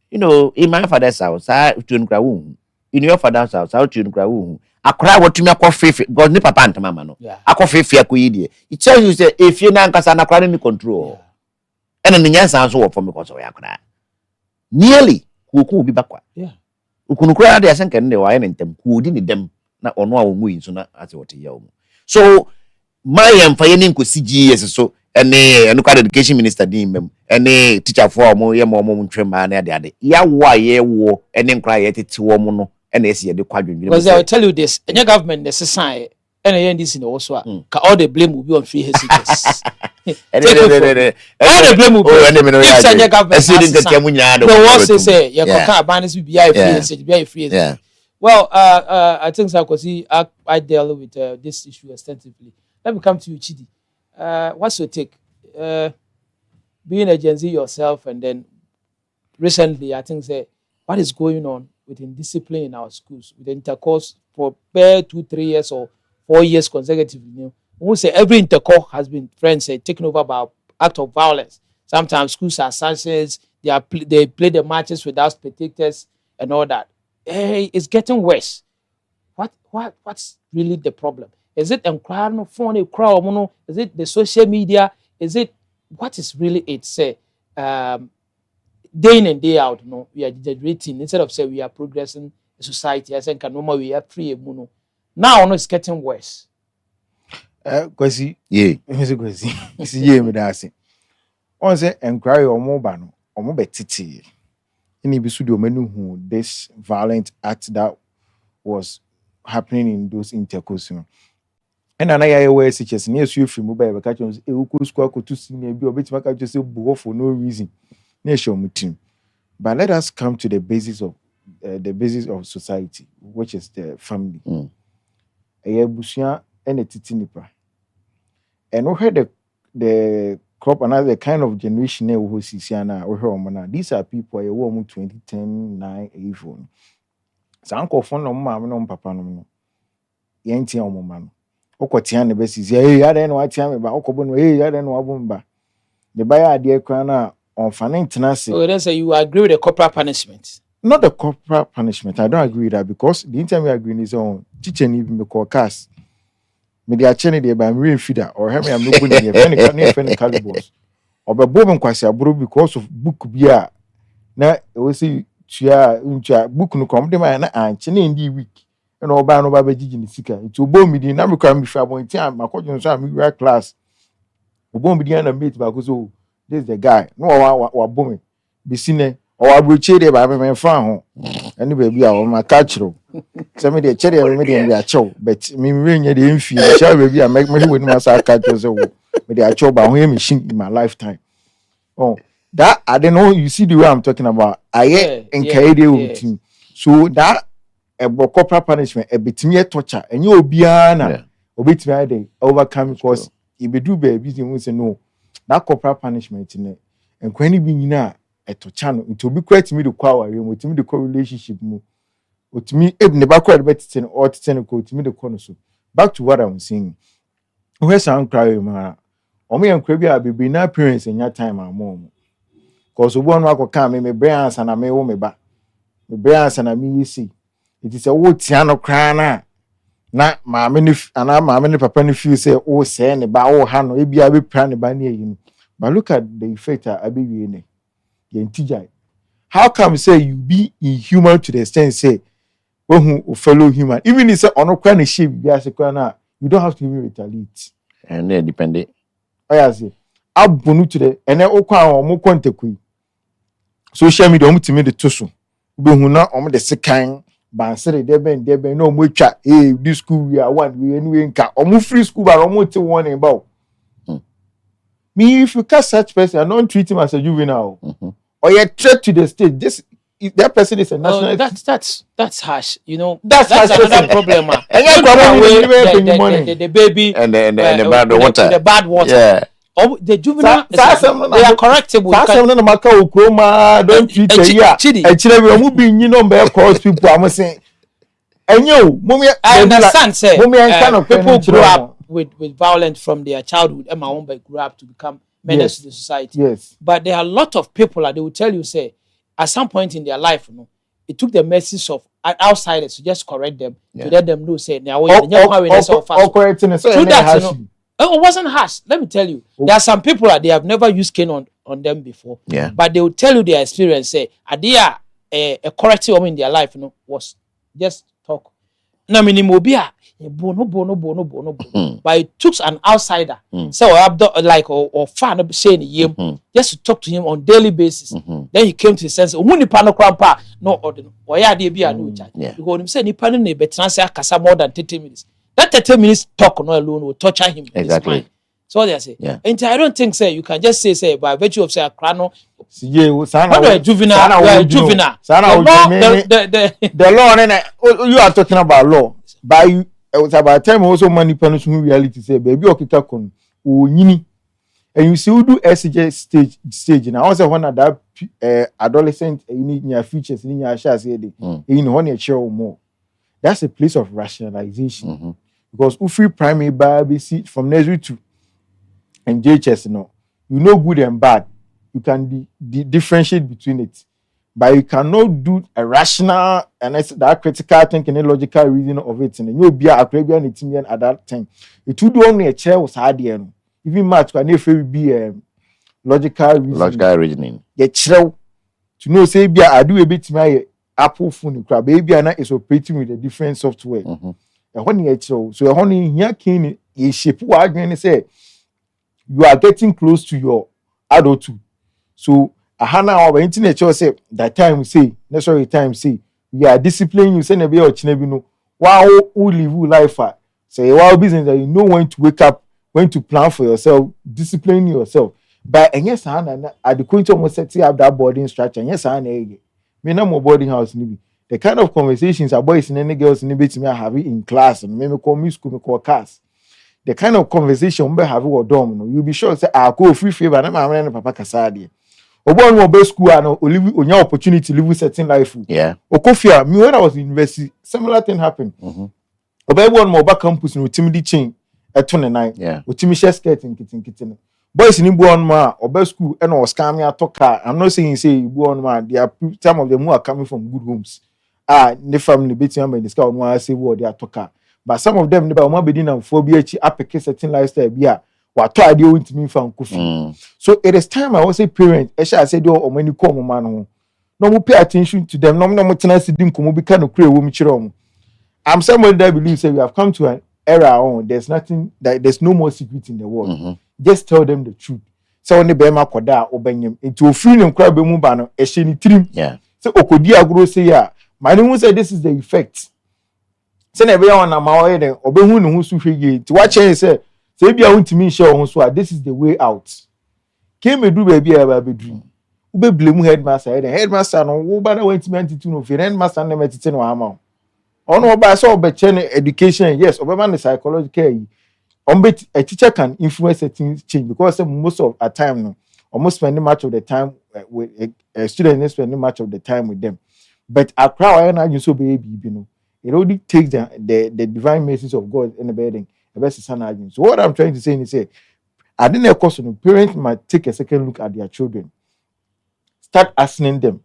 You know, in my father's house, I tune cry woo. In your father's house, I tune cry woo. I cry what to me a coffee because ni papa and mama no. I coffee fear kuidi. It tells you say if you na nkasa na cry me control. And then the answer so for me because we cry. Nearly kuku bi bakwa. Yeah. Ukunu cry dey asenka ne wa yen ntem kudi ni dem na ono a wo yin so na ase wote ya wo. So my emfa ye ni nkosi GS so ene education education minister din mem ene teacher for mo ye mo ntwema na ade ya wo ye wo ene nkra ye tete wo mo no ene ese ye de kwadwendwene because I will tell you this any government the sign ene ye ndisi no so ka all the blame will be on free HCS all the blame will be if any government the worst say you can abandon be free well I think Kwasi I deal with this issue extensively. Let me come to you, Chidi. What's your take? Being a Gen Z yourself, and then recently, I think say what is going on with indiscipline in our schools, with intercourse for 2-3 years or 4 years consecutively. You know, we say every intercourse has been friends say taken over by act of violence. Sometimes schools are sanctions. They play the matches without spectators and all that. Hey, it's getting worse. What's really the problem? Is it enquiring phone crowd? Is it the social media? Is it what is really it? Say day in and day out, no, we are degenerating instead of say we are progressing the society. I think normal we are free. Now no, it's getting worse. Kwasi, Kwasi, me that on say enquiry or mobile no, or mobile titi. Any bisudio menu who this violent act that was happening in those intercourse. And I wear such as near you from mobile catchers, a who squawk to see me be a bit like I just say for no reason. Nation team. But let us come to the basis of society, which is the family. A bushia and a titinipa. And we heard the crop another kind of generation who is or her. These are people a woman 2010, 9, 8. So uncle phone no mama no papa no. Yenti o mama. Okotia ne besi say ya den wa tia me ba okobo no ya den wa bomba the buyer ade kran na on fanin tenase. Oh, then say you agree with the corporal punishment? Not the corporal punishment. I don't agree with that because the time we agree is on teacher need me call cast me dey achene dey ba me feeder or help me am no go dey friend calibers or be bomb Kwasi aburo because of book bia na we say tua book no come dey na anchene ndi week. And all by no baby jiji sika. It will bomb me. Na me come before one time. My coach so me grad class. We bomb me and meet because so this is the guy. No wa bomb. Be seen or abroche dey by me fan ho. Any baby I my catch ro. So me dey chere me dey be a chow. But me nya dey mfi. Shall baby I make me with my catch so. Me dey a chow ba ho machine in my lifetime. Oh, that I don't know. You see the way I'm talking about. I encourage with him. So that a corporal punishment, a bit me torture, and you obiana, obit me overcome because if you do baby, you say no. That corporal punishment in it, and when be nyina eto channel into be quite me the kwaware mo timi the relationship mo otimi ne ba kwade betete no or tete no ko otimi the kono so. Back to what I'm saying, where sound cry ma omo yankra bi a bebe na parents enya time amom cause obo no akoka me brain answer na me wo me ba me brain answer na me yisi it is a wo tia no kra na maame ni papa ni feel say o say ne ba o ha no e bia be pra ne ba ne yi. But look at the effect abi wie ne ye ntijai. How come say you be inhuman to the extent say when who fellow human even if say ono kwa ne shape bia se kwa na you don't have to even retaliate and they depend I say abonu to the ene okwa omo kontakui social media omo timi de to so be hu na omo de sekan bansere deben no omo twa this school we are one we anyway nka omo free school but omo te one in bow. Me if you catch such person and don't treat him as a juvenile or you're threat to the state, this that person is a national. That's harsh. You know, that's another problem. And the baby and the bad water. The bad water. Yeah. Oh, the juvenile, they are correctable. Don't treat cross people. I'm saying, and you, I understand, say, people grow up with violence from their childhood. And my own grew up to become menace to the society. Yes. But there are a lot of people that they will tell you, say, at some point in their life, it took the message of outsiders to just correct them, to let them know, say, now correcting it. So that, it wasn't harsh. Let me tell you, there are some people that they have never used cane on them before. Yeah. But they will tell you their experience. Say, a corrective woman in their life, was just talk. No, minimobia. Bono. But it took an outsider, so like or fan saying him, just to talk to him on daily basis. Then he came to the sense, "Muni pano krampa no ordinary. Or ya de be a no charge." Because him say ni pano ne betrans kasa more than 30 minutes. That 30 minutes talk no alone will torture him. Exactly. So they say. Yeah. And I don't think say you can just say by virtue of say a crano. Juvenile. Juvenile. The law, you are talking about law. By it was about time also money punishment reality say baby okita kon onyini and you see who do SJ stage now also when that adolescent you need your features in your share say dey in when you share more. That's a place of rationalization because ufi primary baby see from nursery to and JHS you know good and bad you can differentiate between it. But you cannot do a rational and that critical thinking and logical reasoning of it. And you'll be a Caribbean Itimian at that time. It would only a chair was hard. Even much can if it be a logical reasoning. Logical reasoning. Get chill to know, say, be I do a bit my Apple phone crab baby and is operating with a different software. And when you chill, so honey here can you shape what I'm say you are getting close to your adulthood. So ahana our internet show say that time say necessary time say we are disciplining you say na be ochine no wow who live life say wow business that you know when to wake up, when to plan for yourself, discipline yourself. But yes ahana at the point of setting up that boarding structure yes ahana me na mo boarding house ni the kind of conversations our boys and any girls ni bit me have in class and me call me school me call class the kind of conversation we have with dorm you be sure say I go free favor na mama na papa kasadi Obon mo be school and onya opportunity live certain life. Yeah. Okofia, me when I was in university, similar thing happened. Obon mo back campus no timidi chain at 29. Yeah. Otimi share skirt in kitten. Boys in Ibuon ma obe school and was scamming a talker. I'm not saying say Ibuon ma, they are some of them who are coming from good homes. The family beating them in the sky on one say what they are talker. But some of them never want be in phobia applique certain lifestyle yeah. What I do to me from Kofi. So it is time I was a parent. I said, oh, when you come, man, no more pay attention to them. No more tenacity didn't come be kind of create woman chirom. I'm somebody that believes that we have come to an era on. There's nothing that there's no more secret in the world. Just tell them the truth. So when the Bema Koda or Benyam into a free and crab mubano, a shiny trim. Yeah. So Okodia grow say, yeah, my name say this is the effect. Send everyone on my head or Behun who's to watch and say. So if you want to me show so this is the way out. Came a do baby a bedroom. Ube blame headmaster and headmaster no wo ba na went me antitu no fi headmaster na metete no ama. Ono ba so be education yes obema the psychological. A teacher can influence certain change because most of a time no almost spending much of the time with a student is spending much of the time with them. But a crowd and I so baby, you know, it only takes the divine message of God in the bedding. The best son. So what I'm trying to say is say, I didn't of course parents might take a second look at their children, start asking them.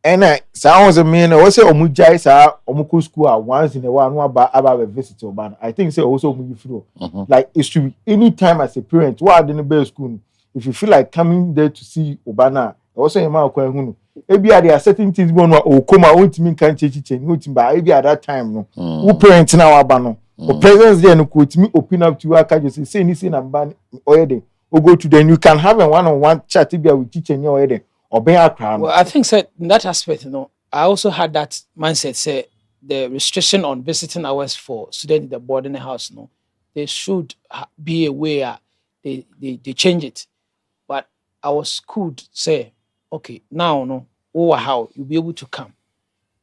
And I sounds a mean I say omujai sa omuku school once in a while no about a visit to I think say also move through. Like it should be any time as a parent, what in the best school. If you feel like coming there to see Obana, also in my hunu. Maybe there are certain things one or come out to me can change but maybe at that time no. Who parents now abano. The presence there no could me open up to you. I can just say anything and ban already. Or go to then you can have a one-on-one chat with teacher in your head. Well, I think said in that aspect, I also had that mindset. Say the restriction on visiting hours for students in the boarding house, they should be aware. They change it. But I was cool to say, okay, now how you'll be able to come.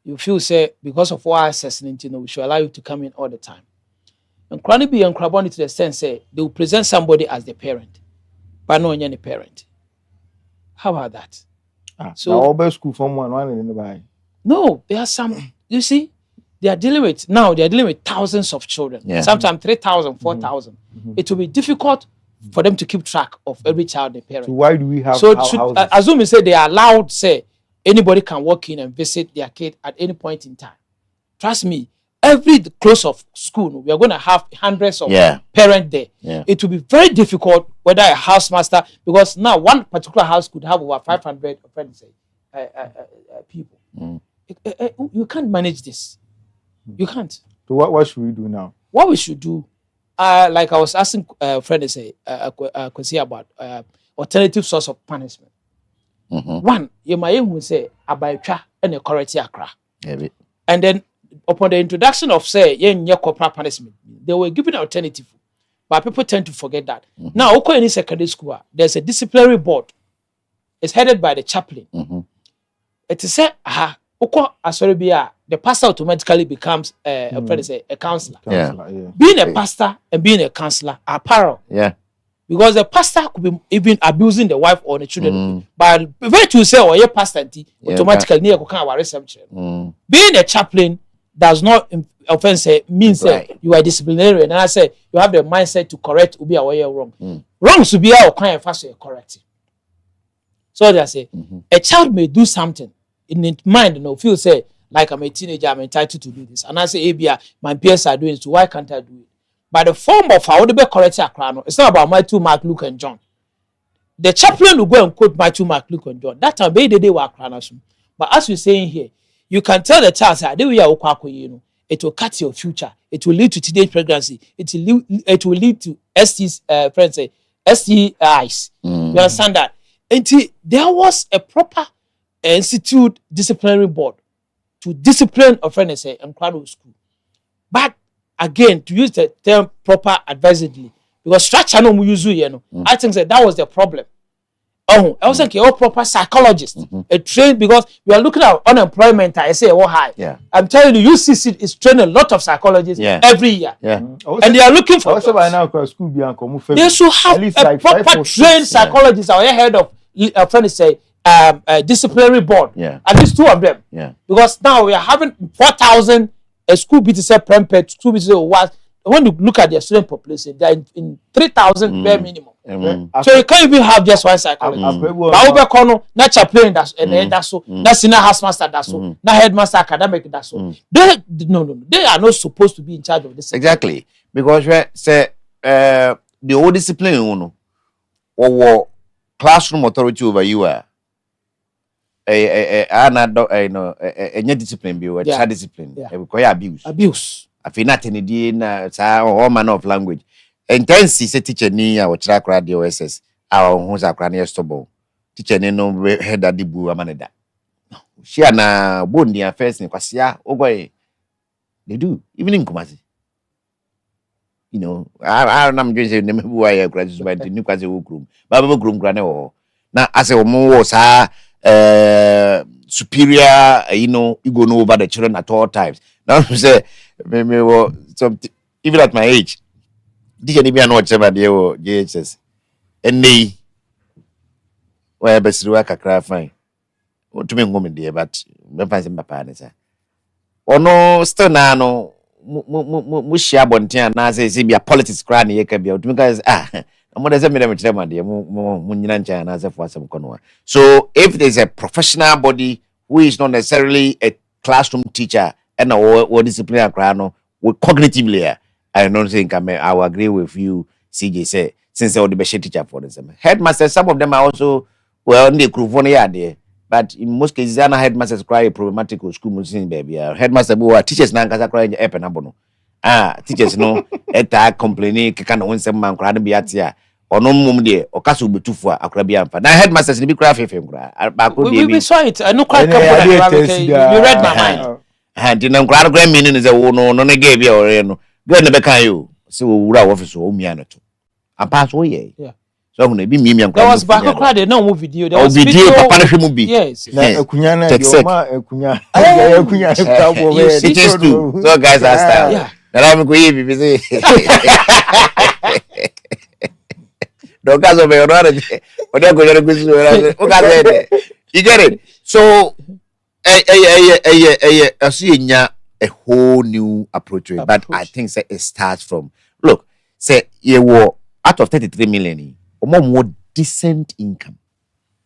You feel say because of our assessment, we should allow you to come in all the time. And chronic be and to the sense say they will present somebody as the parent, but no any parent. How about that? So all best school from one in the buy. No, there are some. You see, they are dealing with thousands of children. Yeah. Sometimes 3,000, 4,000. It will be difficult for them to keep track of every child they parent. So why do we have? So assume you say they are allowed. Say anybody can walk in and visit their kid at any point in time. Trust me. Every close of school, we are going to have hundreds of parents there. Yeah. It will be very difficult whether a housemaster, because now one particular house could have over 500 people. You can't manage this. You can't. So what should we do now? What we should do, like I was asking friend Kwasi about alternative source of punishment. One, you might say abaitwa and a correct akra. And then upon the introduction of say corporal punishment, they were given an alternative, but people tend to forget that. Now, in secondary school, there's a disciplinary board. It's headed by the chaplain. It is said, the pastor automatically becomes a counselor. Being a pastor and being a counselor are parallel. Yeah. Because the pastor could be even abusing the wife or the children. But virtue say, or your pastor, automatically, being a chaplain does not offense means you are disciplinary. And I say you have the mindset to correct ubi away wrong. Wrong should be our kind of fast correct. So they say a child may do something in its mind, feel say like I'm a teenager, I'm entitled to do this. And I say, my peers are doing it, so why can't I do it? By the form of how to be correct, it's not about Matthew, Mark, Luke, and John. The chaplain will go and quote Matthew, Mark, Luke, and John. That time they were crying. But as we're saying here, you can tell the child that it will cut your future. It will lead to teenage pregnancy. It will lead to STIs. You understand that? Until there was a proper institute disciplinary board to discipline offenders and crowd school. But again, to use the term proper advisedly, because structure no use I think that was the problem. I was like a proper psychologist, a trained, because we are looking at unemployment. I say, high. Yeah. I'm telling you, UCC is training a lot of psychologists every year. Yeah. And they are looking for. Also, by now, school they should have a proper trained psychologist or head of disciplinary board. Yeah. At least 2 of them. Yeah. Because now we are having 4,000 school BTC Prempet, school BTC was. When you look at their student population, they are in 3,000 bare minimum. So you can't even have just one psychologist. But na chaplain that's so, na senior housemaster that's so, na headmaster academic that's so. They are not supposed to be in charge of this. Exactly, because say the old discipline or classroom authority over you are a discipline be child discipline. Abuse. I feel not any day na all manner of language. Intense is a teacher ni or track radio SS our homes are cranny stubble. Teacher no head that the boo amaneda. She na bondi affairs in Kwasia Ogoy. They do, even in Kumasi. I don't know say name who I graduate by the new Kwasi room. Baba groom granny. Now as a more superior, you go know over the children at all times. Now say maybe something even at my age. Teacher ni be an whatever they JHS. And they where Bessiwa Kakra fine. What to me woman dear, but me fancy my partner. Or no, still now no. Mushia bontia na say be a politics cran ye can be out because I'm what does that mean to them dear munyancha na say for some kono. So if there's a professional body who is not necessarily a classroom teacher and or disciplinary crano with cognitively I don't think I will agree with you CJ say since all the best teacher for them. Headmasters, some of them are also well in the crew for there. But in most cases, headmasters cry a problematic school musician baby. Headmaster boy teachers na kasa cry in the app abono. Teachers no eta complaining kaka na won man cry na biatia. Ono mum de okaso betufo akra bia mfa. Na headmasters ni bi cry fefe nkra. Ba ko de bi. We saw it. I no cry company. You read my mind. And in cry cry meaning is a no na give ya ore no. Go na be kan you. So wura office o mia na to. Apa so ye. Yeah. So when be me there was back crowd no video there was video papa na mu bi yes akunya na akunya it is too so guys are style yeah na me go yi bi say don't cause of your order o dey go your go so o ka say you get it so nya a whole new approach but I think say it starts from look say you were out of 33 million more decent income.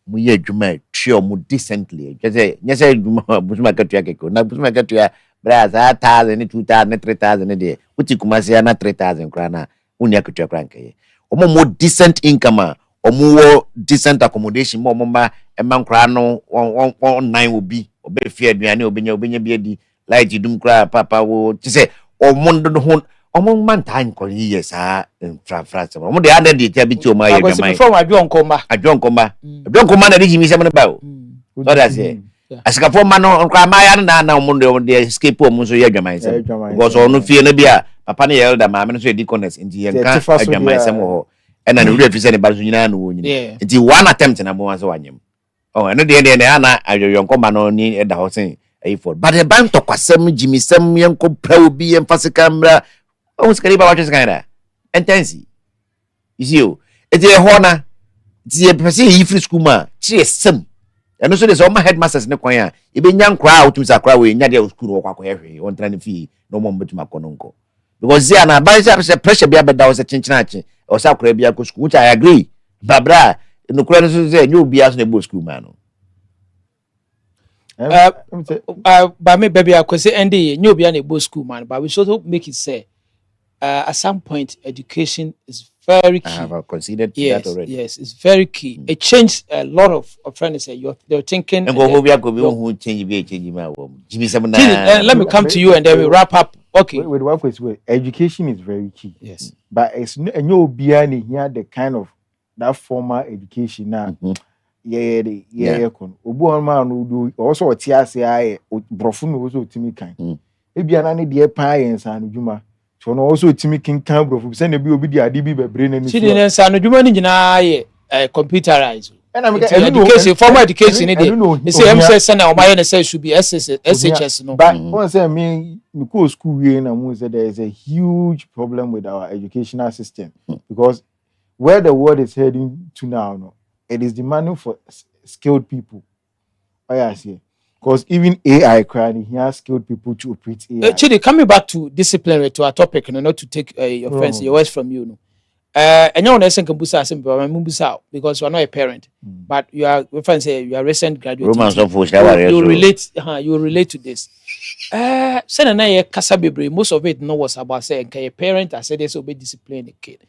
We ye juma trio more decently. Just say yes, Busma Katuako, na Busma Katua, Braz, 1,000, 2,000, 3,000 a day. Which you come say na 3,000 krana, Unyakutua cranky. Or more decent income, or more decent accommodation, more mama, and man crano, 1 will be, or be feared me, I know, be beardy, light you don't cry, papa, to say, or Mondo. Among man time call yes in France. Mo de other dey tell me to my from I don't come na dey me say me ba o. So that's it. Asika for man on cry my na mo dey escape mo so ye adwaman say. Because onu fie na bia papa na elder ma me so dey connect into ye kan adwaman say mo. E na no refi say ne ba so nyina na wo nyina. Nti one attempt na mo wan say wanyem. Oh eno dey na ayoyon koma no ni e da ho say for. But the bank to kwasem Jimmy Sam yanko pra obi emfase camera. Oh, Scariba watches kind of intense. You see, it's a honor. It's a person he free school man. She is some. And also, there's all my headmasters in the choir. If a young crowd to Sakra, in Nadia school or Quack, on trying fee, no more but my conunco. Because there are a pressure be about was a chinchinachi or Sakrabia school, which I agree. Babra, in the credit say, you'll be as a bull school man. By me, baby, I could say, Andy, you'll be a bull school man, but we should make it say. At some point, education is very key. I have considered that already. Yes, it's very key. It changed a lot of friends. They're thinking. And let me come to you and then we wrap up. Okay. With one question, education is very key. Yes, but it's no beyond here the kind of that formal education now. Yeah. Obu man who also a TSA brofun also Timmy kind. Maybe an idea pie and San so no also Timmy King Campbell for send a be adibi be brain and San Juma computerized. And I'm education, formal education. They say MSS and my says should be SHS. No, but once I mean, because school and there is a huge problem with our educational system because where the world is heading to now, no, it is demanding for skilled people. I see. Because even AI crying, he has skilled people to operate AI. Actually, coming back to disciplinary to our topic, not to take offense, your words from you. And you know, because you are not a parent, but you are, you are a recent graduate. You relate to this. Most of it was about saying, a parent, I said, this will be disciplined the kid.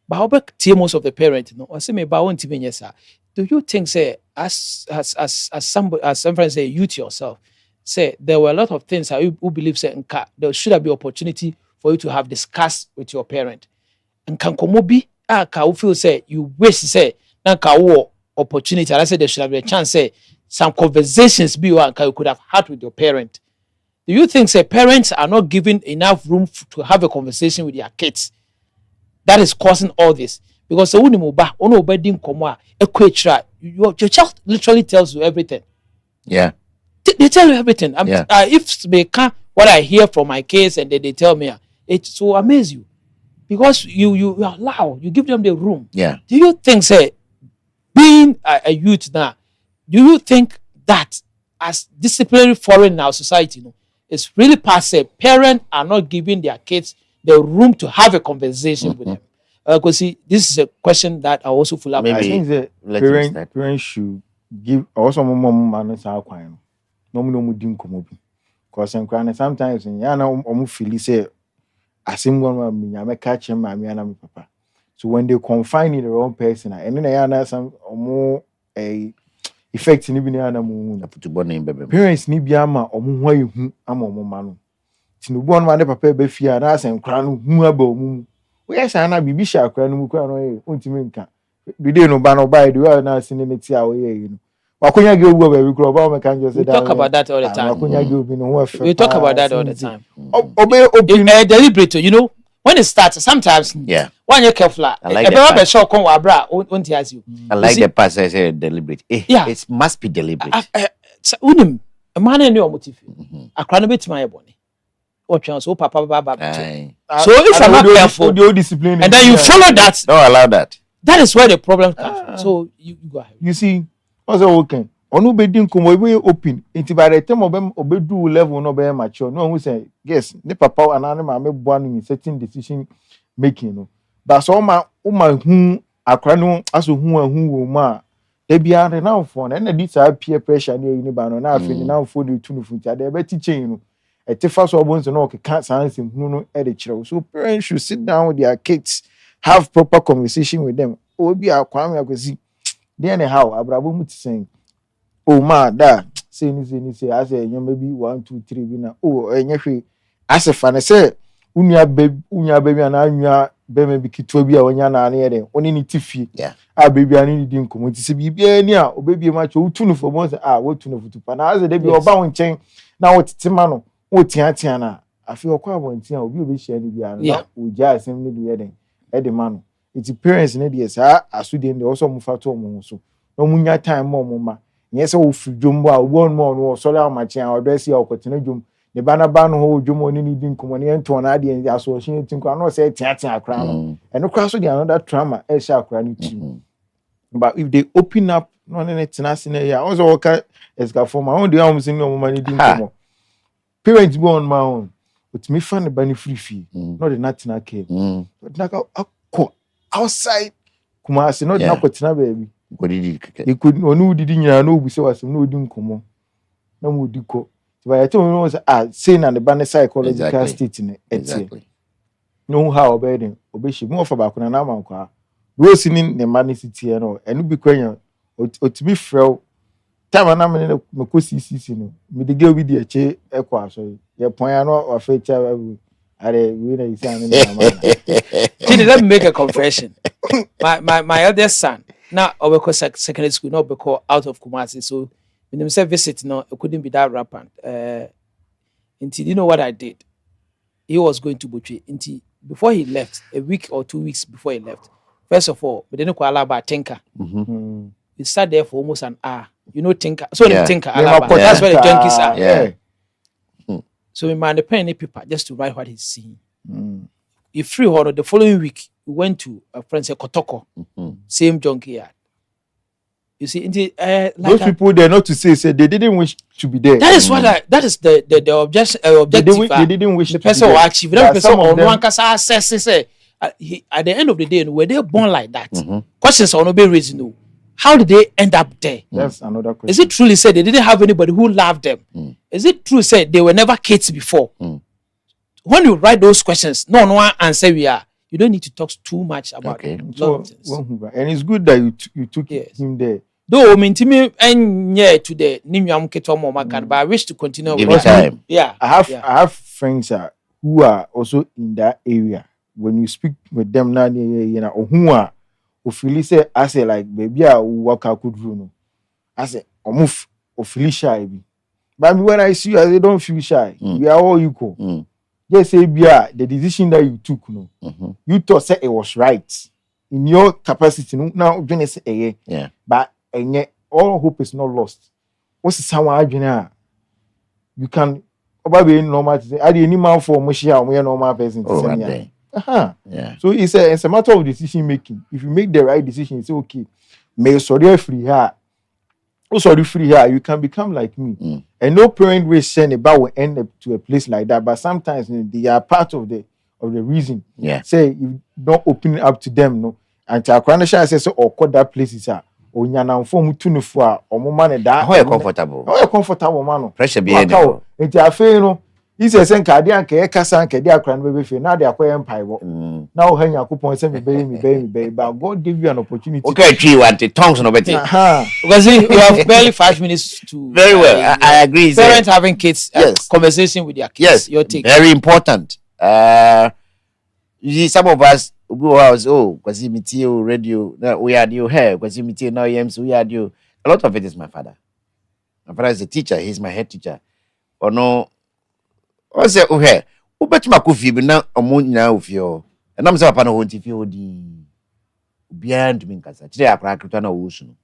But how about most of the parents? I say, me about yes, sir. Do you think, say, as somebody, as some friends say, you to yourself, say there were a lot of things who believe say there should be opportunity for you to have discussed with your parent, and can komobi ka feel say you wish say na ka opportunity. And I said there should have been a chance say some conversations you could have had with your parent. Do you think say parents are not given enough room to have a conversation with their kids? That is causing all this. Because your child literally tells you everything. Yeah. They tell you everything. If they can't, what I hear from my kids and then they tell me, it so amaze you. Because you allow, you give them the room. Yeah. Do you think, say, being a youth now, do you think that as disciplinary foreign in our society, it's really passe? Parents are not giving their kids the room to have a conversation with them. Because see, this is a question that I also follow up. I Maybe think the let him parents start. parents should give also mom man say akwan no mu din komo bi because sometimes ya na feel say asem one me nya catch him ma me na me papa. So when they confine in the wrong person and then ya na some a effect ni bi na mu parents ni bi ama omo ho ayehu ama omo ma no tinubu on ma de papa be fia na asem kra no hu aba omu we say na bibi sha kra no mu kra no e ontimi nka the no ba no buy the way na sinimeti a we you know wakonya ge obu ba bi kra ba me kan just We talk about that all the time. Wakonya ge obi no ho We talk about that all the time. Deliberate, you know, when it starts, sometimes when you're careful, I like that. I the pastor I say deliberate. It must be deliberate. A man in your motive. A crown bit my body. Or chance, oh, papa, so if you're not careful, discipline, and then you follow that, don't allow that. That is where the problem comes from. So you go ahead. You see, also okay. Onu bedin komo we open. Inti by the time obedu level no be mature. No who say yes, the papa and ma me boa no in certain decision making no. But so ma hu akra no aso hu wo ma. De bia re na fo na di sa peer pressure ni ni ba no na afi na fo ni tu no funti de be teaching no. E te fa so obonso no ke can science hu no e de kire. So parents should sit down with their kids, have proper conversation with them. Obi akwame akwesi. Dey anyhow abrabo mu ti saying oh ma da say ni say as e maybe 1 2 3 bi na enye hwe as fa na say unya baby na anwa be me bi kitwa bi a wonya na ane yede oni ni tifie a baby ani ni di nkomo ti se bi bia ni a obebi ma cho utu no fo mo say wotu no futu pa na as de bi oba won chen na wotitema no wotia na afi okwa abontia obi share ni bia na oja asem ni de yede e de ma no its parents ne de sa asude de also mu fato mo so no munya time mo ma yes o fidwom a won mo no so la ma chen a odresi a okotena dwom ne bana ba no ho dwom oni ni di nkomo ne ento na ade aso hyin tinko no say tia akra no eno kra so de another trauma e sha akra no team. But if they open up no ne tenase na ya also work eska form I dey am sin no mo ni di nkomo parents go on my own but me fan ba ni free no de natina care but na ko outside Kumasi no na kwetena baby could onu didi nyina no obu se wasem no odi nkomo na mo di ko but I tell you say na the ban psychological state ne etie no how obedient obeshi mo for baako na amankwa do si ni ne mani sitie no enu bi kwanya otimi frɛw time na me me ko CCC no me de ge obi di eche ekwa aso ye pon ya no ofa cha are we na isi anu na mama. Let me make a confession. My eldest son now obeko secondary school not because out of Kumasi, so when them say visit no it couldn't be that rampant. Until you know what I did, he was going to Butchie. Until before he left, a week or 2 weeks before he left, first of all, we didn't call Alaba Tinker. We sat there for almost an hour. You know Tinker, so Tinker Alaba. That's where the junkies are. Yeah. So we man the pen and paper just to write what he's seeing. If free horror, the following week we went to a friend say Kotoko, same junkyard. You see, those people there not to say they didn't wish to be there. That is what that is the objective. They didn't wish the to person be there. will achieve. The person or one can say at the end of the day, were they born like that? Questions are not being raised. No, how did they end up there? That's another question. Is it truly said they didn't have anybody who loved them? Is it true said they were never kids before? When you write those questions, no one answer we are. You don't need to talk too much about it. So, and it's good that you took him there. Though I mean to me and to the Nimyam Ketomo Makan, but I wish to continue. Give it time. Yeah. I have friends who are also in that area. When you speak with them now, you know, who are feel say I say like baby I work out could no. I say move or feel shy. But when I see you, I say don't feel shy. We are all equal. Just say the decision that you took, no, you thought say it was right in your capacity. No, now when say but all hope is not lost. What's someone you can probably normal to say I didn't man for Moshia or normal person to say. Yeah. So it's a matter of decision making. If you make the right decision, it's okay. may sorry free her. Oh, sorry free her. You can become like me. And no parent will send about will end up to a place like that. But sometimes they are part of the reason. Yeah. Say you don't open it up to them, no. And Chakwana says, or call that places are. Or yana form tunifua or man that. How comfortable? How comfortable man. Pressure be any. It's a fair, no. He says, "Send Cardia, Kasan, Kadia, Cran, baby, now they are quite empire. Now, hang your coupon, send me, baby, but God give you an opportunity. Okay, three want the tongues no better. Because you have barely 5 minutes to. Very well, I agree. Parents having kids, yes, conversation with their kids. Yes, your take. Very important. You see, some of us go out, Kwasi Mensah radio, we had you here, Kwasi Mensah now EMS, we had you. A lot of it is my father. My father is a teacher, he's my head teacher. Or no. I say, here, who bet my coffee be now a moon now of you. And I'm so upon a want if you beyond me, because today I crack to an ocean.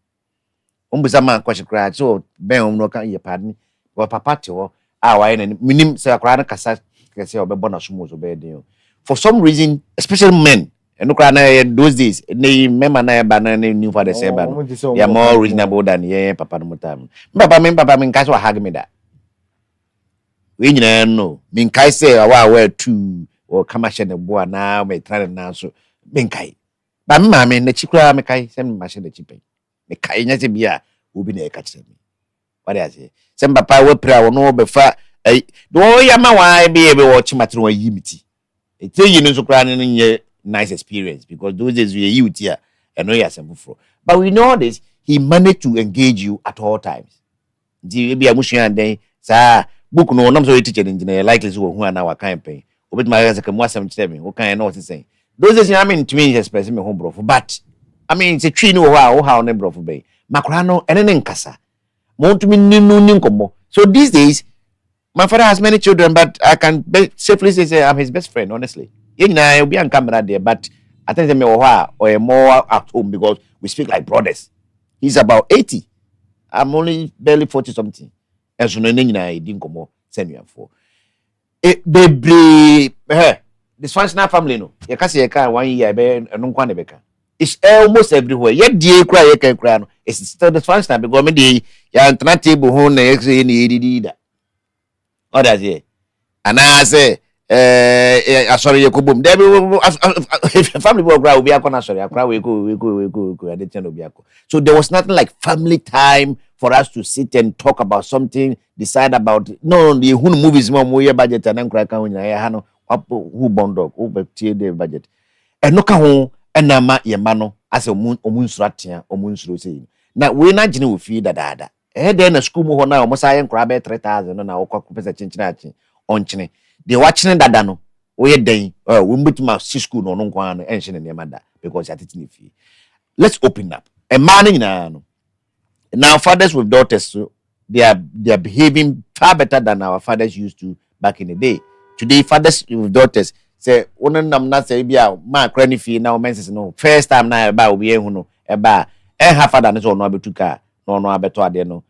Umbusama question crack, so Ben no can your pardon, or papa to our and minim say a crack cassette, or bonus moves obey. For some reason, especially men, and no cry those days, they remember na banana new for the same, they are more reasonable than yeah, papa no time. Papa, catch what hag me that. We no minkai say our two or kamashe ne boa na me try na so minkai ba me me na chikura me kai sem ma she na chipe me kai nya se bia obi na e ka kire me what I say sem papa we pra wo no be fa do ya ma wa be wo chimatire wa yimiti e tell you no so kura no nye nice experience because those days we youth here and no ya sem fro but we know this he managed to engage you at all times di be amusua den sa book no nam so teacher engineer likely so who na wa campaign obet my guys can wasam tell me what kind know what saying those days I mean to me express me home bro but I mean it's a tree no how ne bro be makura no ene ne nkasa mo to me ninu nkomo so these days my father has many children but I can safely say I'm his best friend honestly yena will be on camera there but I think me or more at home because we speak like brothers he's about 80 I'm only barely 40 something. As you know, I didn't come send you for it. Baby, dysfunctional family. No, you can see a car 1 year, and no one becca. It's almost everywhere. Yet, dear cry, you can cry. It's still dysfunctional because maybe you're on table home next in the or does it? And I say, sorry, you could boom. Family will cry, we are going to sorry, I cry, we go, at the end of Biako. So there was nothing like family time. For us to sit and talk about something, decide about no the who movies more budget and crack on hano who bondog over the budget. And no ho and nama yamano as a moon stratia or moon saying. Now we're not genuine with you that. Then a school more now almost I am crab 3,000 on our copper chinchinachi on chine. They watching that dano. We day we meet my school no one ancient in your mother because I didn't fee. Let's open up. A man in now, fathers with daughters, so they are behaving far better than our fathers used to back in the day. Today, fathers with daughters say, "One nam not say be a man cranny fee now menses no first time now about we no eba half father no no abetu car no abeto ade no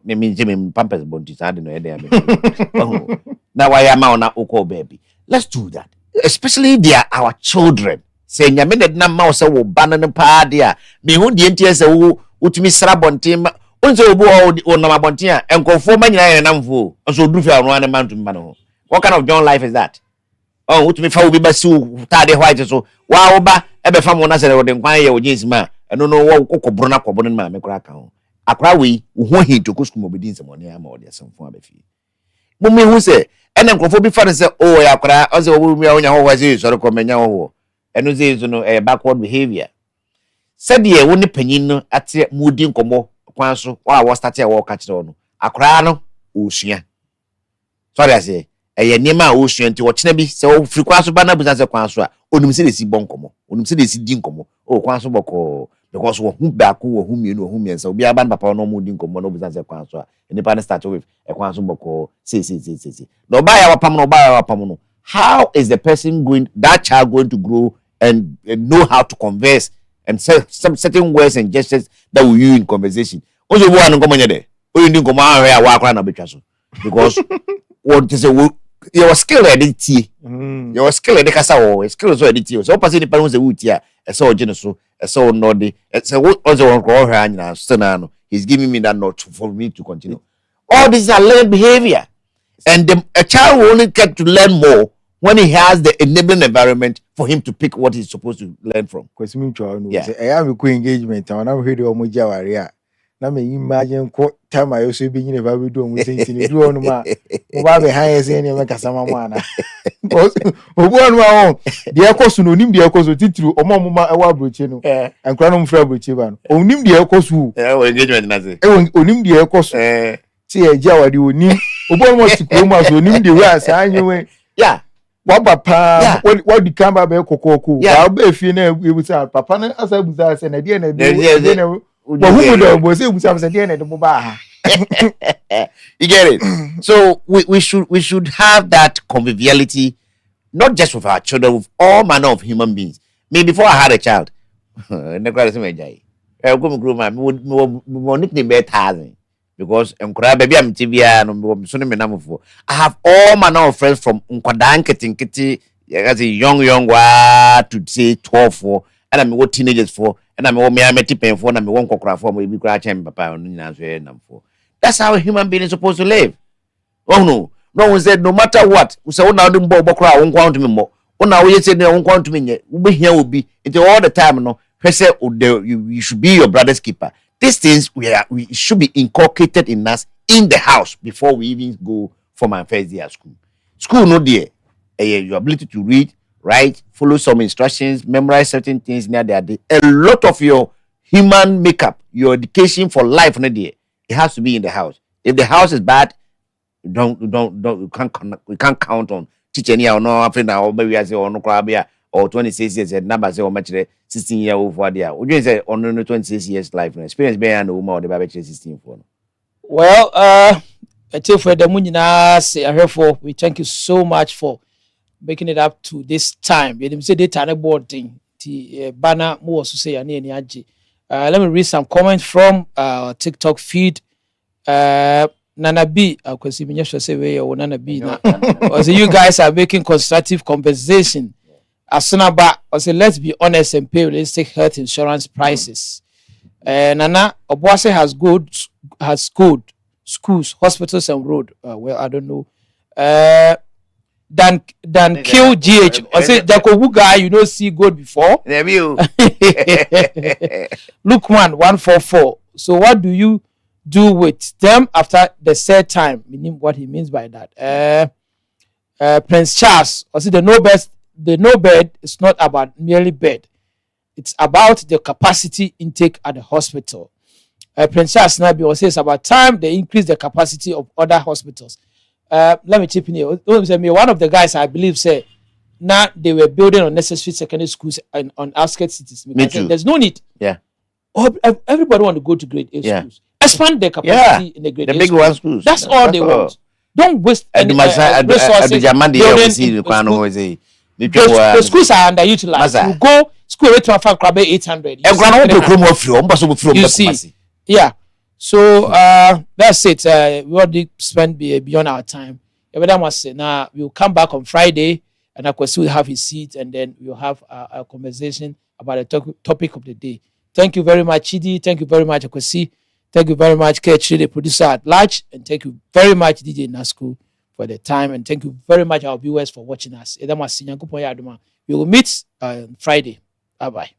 me mean Jimmy pampers bonti I don't know there. Now why am I na oko baby? Let's do that, especially if they are our children. Say nyame de na ma say wo banana pa dia me hu die ntie say wo utimi sra bontin onse obu o na bontin a enkonfo ma nyina na namfo so duru fi anu an man tum ba no what kind of John life is that oh utimi fa obi ba si tade white so wa oba ebe fa mo na say wo de nkwan ye wo jesima eno no wo kokobro na kobo no ma me kura kan akra we wo ho hin to kuskum obedi nsemo ne ama wo de asamfo abafi mo me hu say ene enkonfo bi fa say oh ya akra o say obu mi a onya ho wa say so ko menya ho eno say so no backward behavior said ye woni panyin no ate mudi nkomo kwan so wa start e wo ka kire no akra no osua sorry I say eye nima osua nti wo kina bi se wo firi kwan so ba na busa se kwan so a onum se desi bon nkomo onum se desi di nkomo o kwan so boko because wo hu ba ko wo hu mienu wo hu miensa obi aba papa no mudi nkomo no busa se kwan so a nipa na start with e kwan so boko see no ba ya wapam no how is the person going that child going to grow and know how to converse and say some certain words and gestures that we use in conversation. Also, one come there. Oh, you didn't come out here. Walk around a bit, because what is a your skill edit. Your skill edit kasa o, skill so edit. So pass ni pa no se wuti a, so ogene so, so no de. So what also one ko hwa anyina so na no. He's giving me that note for me to continue. All these are learned behavior. And a child will only get to learn more when he has the enabling environment for him to pick what he's supposed to learn from. Kwasi Mensah no say I am a engagement and I'm heard o mo jawari a na me imagine ko time I so be nyine ba be do mo say tin do on ma mo ba be han say ne me kasa ma mo ana because obu on ma on de ekoso no nim de ekoso titiri o mo ma e wa broche no enkra no mfra broche ba no onim de ekoso Engagement na say onim de ekoso ti e jawari onim obu on mo tikro mo so onim de we asa anyewe yeah. What papa what the camera be kokoko ba be fie na ebusa papa na asa ebusa se na de na de na but who do bo say ebusa se de na de ba ha. You get it? So we should have that conviviality, not just with our children, with all manner of human beings. Me before I had a child, because baby I'm tibia no so me namfo. I have all manner of friends from nkwadaa nketinketi as a young to say 12 for, and I'm what teenagers for, and I'm me pen for, and I'm one kokra for me kra chem papa no nyina so namfo. That's how a human being is supposed to live. Oh no one said no matter what we say una dem bo kra won kwant me mo una we say no won kwant me nye we be here obi it all the time no say you should be your brother's keeper. These things we should be inculcated in us in the house before we even go for my first day at school. School no there. Your ability to read, write, follow some instructions, memorize certain things near there. A lot of your human makeup, your education for life no there. It has to be in the house. If the house is bad, we can't count on teaching here or no after now maybe I say or no crabia or 26 years and number say or much 16-year-old for there. Would you say on 26 years life experience be and woman or the baby 16 for? Well, I tell for the munina say I for we thank you so much for making it up to this time. You say they turn board thing. The banner more to say any let me read some comments from TikTok feed. Nana B, Kwasi Mensah say we or Nana B now. So you guys are making constructive conversation. Asunaba, I say let's be honest and pay realistic health insurance prices. Nana Obuase has good schools, hospitals and road. Well, I don't know. Than kill GH. I say Jacobu guy, you don't see good before. There you. Look 144. So what do you do with them after the third time? Meaning what he means by that. Prince Charles, I say the no bed is not about merely bed. It's about the capacity intake at the hospital. Prince Charles Nabi also says about time they increase the capacity of other hospitals. Let me chip in here. One of the guys I believe said now they were building unnecessary secondary schools on outskirts cities. Me too. There's no need. Yeah. Everybody want to go to grade A schools. Expand their capacity in the grade A big schools. schools. That's all they want. Don't waste any resources. The schools are underutilized. You go school rate to 800. You see, yeah. So that's it. We already spent beyond our time. Now we'll come back on Friday, and of course we'll have his seat, and then we'll have a conversation about the topic of the day. Thank you very much, Chidi. Thank you very much, Kwasi. Thank you very much, Ketri, the producer at large, and thank you very much, DJ Nasku, for the time, and thank you very much our viewers for watching us. We will meet on Friday. Bye bye.